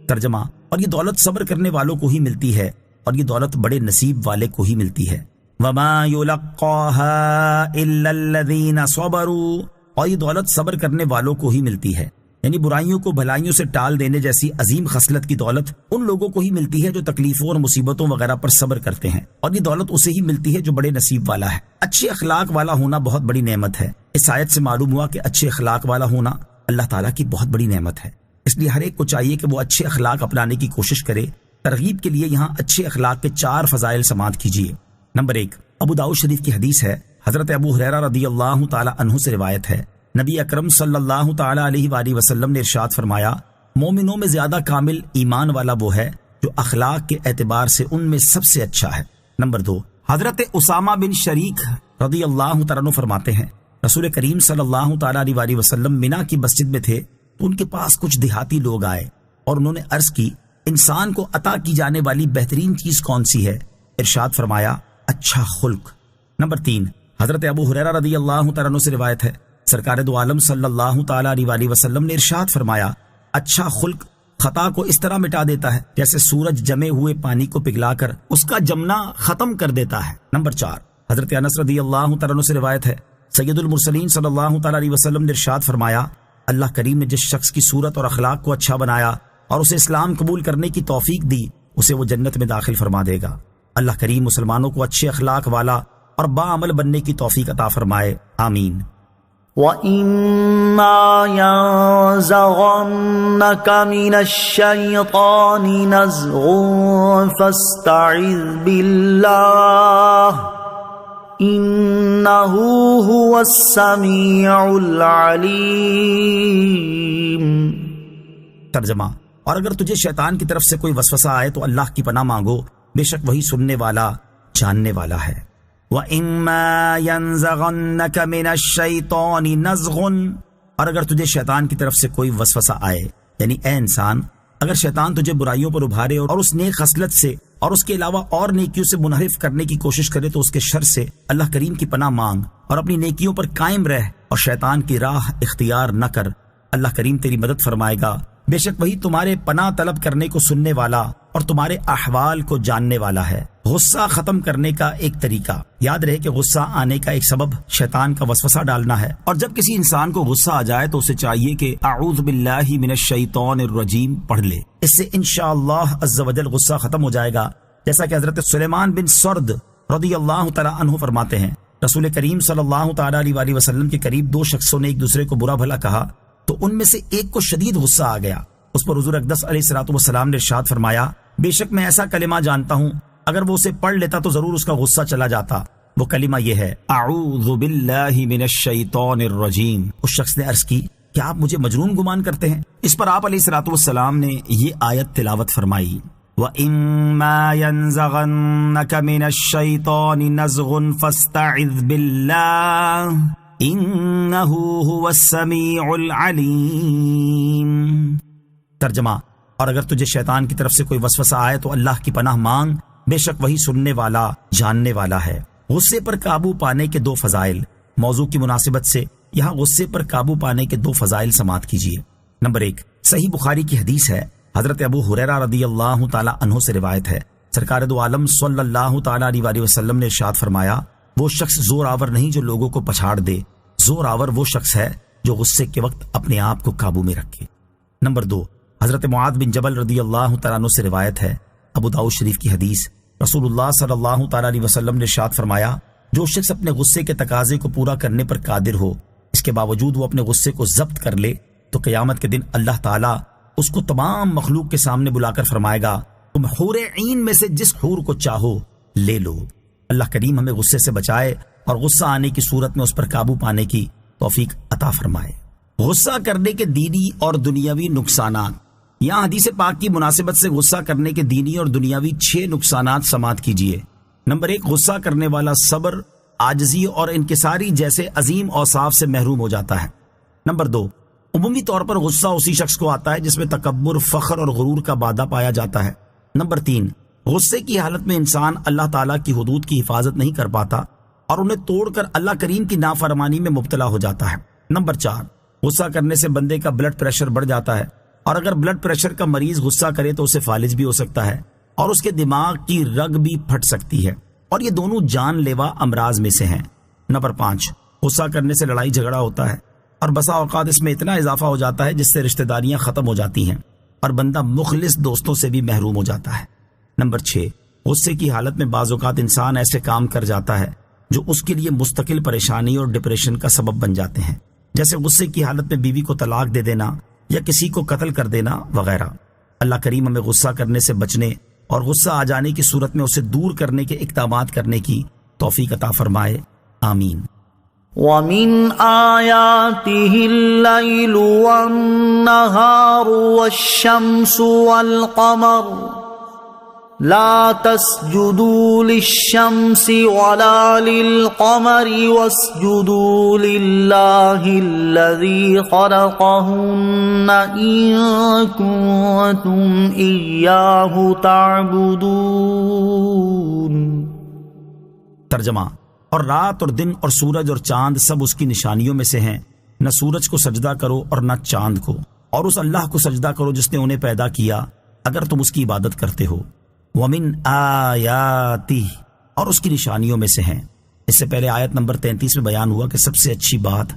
ترجمہ، اور یہ دولت صبر کرنے والوں کو ہی ملتی ہے، اور یہ دولت بڑے نصیب والے کو ہی ملتی ہے۔ وما يلقاها إلا الذين صبروا، اور یہ دولت صبر کرنے والوں کو ہی ملتی ہے، یعنی برائیوں کو بھلائیوں سے ٹال دینے جیسی عظیم خصلت کی دولت ان لوگوں کو ہی ملتی ہے جو تکلیفوں اور مصیبتوں وغیرہ پر صبر کرتے ہیں، اور یہ دولت اسے ہی ملتی ہے جو بڑے نصیب والا ہے۔ اچھے اخلاق والا ہونا بہت بڑی نعمت ہے۔ اس آیت سے معلوم ہوا کہ اچھے اخلاق والا ہونا اللہ تعالیٰ کی بہت بڑی نعمت ہے، اس لیے ہر ایک کو چاہیے کہ وہ اچھے اخلاق اپنانے کی کوشش کرے۔ ترغیب کے لیے یہاں اچھے اخلاق کے 4 فضائل سماعت کیجیے۔ نمبر 1، ابو داؤد شریف کی حدیث ہے، حضرت ابو ہریرہ رضی اللہ تعالی عنہ سے روایت ہے، نبی اکرم صلی اللہ تعالی علیہ وآلہ وسلم نے ارشاد فرمایا، مومنوں میں زیادہ کامل ایمان والا وہ ہے جو اخلاق کے اعتبار سے ان میں سب سے اچھا ہے۔ نمبر 2، حضرت اسامہ بن شریک رضی اللہ تعالیٰ عنہ فرماتے ہیں، رسول کریم صلی اللہ تعالی علیہ وآلہ وسلم منا کی مسجد میں تھے تو ان کے پاس کچھ دیہاتی لوگ آئے اور انہوں نے عرض کی انسان کو عطا کی جانے والی بہترین چیز کون سی ہے؟ ارشاد فرمایا اچھا خلق۔ نمبر 3، حضرت ابو ہریرہ رضی اللہ تعالیٰ عنہ سے روایت ہے، سرکار دو عالم صلی اللہ تعالیٰ علیہ وآلہ وسلم نے ارشاد فرمایا اچھا خلق خطا کو اس طرح مٹا دیتا ہے جیسے سورج جمے ہوئے پانی کو پگھلا کر اس کا جمنا ختم کر دیتا ہے۔ نمبر 4، حضرت انس رضی اللہ تعالیٰ عنہ سے روایت ہے، سید المرسلین صلی اللہ تعالیٰ علیہ وسلم نے ارشاد فرمایا اللہ کریم نے جس شخص کی صورت اور اخلاق کو اچھا بنایا اور اسے اسلام قبول کرنے کی توفیق دی، اسے وہ جنت میں داخل فرما دے گا۔ اللہ کریم مسلمانوں کو اچھے اخلاق والا اور باعمل بننے کی توفیق عطا فرمائے، آمین۔ وَإِمَّا يَنزَغَنَّكَ مِنَ الشَّيْطَانِ نَزْغٌ فَاسْتَعِذْ بِاللَّهِ إِنَّهُ هُوَ السَّمِيعُ الْعَلِيمُ۔ ترجمہ، اور اگر تجھے شیطان کی طرف سے کوئی وسوسہ آئے تو اللہ کی پناہ مانگو، بے شک وہی سننے والا جاننے والا ہے۔ وَإِمَّا يَنزَغَنَّكَ مِنَ الشَّيْطَانِ نَزْغٌ، اور اگر تجھے شیطان کی طرف سے کوئی وسوسہ آئے، یعنی اے انسان اگر شیطان تجھے برائیوں پر ابھارے اور اس نیک خصلت سے اور اس کے علاوہ اور نیکیوں سے منحرف کرنے کی کوشش کرے تو اس کے شر سے اللہ کریم کی پناہ مانگ اور اپنی نیکیوں پر قائم رہ اور شیطان کی راہ اختیار نہ کر، اللہ کریم تیری مدد فرمائے گا، بے شک وہی تمہارے پناہ طلب کرنے کو سننے والا اور تمہارے احوال کو جاننے والا ہے۔ غصہ ختم کرنے کا ایک طریقہ، یاد رہے کہ غصہ آنے کا ایک سبب شیطان کا وسوسہ ڈالنا ہے، اور جب کسی انسان کو غصہ آ جائے تو اسے چاہیے کہ اعوذ باللہ من الشیطان الرجیم پڑھ لے، اس سے انشاءاللہ عز و جل غصہ ختم ہو جائے گا، جیسا کہ حضرت سلیمان بن سرد رضی اللہ تعالیٰ عنہ فرماتے ہیں رسول کریم صلی اللہ تعالیٰ علیہ وسلم کے قریب دو شخصوں نے ایک دوسرے کو برا بھلا کہا تو ان میں سے ایک کو شدید غصہ آ گیا، اس پر حضور اقدس علیہ الصلوۃ والسلام نے ارشاد فرمایا بے شک میں ایسا کلمہ جانتا ہوں اگر وہ اسے پڑھ لیتا تو ضرور اس کا غصہ چلا جاتا، وہ کلمہ یہ ہے اعوذ باللہ من الشیطان الرجیم۔ اس شخص نے عرض کی کیا آپ مجھے مجنون گمان کرتے ہیں؟ اس پر آپ علیہ الصلوۃ والسلام نے یہ آیت تلاوت فرمائی وَإِمَّا يَنزَغَنَّكَ مِنَ الشَّيْطَانِ نَزْغٌ فَاسْتَعِذْ بِاللَّهِ إِنَّهُ هُوَ السَّمِيعُ الْعَلِيمُ۔ ترجمہ، اور اگر تجھے شیطان کی طرف سے کوئی وسوسہ آئے تو اللہ کی پناہ مانگ، بے شک وہی سننے والا جاننے والا ہے۔ غصے پر قابو پانے کے دو فضائل، موضوع کی مناسبت سے یہاں غصے پر قابو پانے کے دو فضائل سماعت کیجیے۔ نمبر 1، صحیح بخاری کی حدیث ہے، حضرت ابو ہریرہ رضی اللہ تعالیٰ عنہ سے روایت ہے، سرکار دو عالم صلی اللہ تعالیٰ علیہ وسلم نے ارشاد فرمایا وہ شخص زور آور نہیں جو لوگوں کو پچھاڑ دے، زور آور وہ شخص ہے جو غصے کے وقت اپنے آپ کو قابو میں رکھے۔ نمبر 2، حضرت معاذ بن جبل رضی اللہ تعالیٰ عنہ سے روایت ہے، ابو داؤد شریف کی حدیث، رسول اللہ صلی اللہ تعالیٰ علیہ وسلم نے ارشاد فرمایا جو شخص اپنے غصے کے تقاضے کو پورا کرنے پر قادر ہو، اس کے باوجود وہ اپنے غصے کو ضبط کر لے تو قیامت کے دن اللہ تعالیٰ اس کو تمام مخلوق کے سامنے بلا کر فرمائے گا تم حور عین میں سے جس حور کو چاہو لے لو۔ اللہ کریم ہمیں غصے سے بچائے اور غصہ آنے کی صورت میں اس پر قابو پانے کی توفیق عطا فرمائے۔ غصہ کرنے کے دینی اور دنیاوی نقصانات، یہاں حدیث پاک کی مناسبت سے غصہ کرنے کے دینی اور دنیاوی 6 نقصانات سماعت کیجیے۔ نمبر 1، غصہ کرنے والا صبر، عاجزی اور انکساری جیسے عظیم اوصاف سے محروم ہو جاتا ہے۔ نمبر 2، عمومی طور پر غصہ اسی شخص کو آتا ہے جس میں تکبر، فخر اور غرور کا بادہ پایا جاتا ہے۔ نمبر 3، غصے کی حالت میں انسان اللہ تعالیٰ کی حدود کی حفاظت نہیں کر پاتا اور انہیں توڑ کر اللہ کریم کی نافرمانی میں مبتلا ہو جاتا ہے۔ نمبر 4، غصہ کرنے سے بندے کا بلڈ پریشر بڑھ جاتا ہے اور اگر بلڈ پریشر کا مریض غصہ کرے تو اسے فالج بھی ہو سکتا ہے اور اس کے دماغ کی رگ بھی پھٹ سکتی ہے، اور یہ دونوں جان لیوا امراض میں سے ہیں۔ نمبر 5، غصہ کرنے سے لڑائی جھگڑا ہوتا ہے اور بسا اوقات اس میں اتنا اضافہ ہو جاتا ہے جس سے رشتہ داریاں ختم ہو جاتی ہیں اور بندہ مخلص دوستوں سے بھی محروم ہو جاتا ہے۔ نمبر 6، غصے کی حالت میں بعض اوقات انسان ایسے کام کر جاتا ہے جو اس کے لیے مستقل پریشانی اور ڈپریشن کا سبب بن جاتے ہیں، جیسے غصے کی حالت میں بیوی کو طلاق دے دینا یا کسی کو قتل کر دینا وغیرہ۔ اللہ کریم ہمیں غصہ کرنے سے بچنے اور غصہ آ جانے کی صورت میں اسے دور کرنے کے اقدامات کرنے کی توفیق عطا فرمائے، آمین۔ وَمِنْ آيَاتِهِ اللَّيْلُ وَالنَّهَارُ وَالشَّمْسُ وَالْقَمَرُ لا تسجدوا للشمس ولا للقمر واسجدوا لله الذي خلقهن إن كنتم إياه تعبدون۔ ترجمہ، اور رات اور دن اور سورج اور چاند سب اس کی نشانیوں میں سے ہیں، نہ سورج کو سجدہ کرو اور نہ چاند کو، اور اس اللہ کو سجدہ کرو جس نے انہیں پیدا کیا اگر تم اس کی عبادت کرتے ہو۔ وَمِنْ آیَاتِهِ، اور اس کی نشانیوں میں سے ہیں۔ اس سے پہلے آیت نمبر 33 میں بیان ہوا کہ سب سے اچھی بات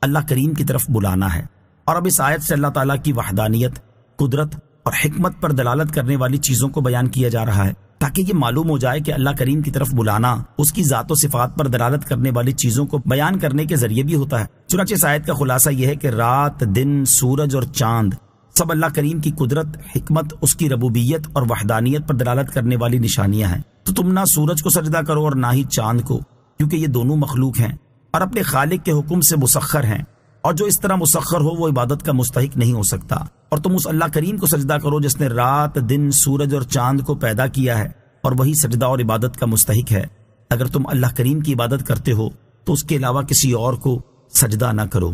اللہ کریم کی طرف بلانا ہے، اور اب اس آیت سے اللہ تعالیٰ کی وحدانیت، قدرت اور حکمت پر دلالت کرنے والی چیزوں کو بیان کیا جا رہا ہے، تاکہ یہ معلوم ہو جائے کہ اللہ کریم کی طرف بلانا اس کی ذات و صفات پر دلالت کرنے والی چیزوں کو بیان کرنے کے ذریعے بھی ہوتا ہے۔ چنانچہ اس آیت کا خلاصہ یہ ہے کہ رات، دن، سورج اور چاند سب اللہ کریم کی قدرت، حکمت، اس کی ربوبیت اور وحدانیت پر دلالت کرنے والی نشانیاں ہیں۔ تو تم نہ سورج کو سجدہ کرو اور نہ ہی چاند کو، کیونکہ یہ دونوں مخلوق ہیں اور اپنے خالق کے حکم سے مسخر ہیں، اور جو اس طرح مسخر ہو وہ عبادت کا مستحق نہیں ہو سکتا۔ اور تم اس اللہ کریم کو سجدہ کرو جس نے رات، دن، سورج اور چاند کو پیدا کیا ہے، اور وہی سجدہ اور عبادت کا مستحق ہے۔ اگر تم اللہ کریم کی عبادت کرتے ہو تو اس کے علاوہ کسی اور کو سجدہ نہ کرو۔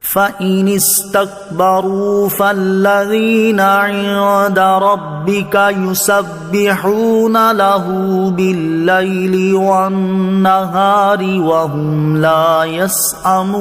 فَإِنِ اسْتَكْبَرُوا فَالَّذِينَ عِندَ رَبِّكَ يُسَبِّحُونَ لَهُ بِاللَّيْلِ وَالنَّهَارِ وَهُمْ لَا يَسْأَمُونَ۔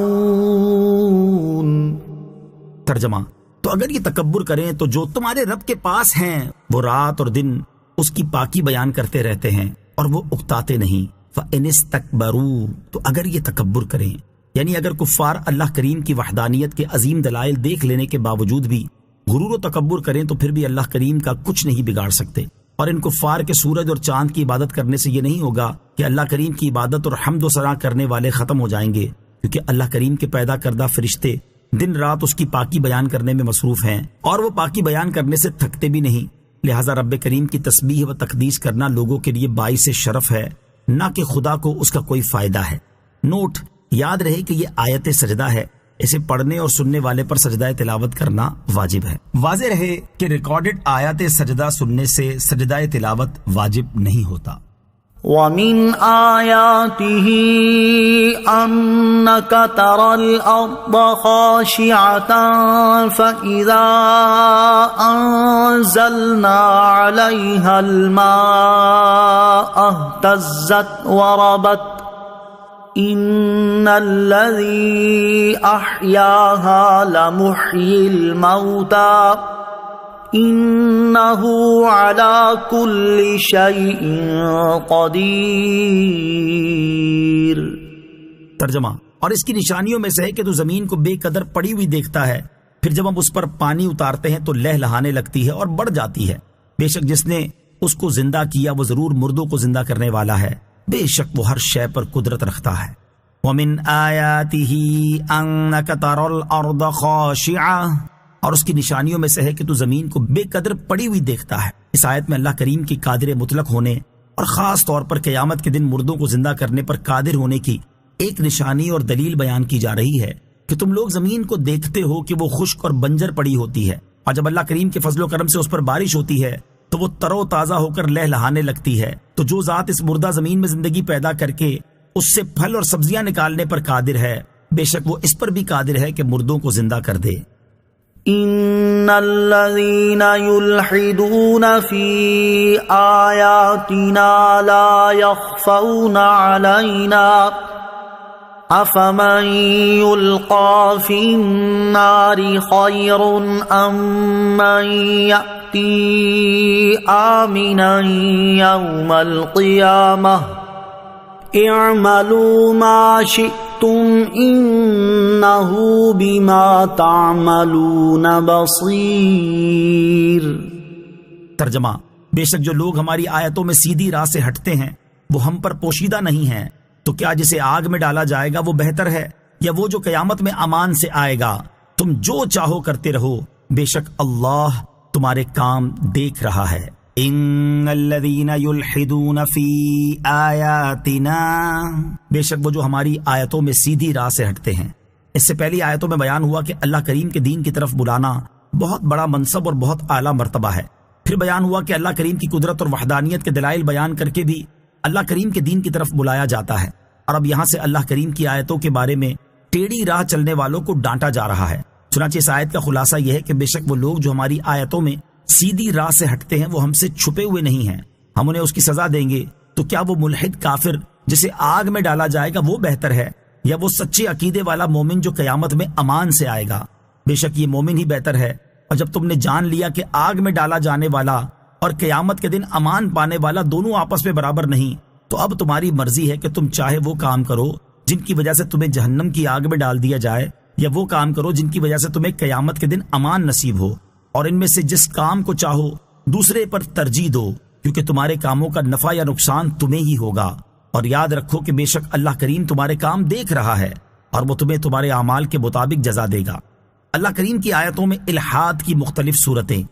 ترجمہ، تو اگر یہ تکبر کریں تو جو تمہارے رب کے پاس ہیں وہ رات اور دن اس کی پاکی بیان کرتے رہتے ہیں اور وہ اکتاتے نہیں۔ فَإِنِ اسْتَكْبَرُوا، تو اگر یہ تکبر کریں، یعنی اگر کفار اللہ کریم کی وحدانیت کے عظیم دلائل دیکھ لینے کے باوجود بھی غرور و تکبر کریں تو پھر بھی اللہ کریم کا کچھ نہیں بگاڑ سکتے۔ اور ان کفار کے سورج اور چاند کی عبادت کرنے سے یہ نہیں ہوگا کہ اللہ کریم کی عبادت اور حمد و ثنا کرنے والے ختم ہو جائیں گے، کیونکہ اللہ کریم کے پیدا کردہ فرشتے دن رات اس کی پاکی بیان کرنے میں مصروف ہیں، اور وہ پاکی بیان کرنے سے تھکتے بھی نہیں۔ لہٰذا رب کریم کی تسبیح و تقدیس کرنا لوگوں کے لیے باعث شرف ہے، نہ کہ خدا کو اس کا کوئی فائدہ ہے۔ نوٹ، یاد رہے کہ یہ آیت سجدہ ہے، اسے پڑھنے اور سننے والے پر سجدہ تلاوت کرنا واجب ہے۔ واضح رہے کہ ریکارڈڈ آیات سجدہ سننے سے سجدہ تلاوت واجب نہیں ہوتا۔ وَمِنْ آيَاتِهِ أَنَّكَ تَرَى الْأَرْضَ خَاشِعَةً فَإِذَا أَنزَلْنَا عَلَيْهَا الْمَاءَ اهْتَزَّتْ وَرَبَتْ إِنَّ الَّذِي أَحْيَاهَا لَمُحْيِي الْمَوْتَى إِنَّهُ عَلَى كُلِّ شَيْءٍ قَدِيرٌ۔ ترجمہ، اور اس کی نشانیوں میں سے ہے کہ تو زمین کو بے قدر پڑی ہوئی دیکھتا ہے، پھر جب ہم اس پر پانی اتارتے ہیں تو لہ لہانے لگتی ہے اور بڑھ جاتی ہے۔ بے شک جس نے اس کو زندہ کیا وہ ضرور مردوں کو زندہ کرنے والا ہے، بے شک وہ ہر شے پر قدرت رکھتا ہے۔ وَمِنْ آيَاتِهِ أَنَّكَ تَرَى الْأَرْضَ خَاشِعَةً، اور اس کی نشانیوں میں سے ہے کہ تو زمین کو بے قدر پڑی ہوئی دیکھتا ہے۔ اس آیت میں اللہ کریم کی قادر مطلق ہونے اور خاص طور پر قیامت کے دن مردوں کو زندہ کرنے پر قادر ہونے کی ایک نشانی اور دلیل بیان کی جا رہی ہے کہ تم لوگ زمین کو دیکھتے ہو کہ وہ خشک اور بنجر پڑی ہوتی ہے، اور جب اللہ کریم کے فضل و کرم سے اس پر بارش ہوتی ہے تو وہ تر و تازہ ہو کر لہ لہانے لگتی ہے۔ تو جو ذات اس مردہ زمین میں زندگی پیدا کر کے اس سے پھل اور سبزیاں نکالنے پر قادر ہے، بے شک وہ اس پر بھی قادر ہے کہ مردوں کو زندہ کر دے۔ ان الذين يلحدون في آياتنا لا يخفون علينا افمن يلقى في النار خير ام من يأتي آمنا يوم القيامة اعملوا ما شئتم انہ بما تعملون بصیر۔ ترجمہ، بے شک جو لوگ ہماری آیتوں میں سیدھی راہ سے ہٹتے ہیں وہ ہم پر پوشیدہ نہیں ہیں، تو کیا جسے آگ میں ڈالا جائے گا وہ بہتر ہے یا وہ جو قیامت میں امان سے آئے گا؟ تم جو چاہو کرتے رہو، بے شک اللہ تمہارے کام دیکھ رہا ہے۔ ان الذین یلحدون فی آیاتنا، بے شک وہ جو ہماری آیتوں میں سیدھی راہ سے ہٹتے ہیں۔ اس سے پہلی آیتوں میں بیان ہوا کہ اللہ کریم کے دین کی طرف بلانا بہت بڑا منصب اور بہت اعلیٰ مرتبہ ہے، پھر بیان ہوا کہ اللہ کریم کی قدرت اور وحدانیت کے دلائل بیان کر کے بھی اللہ کریم کے دین کی طرف بلایا جاتا ہے، اور اب یہاں سے اللہ کریم کی آیتوں کے بارے میں ٹیڑھی راہ چلنے والوں کو ڈانٹا جا رہا ہے۔ چنانچہ اس آیت کا خلاصہ یہ ہے کہ بے شک وہ لوگ جو ہماری آیتوں میں سیدھی راہ سے ہٹتے ہیں وہ ہم سے چھپے ہوئے نہیں ہیں، ہم انہیں اس کی سزا دیں گے۔ تو کیا وہ ملحد کافر جسے آگ میں ڈالا جائے گا وہ بہتر ہے، یا وہ سچے عقیدے والا مومن جو قیامت میں امان سے آئے گا؟ بے شک یہ مومن ہی بہتر ہے۔ اور جب تم نے جان لیا کہ آگ میں ڈالا جانے والا اور قیامت کے دن امان پانے والا دونوں آپس میں برابر نہیں، تو اب تمہاری مرضی ہے کہ تم چاہے وہ کام کرو جن کی وجہ سے تمہیں جہنم کی آگ میں ڈال دیا جائے، یا وہ کام کرو جن کی وجہ سے تمہیں قیامت کے دن امان نصیب ہو، اور ان میں سے جس کام کو چاہو دوسرے پر ترجیح دو، کیونکہ تمہارے کاموں کا نفع یا نقصان تمہیں ہی ہوگا۔ اور یاد رکھو کہ بے شک اللہ کریم تمہارے کام دیکھ رہا ہے اور وہ تمہیں تمہارے اعمال کے مطابق جزا دے گا۔ اللہ کریم کی آیتوں میں الحاد کی مختلف صورتیں،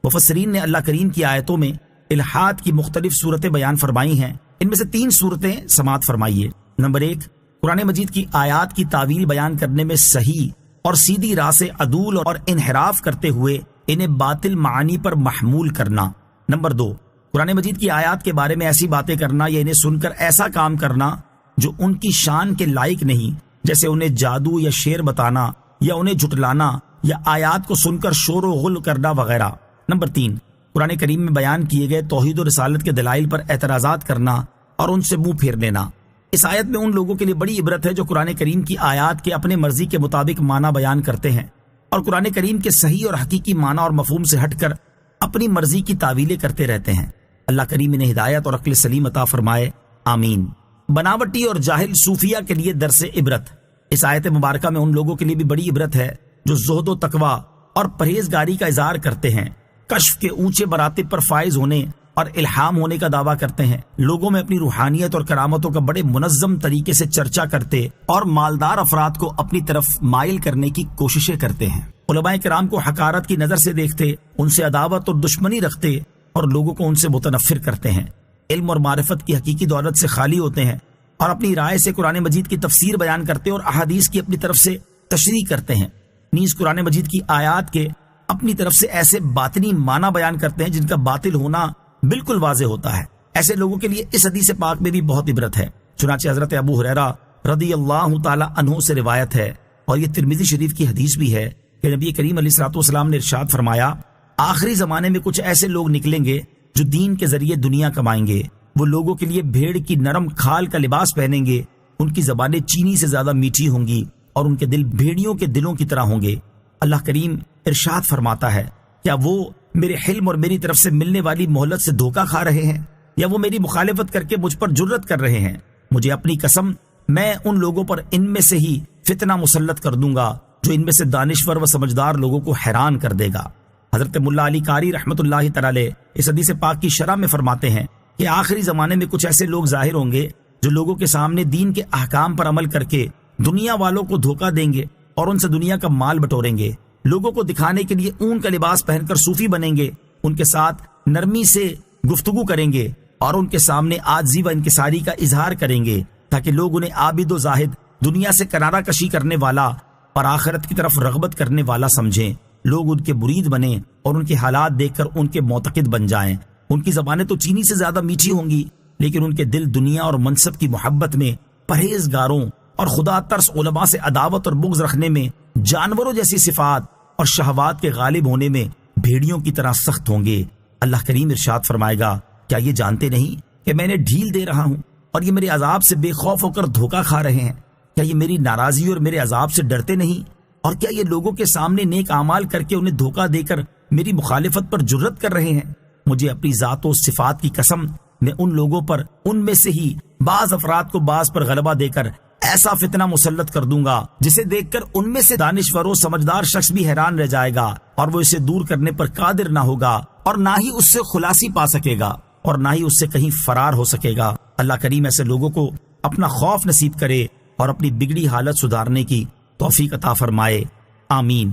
مفسرین نے اللہ کریم کی آیتوں میں الحاد کی مختلف صورتیں بیان فرمائی ہیں۔ ان میں سے 3 صورتیں سماعت فرمائیے۔ نمبر 1، قرآن مجید کی آیات کی تعویل بیان کرنے میں صحیح اور سیدھی راہ سے عدول اور انحراف کرتے ہوئے انہیں باطل معانی پر محمول کرنا۔ نمبر 2، قرآن مجید کی آیات کے بارے میں ایسی باتیں کرنا یا انہیں سن کر ایسا کام کرنا جو ان کی شان کے لائق نہیں، جیسے انہیں جادو یا شعر بتانا یا انہیں جھٹلانا یا آیات کو سن کر شور و غل کرنا وغیرہ۔ نمبر 3، قرآن کریم میں بیان کیے گئے توحید و رسالت کے دلائل پر اعتراضات کرنا اور ان سے منہ پھیر لینا۔ اس آیت میں ان لوگوں کے لیے بڑی عبرت ہے جو قرآن کریم کی آیات کے اپنے مرضی کے مطابق معنی بیان کرتے ہیں اور قرآن کریم کے صحیح اور حقیقی معنی اور مفہوم سے ہٹ کر اپنی مرضی کی تعویلیں کرتے رہتے ہیں۔ اللہ کریم انہیں ہدایت اور عقل سلیم عطا فرمائے، آمین۔ بناوٹی اور جاہل صوفیہ کے لیے درس عبرت۔ اس آیت مبارکہ میں ان لوگوں کے لیے بھی بڑی عبرت ہے جو زہد و تقوی اور پرہیزگاری کا اظہار کرتے ہیں، کشف کے اونچے مراتب پر فائز ہونے اور الہام ہونے کا دعویٰ کرتے ہیں، لوگوں میں اپنی روحانیت اور کرامتوں کا بڑے منظم طریقے سے چرچا کرتے اور مالدار افراد کو اپنی طرف مائل کرنے کی کوششیں کرتے ہیں، علماء کرام کو حقارت کی نظر سے دیکھتے، ان سے عداوت اور دشمنی رکھتے اور لوگوں کو ان سے متنفر کرتے ہیں، علم اور معرفت کی حقیقی دولت سے خالی ہوتے ہیں اور اپنی رائے سے قرآن مجید کی تفسیر بیان کرتے اور احادیث کی اپنی طرف سے تشریح کرتے ہیں، نیز قرآن مجید کی آیات کے اپنی طرف سے ایسے باطنی معنی بیان کرتے ہیں جن کا باطل ہونا بالکل واضح ہوتا ہے۔ ایسے لوگوں کے لیے اس حدیث پاک میں بھی بہت عبرت ہے۔ چنانچہ حضرت ابو ہریرہ رضی اللہ تعالی عنہ سے روایت ہے، اور یہ ترمذی شریف کی حدیث بھی ہے، کہ نبی کریم علیہ الصلوۃ والسلام نے ارشاد فرمایا، آخری زمانے میں کچھ ایسے لوگ نکلیں گے جو دین کے ذریعے دنیا کمائیں گے، وہ لوگوں کے لیے بھیڑ کی نرم کھال کا لباس پہنیں گے، ان کی زبانیں چینی سے زیادہ میٹھی ہوں گی اور ان کے دل بھیڑیوں کے دلوں کی طرح ہوں گے۔ اللہ کریم ارشاد فرماتا ہے، کیا وہ میرے حلم اور میری طرف سے ملنے والی مہلت سے دھوکہ کھا رہے ہیں، یا وہ میری مخالفت کر کے مجھ پر جرت کر رہے ہیں؟ مجھے اپنی قسم، میں ان لوگوں پر ان میں سے ہی فتنہ مسلط کر دوں گا جو ان میں سے دانشور و سمجھدار لوگوں کو حیران کر دے گا۔ حضرت ملا علی قاری رحمۃ اللہ تعالی اس حدیث پاک کی شرح میں فرماتے ہیں کہ آخری زمانے میں کچھ ایسے لوگ ظاہر ہوں گے جو لوگوں کے سامنے دین کے احکام پر عمل کر کے دنیا والوں کو دھوکہ دیں گے اور ان سے دنیا کا مال بٹوریں گے، لوگوں کو دکھانے کے لیے اون کا لباس پہن کر صوفی بنیں گے، ان کے ساتھ نرمی سے گفتگو کریں گے اور ان کے سامنے عاجزی و انکساری کا اظہار کریں گے تاکہ لوگ انہیں عابد و زاہد، دنیا سے کنارہ کشی کرنے والا اور آخرت کی طرف رغبت کرنے والا سمجھیں، لوگ ان کے مرید بنیں اور ان کے حالات دیکھ کر ان کے معتقد بن جائیں۔ ان کی زبانیں تو چینی سے زیادہ میٹھی ہوں گی، لیکن ان کے دل دنیا اور منصب کی محبت میں، پرہیزگاروں اور خدا ترس علماء سے عداوت اور بغض رکھنے میں، جانوروں جیسی صفات اور شہوات کے غالب ہونے میں بھیڑیوں کی طرح سخت ہوں گے۔ اللہ کریم ارشاد فرمائے گا، کیا یہ جانتے نہیں کہ میں نے ڈھیل دے رہا ہوں اور یہ میرے عذاب سے بے خوف ہو کر دھوکہ کھا رہے ہیں؟ کیا یہ میری ناراضی اور میرے عذاب سے ڈرتے نہیں؟ اور کیا یہ لوگوں کے سامنے نیک اعمال کر کے انہیں دھوکہ دے کر میری مخالفت پر جرت کر رہے ہیں؟ مجھے اپنی ذات و صفات کی قسم، میں ان لوگوں پر، ان میں سے ہی بعض افراد کو بعض پر غلبہ دے کر ایسا فتنہ مسلط کر دوں گا جسے دیکھ کر ان میں سے دانشور و سمجھدار شخص بھی حیران رہ جائے گا اور وہ اسے دور کرنے پر قادر نہ ہوگا اور نہ ہی اس سے خلاصی پا سکے گا اور نہ ہی اس سے کہیں فرار ہو سکے گا۔ اللہ کریم ایسے لوگوں کو اپنا خوف نصیب کرے اور اپنی بگڑی حالت سدھارنے کی توفیق عطا فرمائے، آمین۔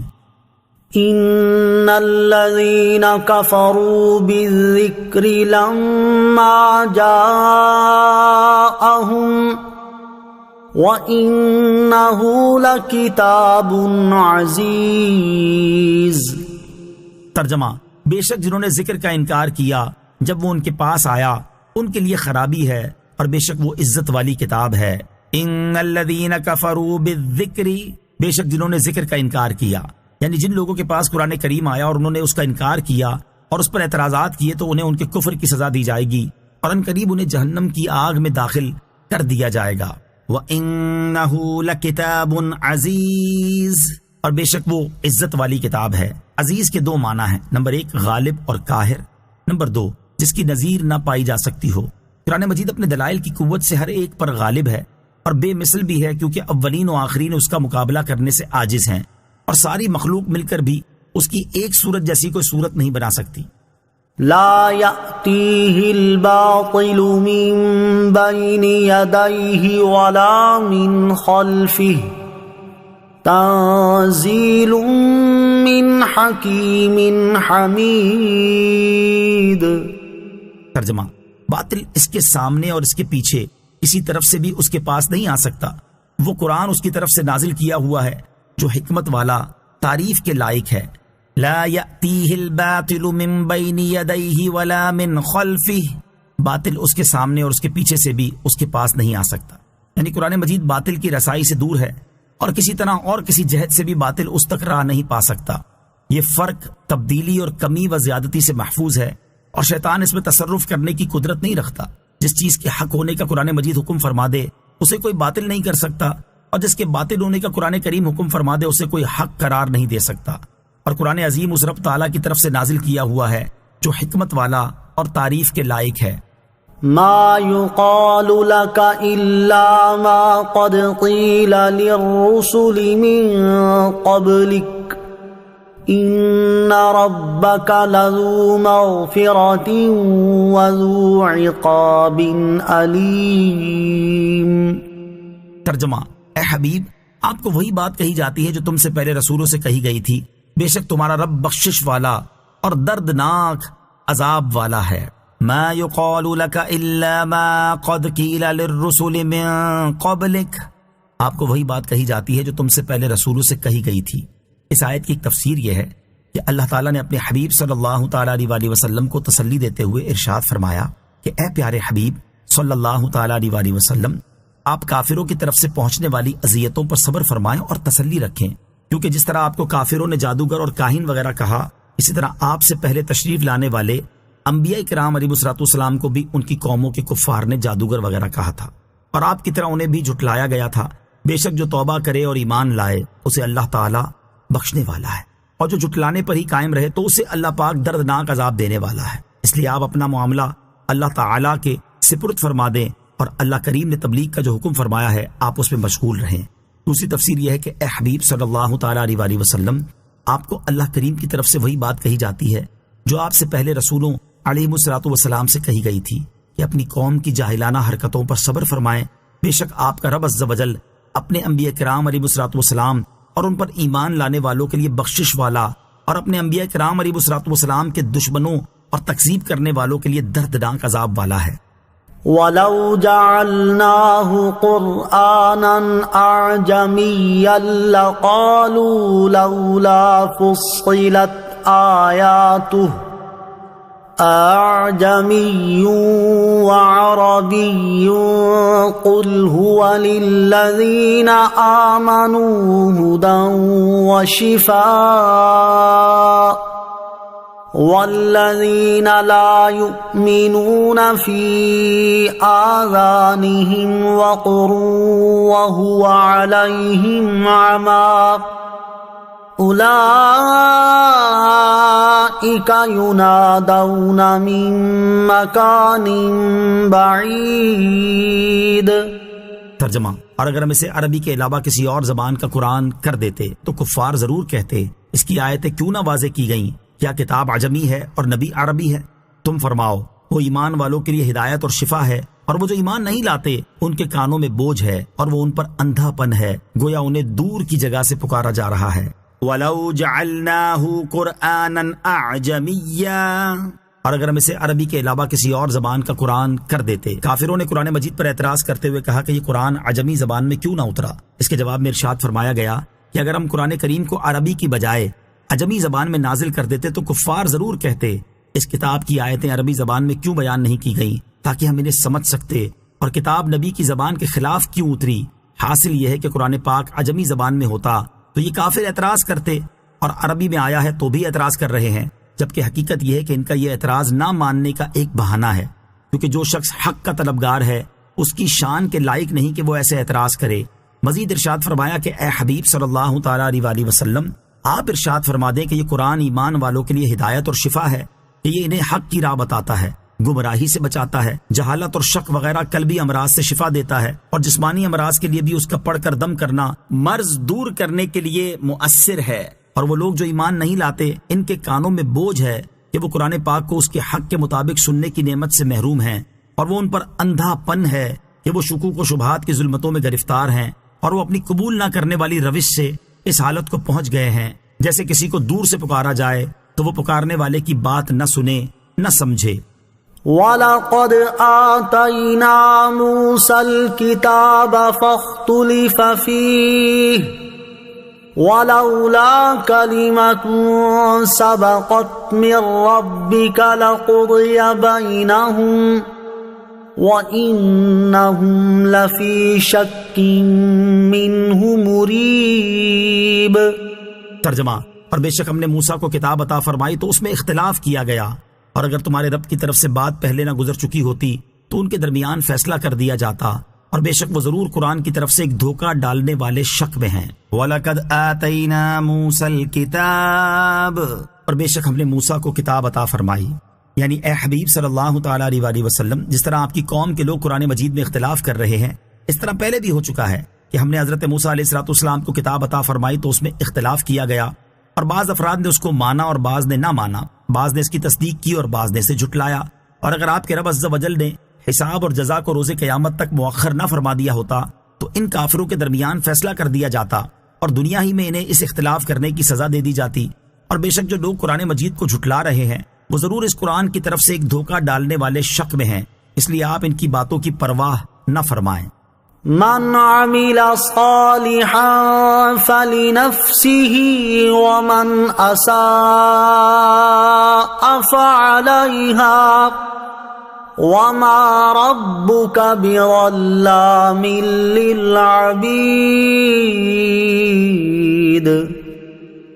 ان الذين كفروا بالذكر لما جاءهم وانه لكتاب عزيز۔ ترجمہ، بے شک جنہوں نے ذکر کا انکار کیا جب وہ ان کے پاس آیا ان کے لیے خرابی ہے، اور بے شک وہ عزت والی کتاب ہے۔ ان الذین کفروا بالذکر، بے شک جنہوں نے ذکر کا انکار کیا، یعنی جن لوگوں کے پاس قرآن کریم آیا اور انہوں نے اس کا انکار کیا اور اس پر اعتراضات کیے تو انہیں ان کے کفر کی سزا دی جائے گی، اور ان قریب انہیں جہنم کی آگ میں داخل کر دیا جائے گا۔ وَإِنَّهُ لَكِتَابٌ عَزِيزٌ، اور بے شک وہ عزت والی کتاب ہے۔ عزیز کے دو معنی ہیں، نمبر 1 غالب اور قاہر، نمبر 2 جس کی نظیر نہ پائی جا سکتی ہو۔ قرآن مجید اپنے دلائل کی قوت سے ہر ایک پر غالب ہے اور بے مثل بھی ہے، کیونکہ اولین و آخرین اس کا مقابلہ کرنے سے عاجز ہیں، اور ساری مخلوق مل کر بھی اس کی ایک صورت جیسی کوئی صورت نہیں بنا سکتی۔ لا يأتيه الباطل من بين يديه ولا من خلفه تنزيل من حكيم حميد۔ ترجمہ، باطل اس کے سامنے اور اس کے پیچھے کسی طرف سے بھی اس کے پاس نہیں آ سکتا۔ وہ قرآن اس کی طرف سے نازل کیا ہوا ہے جو حکمت والا، تعریف کے لائق ہے۔ لا یأتیہ الباطل من بین یدیہ ولا من خلفہ، باطل اس کے سامنے اور اس کے پیچھے سے بھی اس کے پاس نہیں آ سکتا، یعنی قرآن مجید باطل کی رسائی سے دور ہے اور کسی طرح اور کسی جہت سے بھی باطل اس تک راہ نہیں پا سکتا۔ یہ فرق تبدیلی اور کمی و زیادتی سے محفوظ ہے، اور شیطان اس میں تصرف کرنے کی قدرت نہیں رکھتا۔ جس چیز کے حق ہونے کا قرآن مجید حکم فرما دے اسے کوئی باطل نہیں کر سکتا، اور جس کے باطل ہونے کا قرآن کریم حکم فرما دے اسے کوئی حق قرار نہیں دے سکتا۔ اور قرآن عظیم اس رب تعالیٰ کی طرف سے نازل کیا ہوا ہے جو حکمت والا اور تعریف کے لائق ہے۔ ما يقال لك إلا ما قد قيل للرسل من قبلك إن ربك لذو مغفرة وذو عقاب أليم۔ ترجمہ، اے حبیب، آپ کو وہی بات کہی جاتی ہے جو تم سے پہلے رسولوں سے کہی گئی تھی، بے شک تمہارا رب بخشش والا اور دردناک عذاب والا ہے۔ ما يقال لك الا ما قد قيل للرسل من قبلك، آپ کو وہی بات کہی جاتی ہے جو تم سے پہلے رسولوں سے کہی گئی تھی۔ اس آیت کی ایک تفسیر یہ ہے کہ اللہ تعالیٰ نے اپنے حبیب صلی اللہ تعالیٰ علیہ وسلم کو تسلی دیتے ہوئے ارشاد فرمایا کہ اے پیارے حبیب صلی اللہ تعالیٰ علیہ وسلم، آپ کافروں کی طرف سے پہنچنے والی اذیتوں پر صبر فرمائیں اور تسلی رکھیں، کیونکہ جس طرح آپ کو کافروں نے جادوگر اور کاہن وغیرہ کہا، اسی طرح آپ سے پہلے تشریف لانے والے انبیاء کرام علیہ السلام کو بھی ان کی قوموں کے کفار نے جادوگر وغیرہ کہا تھا، اور آپ کی طرح انہیں بھی جھٹلایا گیا تھا۔ بے شک جو توبہ کرے اور ایمان لائے اسے اللہ تعالیٰ بخشنے والا ہے، اور جو جھٹلانے پر ہی قائم رہے تو اسے اللہ پاک دردناک عذاب دینے والا ہے۔ اس لیے آپ اپنا معاملہ اللہ تعالیٰ کے سپرد فرما دیں، اور اللہ کریم نے تبلیغ کا جو حکم فرمایا ہے آپ اس میں مشغول رہیں۔ دوسری تفسیر یہ ہے کہ اے حبیب صلی اللہ تعالیٰ علیہ وسلم، آپ کو اللہ کریم کی طرف سے وہی بات کہی جاتی ہے جو آپ سے پہلے رسولوں علیہ السلام سے کہی گئی تھی کہ اپنی قوم کی جاہلانہ حرکتوں پر صبر فرمائیں، بے شک آپ کا رب عز و جل اپنے انبیاء کرام علیہ السلام اور ان پر ایمان لانے والوں کے لیے بخشش والا، اور اپنے انبیاء کرام علیہ السلام کے دشمنوں اور تکذیب کرنے والوں کے لیے دردناک عذاب والا ہے۔ وَلَوْ جَعَلْنَاهُ قُرْآنًا أَعْجَمِيًّا لَقَالُوا لَوْلَا فُصِّلَتْ آيَاتُهُ أَعْجَمِيٌّ وَعَرَبِيٌّ قُلْ هُوَ لِلَّذِينَ آمَنُوا هُدًى وَشِفَاءٌ وَالَّذِينَ لَا يُؤْمِنُونَ فِي آذَانِهِمْ وَقْرٌ وَهُوَ عَلَيْهِمْ عَمًى أُولَئِكَ يُنَادَوْنَ مِن مَّكَانٍ بَعِيدٍ۔ ترجمہ، اور اگر ہم اسے عربی کے علاوہ کسی اور زبان کا قرآن کر دیتے تو کفار ضرور کہتے اس کی آیتیں کیوں نہ واضح کی گئیں، کیا کتاب عجمی ہے اور نبی عربی ہے؟ تم فرماؤ وہ ایمان والوں کے لیے ہدایت اور شفا ہے، اور وہ جو ایمان نہیں لاتے ان کے کانوں میں بوجھ ہے اور وہ ان پر اندھا پن ہے، گویا انہیں دور کی جگہ سے پکارا جا رہا ہے۔ وَلَوْ جَعَلْنَاهُ قُرْآنًا أَعْجَمِيًّا، اور اگر ہم اسے عربی کے علاوہ کسی اور زبان کا قرآن کر دیتے۔ کافروں نے قرآن مجید پر اعتراض کرتے ہوئے کہا کہ یہ قرآن عجمی زبان میں کیوں نہ اترا؟ اس کے جواب میں ارشاد فرمایا گیا کہ اگر ہم قرآن کریم کو عربی کی بجائے عجمی زبان میں نازل کر دیتے تو کفار ضرور کہتے اس کتاب کی آیتیں عربی زبان میں کیوں بیان نہیں کی گئیں تاکہ ہم انہیں سمجھ سکتے، اور کتاب نبی کی زبان کے خلاف کیوں اتری۔ حاصل یہ ہے کہ قرآن پاک عجمی زبان میں ہوتا تو یہ کافر اعتراض کرتے، اور عربی میں آیا ہے تو بھی اعتراض کر رہے ہیں، جبکہ حقیقت یہ ہے کہ ان کا یہ اعتراض نہ ماننے کا ایک بہانہ ہے، کیونکہ جو شخص حق کا طلبگار ہے اس کی شان کے لائق نہیں کہ وہ ایسے اعتراض کرے۔ مزید ارشاد فرمایا کہ اے حبیب صلی اللہ تعالیٰ علیہ وآلہ وسلم، آپ ارشاد فرما دیں کہ یہ قرآن ایمان والوں کے لیے ہدایت اور شفا ہے، کہ یہ انہیں حق کی راہ بتاتا ہے، گمراہی سے بچاتا ہے، جہالت اور شک وغیرہ قلبی امراض سے شفا دیتا ہے، اور جسمانی امراض کے لیے بھی اس کا پڑھ کر دم کرنا مرض دور کرنے کے لیے مؤثر ہے۔ اور وہ لوگ جو ایمان نہیں لاتے ان کے کانوں میں بوجھ ہے کہ وہ قرآن پاک کو اس کے حق کے مطابق سننے کی نعمت سے محروم ہیں، اور وہ ان پر اندھا پن ہے کہ وہ شکوک و شبہات کی ظلمتوں میں گرفتار ہیں، اور وہ اپنی قبول نہ کرنے والی روش سے اس حالت کو پہنچ گئے ہیں جیسے کسی کو دور سے پکارا جائے تو وہ پکارنے والے کی بات نہ سنے نہ سمجھے۔ وَلَقَدْ آتَيْنَا مُوسَى الْكِتَابَ فَاخْتُلِفَ فِيهِ وَلَوْلَا كَلِمَةٌ سَبَقَتْ مِنْ رَبِّكَ لَقُضِيَ بَيْنَهُمْ وَإِنَّهُمْ لَفِي شَكٍّ مِّنْهُ مُرِيبٍ۔ ترجمہ، اور بے شک ہم نے موسیٰ کو کتاب عطا فرمائی تو اس میں اختلاف کیا گیا، اور اگر تمہارے رب کی طرف سے بات پہلے نہ گزر چکی ہوتی تو ان کے درمیان فیصلہ کر دیا جاتا، اور بے شک وہ ضرور قرآن کی طرف سے ایک دھوکہ ڈالنے والے شک میں ہیں۔ وَلَقَدْ آتَيْنَا مُوسَى الْكِتَابَ، اور بے شک ہم نے موسیٰ کو کتاب عطا فرمائی، یعنی اے حبیب صلی اللہ تعالیٰ علیہ وآلہ وسلم، جس طرح آپ کی قوم کے لوگ قرآن مجید میں اختلاف کر رہے ہیں اس طرح پہلے بھی ہو چکا ہے کہ ہم نے حضرت موسیٰ علیہ السلام کو کتاب عطا فرمائی تو اس میں اختلاف کیا گیا، اور بعض افراد نے اس کو مانا اور بعض نے نہ مانا، بعض نے اس کی تصدیق کی اور بعض نے اسے جھٹلایا۔ اور اگر آپ کے رب عز و جل نے حساب اور جزا کو روز قیامت تک مؤخر نہ فرما دیا ہوتا تو ان کافروں کے درمیان فیصلہ کر دیا جاتا اور دنیا ہی میں انہیں اس اختلاف کرنے کی سزا دے دی جاتی۔ اور بے شک جو لوگ قرآن مجید کو جھٹلا رہے ہیں وہ ضرور اس قرآن کی طرف سے ایک دھوکہ ڈالنے والے شک میں ہیں، اس لیے آپ ان کی باتوں کی پرواہ نہ فرمائیں۔ من عمل صالحا فلنفسه ومن اساء فعليها وما ربك بظلام للعبید۔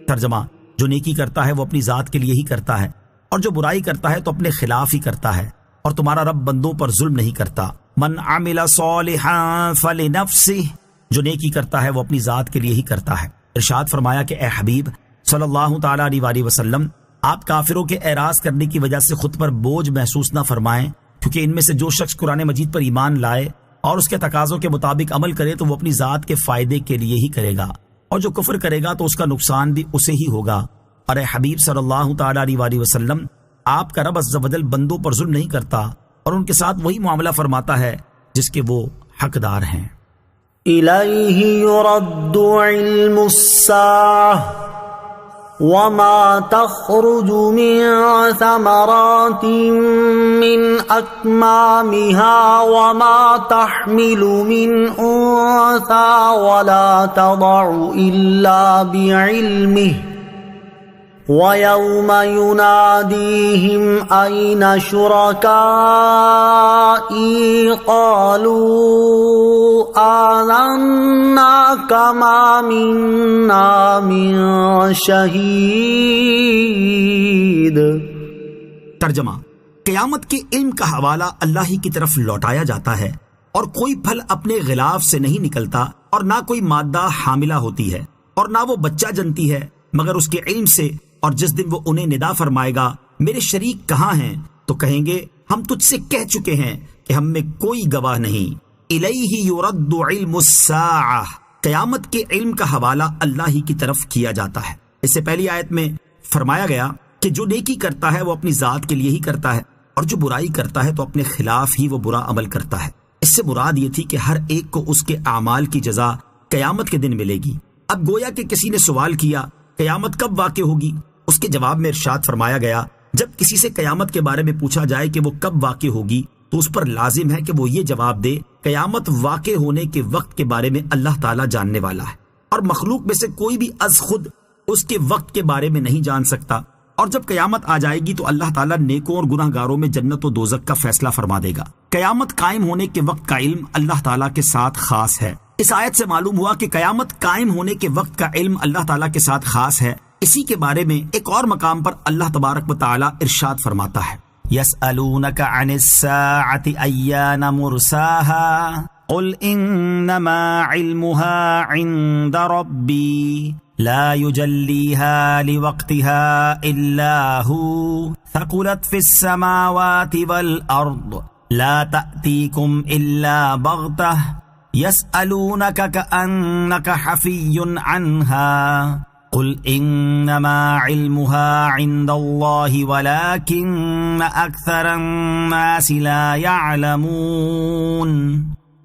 ترجمہ، جو نیکی کرتا ہے وہ اپنی ذات کے لیے ہی کرتا ہے، اور جو برائی کرتا ہے تو اپنے خلاف ہی کرتا ہے، اور تمہارا رب بندوں پر ظلم نہیں کرتا۔ من عمل صالحا فلنفسه، جو نیکی کرتا ہے وہ اپنی ذات کے لیے ہی کرتا ہے۔ ارشاد فرمایا کہ اے حبیب صلی اللہ تعالیٰ علیہ وآلہ وسلم، آپ کافروں کے اعراض کرنے کی وجہ سے خود پر بوجھ محسوس نہ فرمائیں، کیونکہ ان میں سے جو شخص قرآن مجید پر ایمان لائے اور اس کے تقاضوں کے مطابق عمل کرے تو وہ اپنی ذات کے فائدے کے لیے ہی کرے گا، اور جو کفر کرے گا تو اس کا نقصان بھی اسے ہی ہوگا۔ اور اے حبیب صلی اللہ تعالیٰ علیہ وآلہ وسلم، آپ کا رب عز و جل بندوں پر ظلم نہیں کرتا اور ان کے ساتھ وہی معاملہ فرماتا ہے جس کے وہ حقدار ہیں۔ الیہ یرد علم الساعہ وما تخرج من ثمرات من اکمامها وما تحمل من انثى ولا تضع الا بعلمه وَيَوْمَ يُنَادِيهِمْ أَيْنَ شُرَكَائِي قَالُوا آذَنَّا كَمَا مِنَّا مِن شَهِيدٍ۔ ترجمہ، قیامت کے علم کا حوالہ اللہ ہی کی طرف لوٹایا جاتا ہے، اور کوئی پھل اپنے غلاف سے نہیں نکلتا، اور نہ کوئی مادہ حاملہ ہوتی ہے، اور نہ وہ بچہ جنتی ہے مگر اس کے علم سے۔ اور جس دن وہ انہیں ندا فرمائے گا میرے شریک کہاں ہیں، تو کہیں گے ہم تجھ سے کہہ چکے ہیں کہ ہم میں کوئی گواہ نہیں۔ الیہ یرد علم الساعہ، قیامت کے علم کا حوالہ اللہ ہی کی طرف کیا جاتا ہے۔ اس سے پہلی آیت میں فرمایا گیا کہ جو نیکی کرتا ہے وہ اپنی ذات کے لیے ہی کرتا ہے، اور جو برائی کرتا ہے تو اپنے خلاف ہی وہ برا عمل کرتا ہے۔ اس سے مراد یہ تھی کہ ہر ایک کو اس کے اعمال کی جزا قیامت کے دن ملے گی۔ اب گویا کہ کسی نے سوال کیا قیامت کب واقع ہوگی؟ اس کے جواب میں ارشاد فرمایا گیا جب کسی سے قیامت کے بارے میں پوچھا جائے کہ وہ کب واقع ہوگی تو اس پر لازم ہے کہ وہ یہ جواب دے قیامت واقع ہونے کے وقت کے بارے میں اللہ تعالیٰ جاننے والا ہے، اور مخلوق میں سے کوئی بھی از خود اس کے وقت کے بارے میں نہیں جان سکتا، اور جب قیامت آ جائے گی تو اللہ تعالیٰ نیکوں اور گناہ گاروں میں جنت و دوزخ کا فیصلہ فرما دے گا۔ قیامت قائم ہونے کے وقت کا علم اللہ تعالیٰ کے ساتھ خاص ہے۔ اس آیت سے معلوم ہوا کہ قیامت قائم ہونے کے وقت کا علم اللہ تعالیٰ کے ساتھ خاص ہے۔ اسی کے بارے میں ایک اور مقام پر اللہ تبارک و تعالیٰ ارشاد فرماتا ہے، يسألونك عن الساعة أيان مرساها قل إنما علمها عند ربي لا يجليها لوقتها إلا هو ثقلت في السماوات والأرض لا تأتيكم إلا بغتة يسألونك كأنك حفي عنها قل انما علمها عند الله ولكن اکثر الناس لا يعلمون۔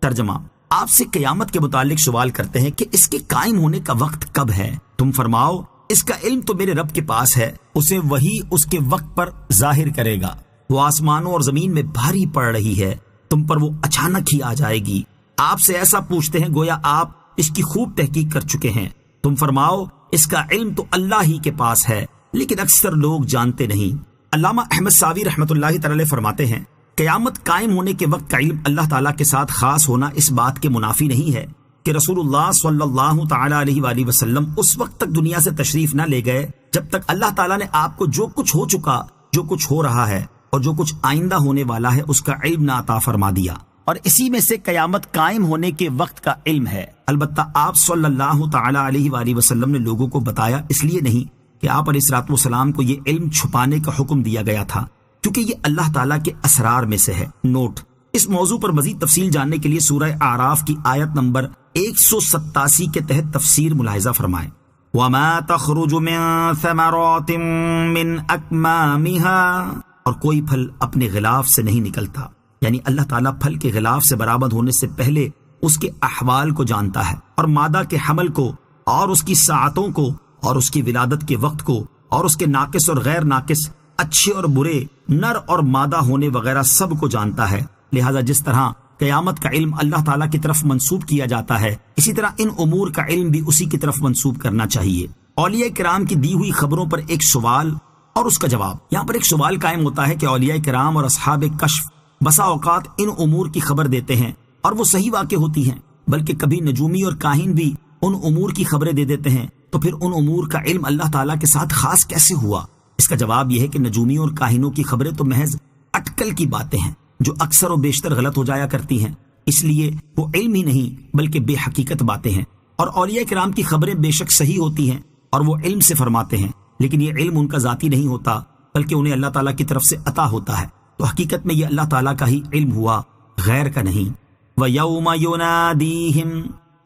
ترجمہ، آپ سے قیامت کے متعلق سوال کرتے ہیں کہ اس کے قائم ہونے کا وقت کب ہے؟ تم فرماؤ اس کا علم تو میرے رب کے پاس ہے، اسے وہی اس کے وقت پر ظاہر کرے گا۔ وہ آسمانوں اور زمین میں بھاری پڑ رہی ہے، تم پر وہ اچانک ہی آ جائے گی۔ آپ سے ایسا پوچھتے ہیں گویا آپ اس کی خوب تحقیق کر چکے ہیں۔ تم فرماؤ اس کا علم تو اللہ ہی کے پاس ہے، لیکن اکثر لوگ جانتے نہیں۔ علامہ احمد ساوی رحمۃ اللہ تعالی فرماتے ہیں، قیامت قائم ہونے کے وقت کا علم اللہ تعالیٰ کے ساتھ خاص ہونا اس بات کے منافی نہیں ہے کہ رسول اللہ صلی اللہ تعالی علیہ وآلہ وسلم اس وقت تک دنیا سے تشریف نہ لے گئے جب تک اللہ تعالیٰ نے آپ کو جو کچھ ہو چکا، جو کچھ ہو رہا ہے اور جو کچھ آئندہ ہونے والا ہے اس کا علم نہ عطا فرما دیا، اور اسی میں سے قیامت قائم ہونے کے وقت کا علم ہے۔ البتہ آپ صلی اللہ تعالی علیہ وآلہ وسلم نے لوگوں کو بتایا اس لیے نہیں کہ آپ علیہ الصلوۃ والسلام کو یہ علم چھپانے کا حکم دیا گیا تھا، کیونکہ یہ اللہ تعالیٰ کے اسرار میں سے ہے۔ نوٹ: اس موضوع پر مزید تفصیل جاننے کے لیے سورہ اعراف کی آیت نمبر 187 کے تحت تفسیر ملاحظہ فرمائیں۔ وَمَا تَخْرُجُ مِن ثَمَرَاتٍ مِّنْ أَكْمَامِهَا، اور کوئی پھل اپنے غلاف سے نہیں نکلتا، یعنی اللہ تعالیٰ پھل کے غلاف سے برآمد ہونے سے پہلے اس کے احوال کو جانتا ہے، اور مادہ کے حمل کو اور اس کی ساعتوں کو اور اس کی ولادت کے وقت کو اور اس کے ناقص اور غیر ناقص، اچھے اور برے، نر اور مادہ ہونے وغیرہ سب کو جانتا ہے۔ لہذا جس طرح قیامت کا علم اللہ تعالیٰ کی طرف منسوب کیا جاتا ہے، اسی طرح ان امور کا علم بھی اسی کی طرف منسوب کرنا چاہیے۔ اولیاء کرام کی دی ہوئی خبروں پر ایک سوال اور اس کا جواب۔ یہاں پر ایک سوال قائم ہوتا ہے کہ اولیاء کرام اور اصحاب کشف بسا اوقات ان امور کی خبر دیتے ہیں اور وہ صحیح واقع ہوتی ہیں، بلکہ کبھی نجومی اور کاہن بھی ان امور کی خبریں دے دیتے ہیں، تو پھر ان امور کا علم اللہ تعالیٰ کے ساتھ خاص کیسے ہوا؟ اس کا جواب یہ ہے کہ نجومیوں اور کاہنوں کی خبریں تو محض اٹکل کی باتیں ہیں جو اکثر و بیشتر غلط ہو جایا کرتی ہیں، اس لیے وہ علم ہی نہیں بلکہ بے حقیقت باتیں ہیں۔ اور اولیاء کرام کی خبریں بے شک صحیح ہوتی ہیں اور وہ علم سے فرماتے ہیں، لیکن یہ علم ان کا ذاتی نہیں ہوتا بلکہ انہیں اللہ تعالیٰ کی طرف سے عطا ہوتا ہے، تو حقیقت میں یہ اللہ تعالیٰ کا ہی علم ہوا، غیر کا نہیں۔ وَيَوْمَ يُنَادِيهِمْ،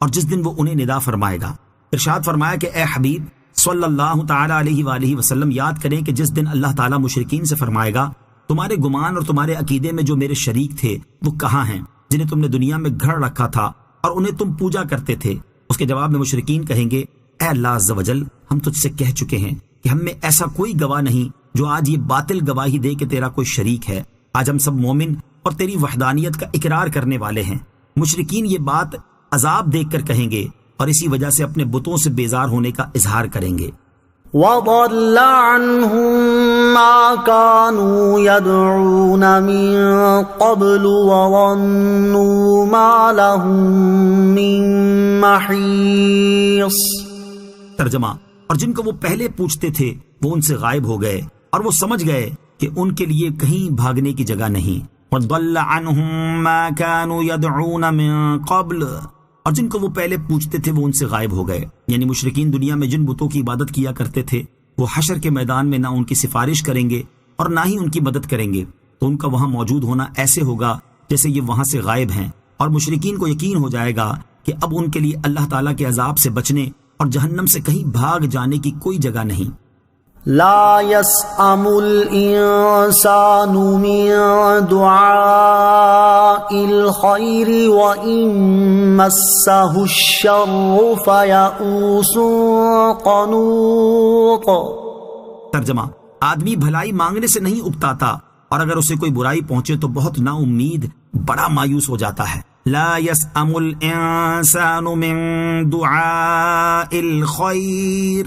اور جس دن وہ انہیں ندا فرمائے گا۔ ارشاد فرمایا کہ اے حبیب صلی اللہ تعالی علیہ وآلہ وسلم یاد کریں کہ جس دن اللہ تعالیٰ مشرکین سے فرمائے گا تمہارے گمان اور تمہارے عقیدے میں جو میرے شریک تھے وہ کہاں ہیں جنہیں تم نے دنیا میں گھڑ رکھا تھا اور انہیں تم پوجا کرتے تھے؟ اس کے جواب میں مشرکین کہیں گے، اے اللہ عز و جل، ہم تجھ سے کہہ چکے ہیں کہ ہم میں ایسا کوئی گواہ نہیں جو آج یہ باطل گواہی دے کہ تیرا کوئی شریک ہے۔ آج ہم سب مومن اور تیری وحدانیت کا اقرار کرنے والے ہیں۔ مشرکین یہ بات عذاب دیکھ کر کہیں گے اور اسی وجہ سے اپنے بتوں سے بیزار ہونے کا اظہار کریں گے۔ وَضَلَّ عَنْهُمْ مَا كَانُوا يَدْعُونَ مِن قَبْلُ وَظَنُّوا مَا لَهُم مِّن مَّحِيصٍ۔ ترجمہ، اور جن کو وہ پہلے پوچھتے تھے وہ ان سے غائب ہو گئے اور وہ سمجھ گئے کہ ان کے لیے کہیں بھاگنے کی جگہ نہیں۔ وَضَلَّ عَنْهُمْ مَا كَانُوا يَدْعُونَ مِن قَبْلُ، اور جن کو وہ پہلے پوچھتے تھے وہ ان سے غائب ہو گئے، یعنی مشرکین دنیا میں جن بتوں کی عبادت کیا کرتے تھے وہ حشر کے میدان میں نہ ان کی سفارش کریں گے اور نہ ہی ان کی مدد کریں گے، تو ان کا وہاں موجود ہونا ایسے ہوگا جیسے یہ وہاں سے غائب ہیں، اور مشرکین کو یقین ہو جائے گا کہ اب ان کے لیے اللہ تعالیٰ کے عذاب سے بچنے اور جہنم سے کہیں بھاگ جانے کی کوئی جگہ نہیں۔ لا يسأم الإنسان من دعاء الخير وإن مسه الشر فيئوس قنوط۔ ترجمہ، آدمی بھلائی مانگنے سے نہیں اکتاتا اور اگر اسے کوئی برائی پہنچے تو بہت نا امید، بڑا مایوس ہو جاتا ہے۔ لا يسأم الإنسان من دعاء الخير،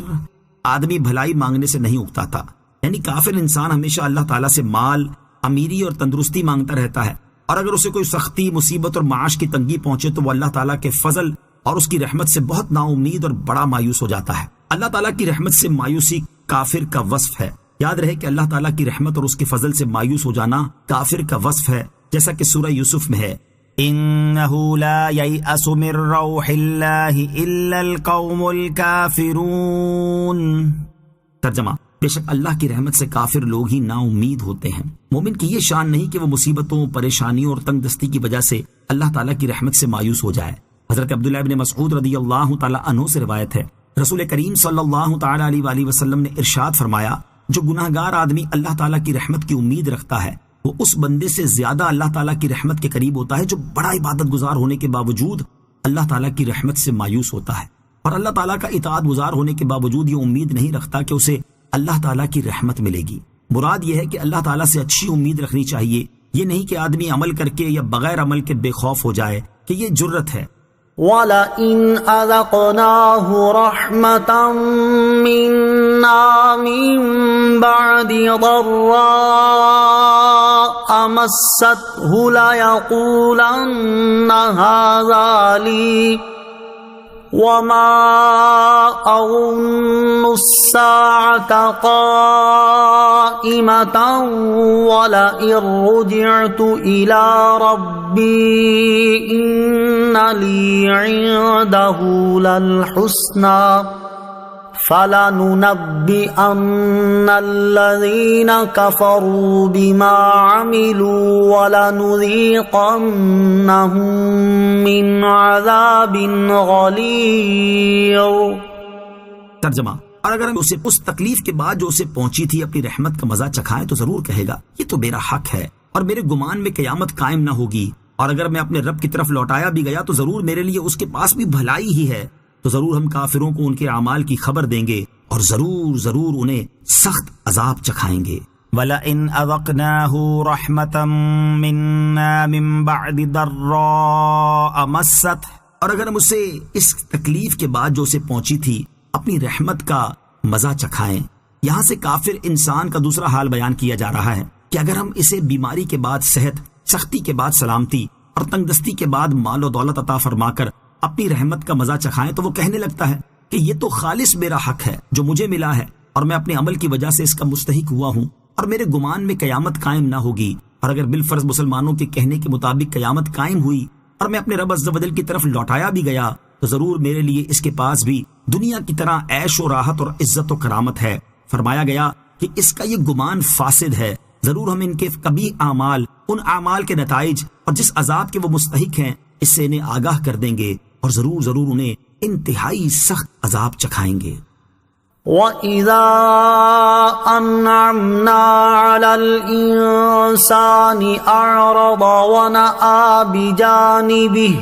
آدمی بھلائی مانگنے سے نہیں اکتا تھا. یعنی کافر انسان ہمیشہ اللہ تعالیٰ سے مال، امیری اور تندرستی مانگتا رہتا ہے، اور اگر اسے کوئی سختی، مصیبت اور معاش کی تنگی پہنچے تو وہ اللہ تعالیٰ کے فضل اور اس کی رحمت سے بہت نا امید اور بڑا مایوس ہو جاتا ہے. اللہ تعالیٰ کی رحمت سے مایوسی کافر کا وصف ہے. یاد رہے کہ اللہ تعالیٰ کی رحمت اور اس کے فضل سے مایوس ہو جانا کافر کا وصف ہے، جیسا کہ سورہ یوسف میں ہے، انہو لا ییأس من روح اللہ الا القوم الکافرون. ترجمہ: بے شک اللہ کی رحمت سے کافر لوگ ہی نا امید ہوتے ہیں. مومن کی یہ شان نہیں کہ وہ مصیبتوں، پریشانیوں اور تنگ دستی کی وجہ سے اللہ تعالیٰ کی رحمت سے مایوس ہو جائے. حضرت عبداللہ ابن مسعود رضی اللہ تعالیٰ عنہ سے روایت ہے، رسول کریم صلی اللہ تعالیٰ علیہ وآلہ وسلم نے ارشاد فرمایا، جو گناہ گار آدمی اللہ تعالیٰ کی رحمت کی امید رکھتا ہے وہ اس بندے سے زیادہ اللہ تعالیٰ کی رحمت کے قریب ہوتا ہے جو بڑا عبادت گزار ہونے کے باوجود اللہ تعالیٰ کی رحمت سے مایوس ہوتا ہے، اور اللہ تعالیٰ کا اطاعت گزار ہونے کے باوجود یہ امید نہیں رکھتا کہ اسے اللہ تعالیٰ کی رحمت ملے گی. مراد یہ ہے کہ اللہ تعالیٰ سے اچھی امید رکھنی چاہیے، یہ نہیں کہ آدمی عمل کر کے یا بغیر عمل کے بے خوف ہو جائے کہ یہ جرت ہے. وَلَئِنْ أَذَقْنَاهُ رَحْمَةً مِنَّا مِن بَعْدِ ضَرَّاءَ مَسَّتْهُ لَيَقُولَنَّ هَذَا لِي وَمَا أَظُنُّ السَّاعَةَ قَائِمَةً وَلَئِن رُّجِعْتُ إِلَى رَبِّي إِنَّ لِي عِندَهُ لَلْحُسْنَى فَلَنُنَبِّئَنَّ الَّذِينَ كَفَرُوا بِمَا عَمِلُوا وَلَنُذِيقَنَّهُم مِّنْ عَذَابٍ غَلِيظٍ. ترجمہ: اور اگر ہم اسے اس تکلیف کے بعد جو اسے پہنچی تھی اپنی رحمت کا مزہ چکھائیں تو ضرور کہے گا یہ تو میرا حق ہے، اور میرے گمان میں قیامت قائم نہ ہوگی، اور اگر میں اپنے رب کی طرف لوٹایا بھی گیا تو ضرور میرے لیے اس کے پاس بھی بھلائی ہی ہے. تو ضرور ہم کافروں کو ان کے اعمال کی خبر دیں گے اور ضرور انہیں سخت عذاب چکھائیں گے. وَلَئِنْ أَذَقْنَاهُ رَحْمَةً مِنَّا مِن بَعْدِ ضَرَّاءَ مَسَّتْهُ، اور اگر ہم اسے اس تکلیف کے بعد جو اسے پہنچی تھی اپنی رحمت کا مزہ چکھائیں. یہاں سے کافر انسان کا دوسرا حال بیان کیا جا رہا ہے کہ اگر ہم اسے بیماری کے بعد صحت، سختی کے بعد سلامتی اور تنگ دستی کے بعد مال و دولت عطا فرما کر اپنی رحمت کا مزہ چکھائیں تو وہ کہنے لگتا ہے کہ یہ تو خالص میرا حق ہے جو مجھے ملا ہے، اور میں اپنے عمل کی وجہ سے اس کا مستحق ہوا ہوں، اور میرے گمان میں قیامت قائم نہ ہوگی. اور اگر بالفرض مسلمانوں کے کہنے کے مطابق قیامت قائم ہوئی اور میں اپنے رب عز و جل کی طرف لوٹایا بھی گیا تو ضرور میرے لیے اس کے پاس بھی دنیا کی طرح عیش و راحت اور عزت و کرامت ہے. فرمایا گیا کہ اس کا یہ گمان فاسد ہے، ضرور ہم ان کے قبیح اعمال، ان اعمال کے نتائج اور جس عذاب کے وہ مستحق ہیں اس سے انہیں آگاہ کر دیں گے، اور ضرور انہیں انتہائی سخت عذاب چکھائیں گے. وَإِذَا أَنْعَمْنَا عَلَى الْإِنسَانِ أَعْرَضَ وَنَأَىٰ بِجَانِبِهِ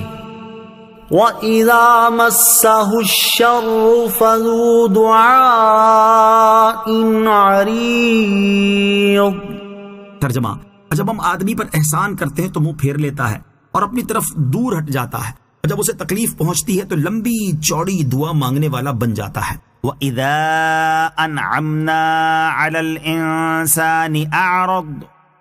وَإِذَا مَسَّهُ الشَّرُّ فَذُو دُعَاءٍ عَرِيضٍ. ترجمہ: جب ہم آدمی پر احسان کرتے ہیں تو منہ پھیر لیتا ہے اور اپنی طرف دور ہٹ جاتا ہے، اور جب اسے تکلیف پہنچتی ہے تو لمبی چوڑی دعا مانگنے والا بن جاتا ہے. وَإِذَا أَنْعَمْنَا عَلَى الْإِنسَانِ أَعْرَضَ،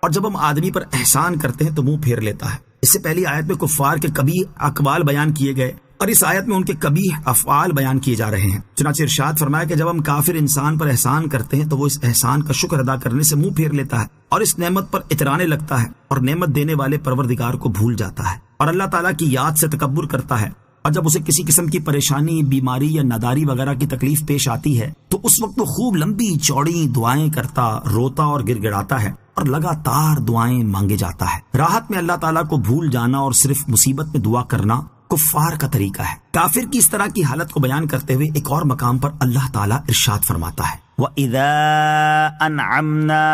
اور جب ہم آدمی پر احسان کرتے ہیں تو منہ پھیر لیتا ہے. اس سے پہلی آیت میں کفار کے قبیح اقوال بیان کیے گئے اور اس آیت میں ان کے قبیح افعال بیان کیے جا رہے ہیں. چنانچہ ارشاد فرمایا کہ جب ہم کافر انسان پر احسان کرتے ہیں تو وہ اس احسان کا شکر ادا کرنے سے منہ پھیر لیتا ہے اور اس نعمت پر اترانے لگتا ہے اور نعمت دینے والے پروردگار کو بھول جاتا ہے اور اللہ تعالیٰ کی یاد سے تکبر کرتا ہے. اور جب اسے کسی قسم کی پریشانی، بیماری یا ناداری وغیرہ کی تکلیف پیش آتی ہے تو اس وقت وہ خوب لمبی چوڑی دعائیں کرتا، روتا اور گر گڑاتا ہے اور لگاتار دعائیں مانگے جاتا ہے. راحت میں اللہ تعالیٰ کو بھول جانا اور صرف مصیبت میں دعا کرنا کفار کا طریقہ ہے. کافر کی اس طرح کی حالت کو بیان کرتے ہوئے ایک اور مقام پر اللہ تعالیٰ ارشاد فرماتا ہے، وَإِذَا أَنْعَمْنَا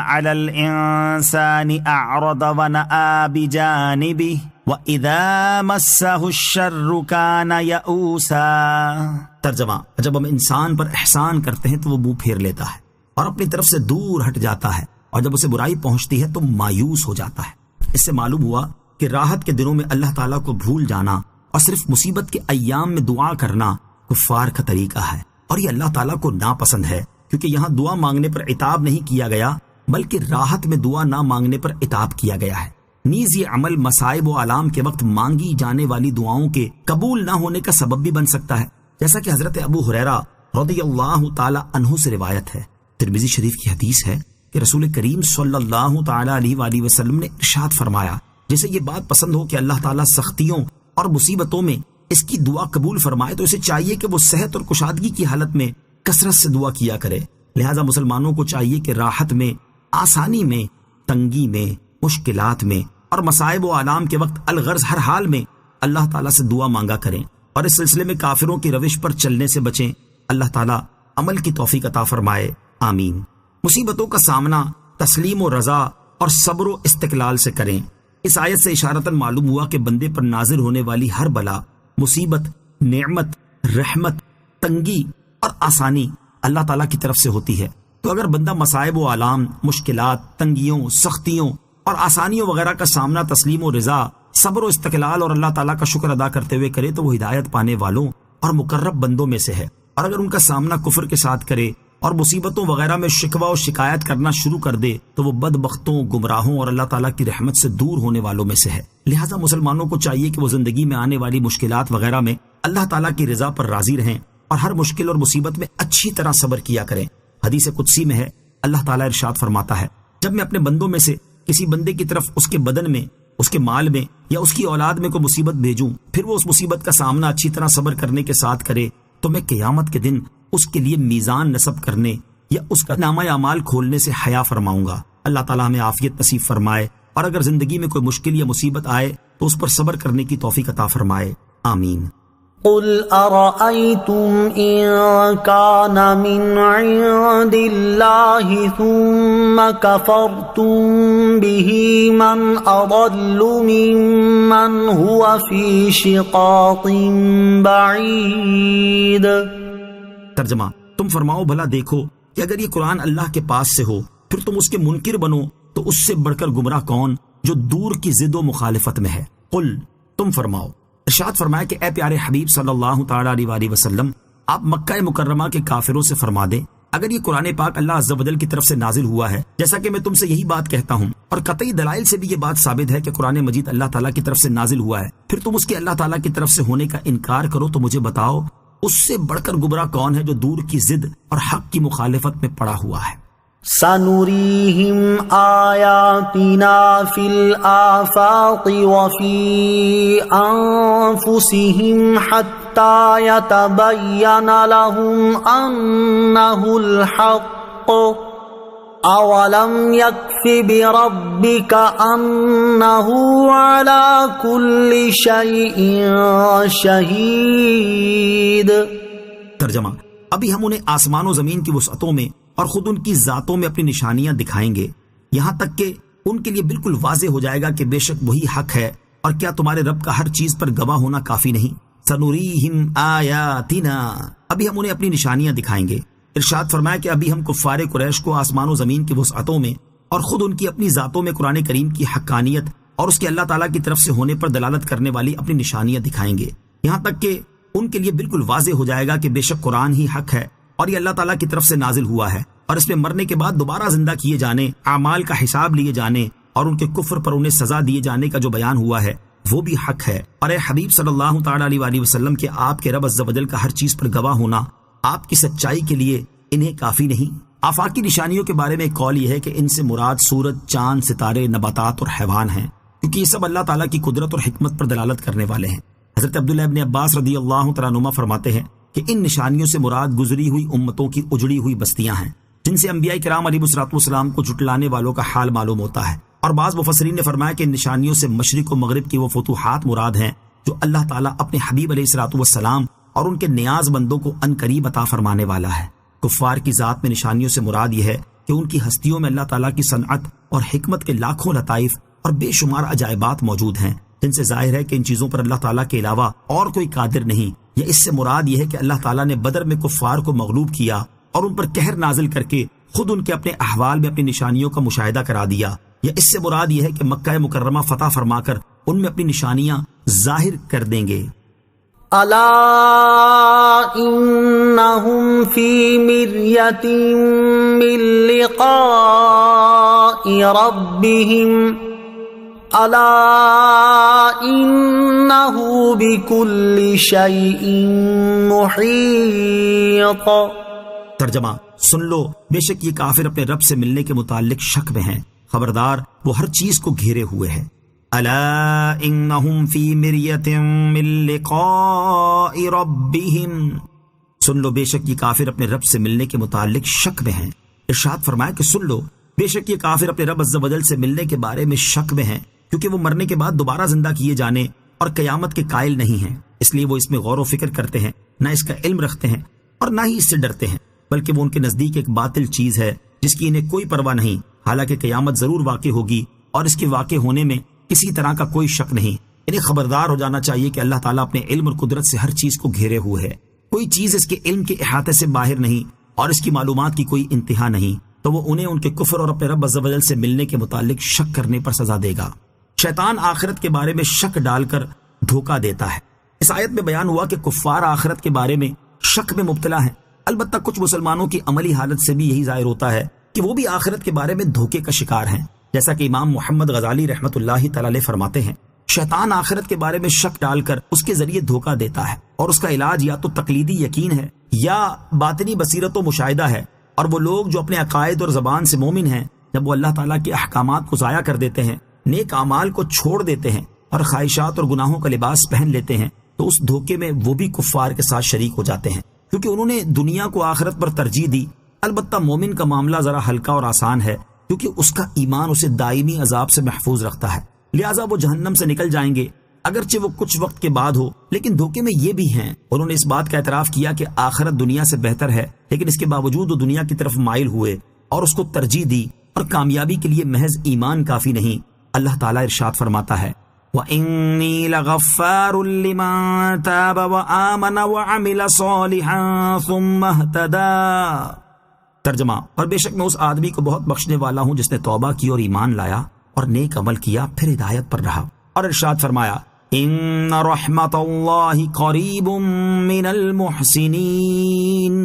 عَلَى الْإِنسَانِ أَعْرَضَ وَنَأَىٰ بِجَانِبِهِ وَإِذَا مَسَّهُ الشَّرُّ كَانَ يَئُوسًا. ترجمہ: جب ہم انسان پر احسان کرتے ہیں تو وہ منہ پھیر لیتا ہے اور اپنی طرف سے دور ہٹ جاتا ہے، اور جب اسے برائی پہنچتی ہے تو مایوس ہو جاتا ہے. اس سے معلوم ہوا کہ راحت کے دنوں میں اللہ تعالیٰ کو بھول جانا اور صرف مصیبت کے ایام میں دعا کرنا کفار کا طریقہ ہے، اور یہ اللہ تعالیٰ کو ناپسند ہے، کیونکہ یہاں دعا مانگنے پر عتاب نہیں کیا گیا بلکہ راحت میں دعا نہ مانگنے پر عتاب کیا گیا ہے۔ نیز یہ عمل مصائب و آلام کے وقت مانگی جانے والی دعاؤں کے قبول نہ ہونے کا سبب بھی بن سکتا ہے، جیسا کہ حضرت ابو ہریرہ رضی اللہ تعالی عنہ سے روایت ہے۔ ترمذی شریف کی حدیث ہے کہ رسول کریم صلی اللہ تعالی علیہ وآلہ وسلم نے ارشاد فرمایا، جسے یہ بات پسند ہو کہ اللہ تعالیٰ سختیوں اور مصیبتوں میں اس کی دعا قبول فرمائے تو اسے چاہیے کہ وہ صحت اور کشادگی کی حالت میں کثرت سے دعا کیا کرے۔ لہذا مسلمانوں کو چاہیے کہ راحت میں، آسانی میں، تنگی میں، مشکلات میں اور مصائب و آلام کے وقت الغرض ہر حال میں اللہ تعالیٰ سے دعا مانگا کریں، اور اس سلسلے میں کافروں کی روش پر چلنے سے بچیں۔ اللہ تعالیٰ عمل کی توفیق عطا فرمائے، آمین۔ مصیبتوں کا سامنا تسلیم و رضا اور صبر و استقلال سے کریں۔ اس آیت سے اشارتاً معلوم ہوا کہ بندے پر نازل ہونے والی ہر بلا، مصیبت، نعمت، رحمت، تنگی اور آسانی اللہ تعالیٰ کی طرف سے ہوتی ہے۔ تو اگر بندہ مصائب و آلام، مشکلات، تنگیوں، سختیوں اور آسانیوں وغیرہ کا سامنا تسلیم و رضا، صبر و استقلال اور اللہ تعالیٰ کا شکر ادا کرتے ہوئے کرے تو وہ ہدایت پانے والوں اور مقرب بندوں میں سے ہے، اور اگر ان کا سامنا کفر کے ساتھ کرے اور مصیبتوں وغیرہ میں شکوہ و شکایت کرنا شروع کر دے تو وہ بدبختوں، گمراہوں اور اللہ تعالیٰ کی رحمت سے دور ہونے والوں میں سے ہے۔ لہٰذا مسلمانوں کو چاہیے کہ وہ زندگی میں آنے والی مشکلات وغیرہ میں اللہ تعالیٰ کی رضا پر راضی رہیں اور ہر مشکل اور مصیبت میں اچھی طرح صبر کیا کریں۔ حدیث قدسی میں ہے، اللہ تعالیٰ ارشاد فرماتا ہے، جب میں اپنے بندوں میں سے کسی بندے کی طرف اس کے بدن میں، اس کے مال میں یا اس کی اولاد میں کوئی مصیبت بھیجوں، پھر وہ اس مصیبت کا سامنا اچھی طرح صبر کرنے کے ساتھ کرے تو میں قیامت کے دن اس کے لیے میزان نصب کرنے یا اس کا نامہ اعمال کھولنے سے حیا فرماؤں گا۔ اللہ تعالیٰ ہمیں عافیت نصیب فرمائے، اور اگر زندگی میں کوئی مشکل یا مصیبت آئے تو اس پر صبر کرنے کی توفیق عطا فرمائے، آمین۔ قل أرأيتم إن كان من عند الله ثم كفرتم به من أضل ممن هو في شقاق بعيد۔ ترجمہ، تم فرماؤ بھلا دیکھو کہ اگر یہ قرآن اللہ کے پاس سے ہو پھر تم اس کے منکر بنو تو اس سے بڑھ کر گمراہ کون جو دور کی ضد و مخالفت میں ہے۔ قل، تم فرماؤ۔ ارشاد فرمایا کہ اے پیارے حبیب صلی اللہ تعالی علیہ وآلہ وسلم، آپ مکہ مکرمہ کے کافروں سے فرما دیں، اگر یہ قرآن پاک اللہ عز و جل کی طرف سے نازل ہوا ہے، جیسا کہ میں تم سے یہی بات کہتا ہوں، اور قطعی دلائل سے بھی یہ بات ثابت ہے کہ قرآن مجید اللہ تعالیٰ کی طرف سے نازل ہوا ہے، پھر تم اس کے اللہ تعالیٰ کی طرف سے ہونے کا انکار کرو تو مجھے بتاؤ اس سے بڑھ کر گمراہ کون ہے جو دور کی ضد اور حق کی مخالفت میں پڑا ہوا ہے۔ سنريهم آياتنا في الآفاق وفي أنفسهم حتى يتبين لهم أنه الحق أولم يكف بربك أنه على كل شيء شهيد۔ ترجمہ، ابھی ہم انہیں آسمان و زمین کی وسعتوں میں اور خود ان کی ذاتوں میں اپنی نشانیاں دکھائیں گے، یہاں تک کہ ان کے لیے بالکل واضح ہو جائے گا کہ بے شک وہی حق ہے، اور کیا تمہارے رب کا ہر چیز پر گواہ ہونا کافی نہیں؟ سنوریہم آیاتنا، ابھی ہم انہیں اپنی نشانیاں دکھائیں گے۔ ارشاد فرمایا کہ ابھی ہم کفار قریش کو آسمان و زمین کی وسعتوں میں اور خود ان کی اپنی ذاتوں میں قرآن کریم کی حقانیت اور اس کے اللہ تعالیٰ کی طرف سے ہونے پر دلالت کرنے والی اپنی نشانیاں دکھائیں گے، یہاں تک کہ ان کے لیے بالکل واضح ہو جائے گا کہ بے شک قرآن ہی حق ہے اور یہ اللہ تعالیٰ کی طرف سے نازل ہوا ہے، اور اس میں مرنے کے بعد دوبارہ زندہ کیے جانے، اعمال کا حساب لیے جانے اور ان کے کفر پر انہیں سزا دیے جانے کا جو بیان ہوا ہے وہ بھی حق ہے۔ اور اے حبیب صلی اللہ تعالی علیہ وآلہ وسلم کے آپ کے رب عز و جل کا ہر چیز پر گواہ ہونا آپ کی سچائی کے لیے انہیں کافی نہیں۔ آفاقی نشانیوں کے بارے میں ایک قول یہ ہے کہ ان سے مراد سورج، چاند، ستارے، نباتات اور حیوان ہیں، کیونکہ یہ سب اللہ تعالیٰ کی قدرت اور حکمت پر دلالت کرنے والے ہیں۔ حضرت عبداللہ ابن عباس رضی اللہ تعالیٰ عنہما فرماتے ہیں کہ ان نشانیوں سے مراد گزری ہوئی امتوں کی اجڑی ہوئی بستیاں ہیں، جن سے انبیاء کرام علیہ الصلوۃ والسلام کو جھٹلانے والوں کا حال معلوم ہوتا ہے۔ اور بعض مفسرین نے فرمایا کہ ان نشانیوں سے مشرق و مغرب کی وہ فتوحات مراد ہیں جو اللہ تعالیٰ اپنے حبیب علیہ الصلوۃ والسلام اور ان کے نیاز بندوں کو ان قریب عطا فرمانے والا ہے۔ کفار کی ذات میں نشانیوں سے مراد یہ ہے کہ ان کی ہستیوں میں اللہ تعالیٰ کی صنعت اور حکمت کے لاکھوں لطائف اور بے شمار عجائبات موجود ہیں، جن سے ظاہر ہے کہ ان چیزوں پر اللہ تعالیٰ کے علاوہ اور کوئی قادر نہیں۔ یا اس سے مراد یہ ہے کہ اللہ تعالیٰ نے بدر میں کفار کو مغلوب کیا اور ان پر قہر نازل کر کے خود ان کے اپنے احوال میں اپنی نشانیوں کا مشاہدہ کرا دیا۔ یا اس سے مراد یہ ہے کہ مکہ مکرمہ فتح فرما کر ان میں اپنی نشانیاں ظاہر کر دیں گے۔ الا انہم فی مریۃ من لقاء ربہم الا انہ بکل شیء محیط۔ ترجمہ: سن لو، بے شک یہ کافر اپنے رب سے ملنے کے متعلق شک میں ہیں، خبردار وہ ہر چیز کو گھیرے ہوئے ہیں۔ الا انہم فی مریۃ من لقاء ربہم، سن لو بے شک یہ کافر اپنے رب سے ملنے کے متعلق شک میں ہیں۔ ارشاد فرمایا کہ سن لو بے شک یہ کافر اپنے رب عز و جل سے ملنے کے بارے میں شک میں ہیں، کیونکہ وہ مرنے کے بعد دوبارہ زندہ کیے جانے اور قیامت کے قائل نہیں ہیں، اس لیے وہ اس میں غور و فکر کرتے ہیں، نہ اس کا علم رکھتے ہیں اور نہ ہی اس سے ڈرتے ہیں، بلکہ وہ ان کے نزدیک ایک باطل چیز ہے جس کی انہیں کوئی پرواہ نہیں، حالانکہ قیامت ضرور واقع ہوگی اور اس کے واقع ہونے میں کسی طرح کا کوئی شک نہیں۔ انہیں خبردار ہو جانا چاہیے کہ اللہ تعالیٰ اپنے علم اور قدرت سے ہر چیز کو گھیرے ہوئے ہے، کوئی چیز اس کے علم کے احاطے سے باہر نہیں اور اس کی معلومات کی کوئی انتہا نہیں، تو وہ انہیں ان کے کفر اور اپنے رب عز و جل سے ملنے کے متعلق شک کرنے پر سزا دے گا۔ شیطان آخرت کے بارے میں شک ڈال کر دھوکہ دیتا ہے۔ اس آیت میں بیان ہوا کہ کفار آخرت کے بارے میں شک میں مبتلا ہیں، البتہ کچھ مسلمانوں کی عملی حالت سے بھی یہی ظاہر ہوتا ہے کہ وہ بھی آخرت کے بارے میں دھوکے کا شکار ہیں، جیسا کہ امام محمد غزالی رحمۃ اللہ تعالی علیہ فرماتے ہیں، شیطان آخرت کے بارے میں شک ڈال کر اس کے ذریعے دھوکہ دیتا ہے، اور اس کا علاج یا تو تقلیدی یقین ہے یا باطنی بصیرت و مشاہدہ ہے، اور وہ لوگ جو اپنے عقائد اور زبان سے مومن ہیں، جب وہ اللہ تعالیٰ کے احکامات کو ضائع کر دیتے ہیں، نیک اعمال کو چھوڑ دیتے ہیں اور خواہشات اور گناہوں کا لباس پہن لیتے ہیں، تو اس دھوکے میں وہ بھی کفار کے ساتھ شریک ہو جاتے ہیں، کیونکہ انہوں نے دنیا کو آخرت پر ترجیح دی۔ البتہ مومن کا معاملہ ذرا ہلکا اور آسان ہے، کیونکہ اس کا ایمان اسے دائمی عذاب سے محفوظ رکھتا ہے، لہٰذا وہ جہنم سے نکل جائیں گے، اگرچہ وہ کچھ وقت کے بعد ہو، لیکن دھوکے میں یہ بھی ہیں۔ انہوں نے اس بات کا اعتراف کیا کہ آخرت دنیا سے بہتر ہے، لیکن اس کے باوجود وہ دنیا کی طرف مائل ہوئے اور اس کو ترجیح دی، اور کامیابی کے لیے محض ایمان کافی نہیں۔ اللہ تعالیٰ ارشاد فرماتا ہے وَإِنِّي لَغَفَّارٌ لِّمَن تَابَ وَآمَنَ وَعَمِلَ صَالِحًا ثُمَّ اهْتَدَىٰ۔ ترجمہ: اور بے شک میں اس آدمی کو بہت بخشنے والا ہوں جس نے توبہ کی اور ایمان لایا اور نیک عمل کیا، پھر ہدایت پر رہا۔ اور ارشاد فرمایا ان رحمت اللہ قریب من المحسنین۔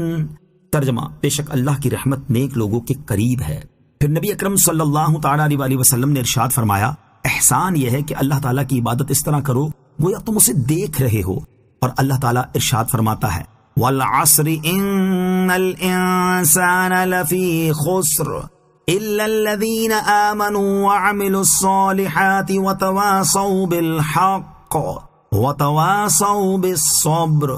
ترجمہ: بے شک اللہ کی رحمت نیک لوگوں کے قریب ہے۔ پھر نبی اکرم صلی اللہ تعالی علیہ وسلم نے ارشاد فرمایا احسان یہ ہے کہ اللہ تعالیٰ کی عبادت اس طرح کرو گویا تم اسے دیکھ رہے ہو، اور اللہ تعالیٰ ارشاد فرماتا ہے والعصر ان الانسان لفی خسر الا الذین آمنوا وعملوا الصالحات وتواصوا بالحق وتواصوا بالصبر۔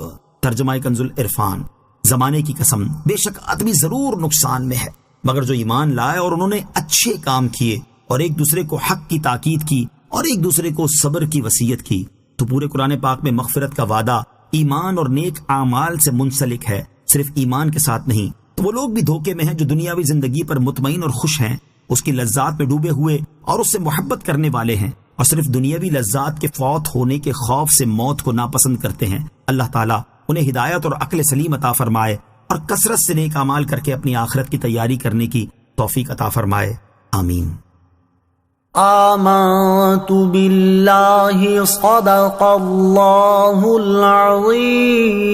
ترجمہ کنز العرفان۔ زمانے کی قسم، بے شک آدمی ضرور نقصان میں ہے مگر جو ایمان لائے اور انہوں نے اچھے کام کیے اور ایک دوسرے کو حق کی تاکید کی اور ایک دوسرے کو صبر کی وصیت کی۔ تو پورے قرآن پاک میں مغفرت کا وعدہ ایمان اور نیک اعمال سے منسلک ہے، صرف ایمان کے ساتھ نہیں۔ تو وہ لوگ بھی دھوکے میں ہیں جو دنیاوی زندگی پر مطمئن اور خوش ہیں، اس کی لذات میں ڈوبے ہوئے اور اس سے محبت کرنے والے ہیں، اور صرف دنیاوی لذات کے فوت ہونے کے خوف سے موت کو ناپسند کرتے ہیں۔ اللہ تعالیٰ انہیں ہدایت اور عقل سلیم عطا فرمائے اور کثرت سے نیک اعمال کر کے اپنی آخرت کی تیاری کرنے کی توفیق عطا فرمائے، آمین۔ آمنت باللہ صدق اللہ العظیم۔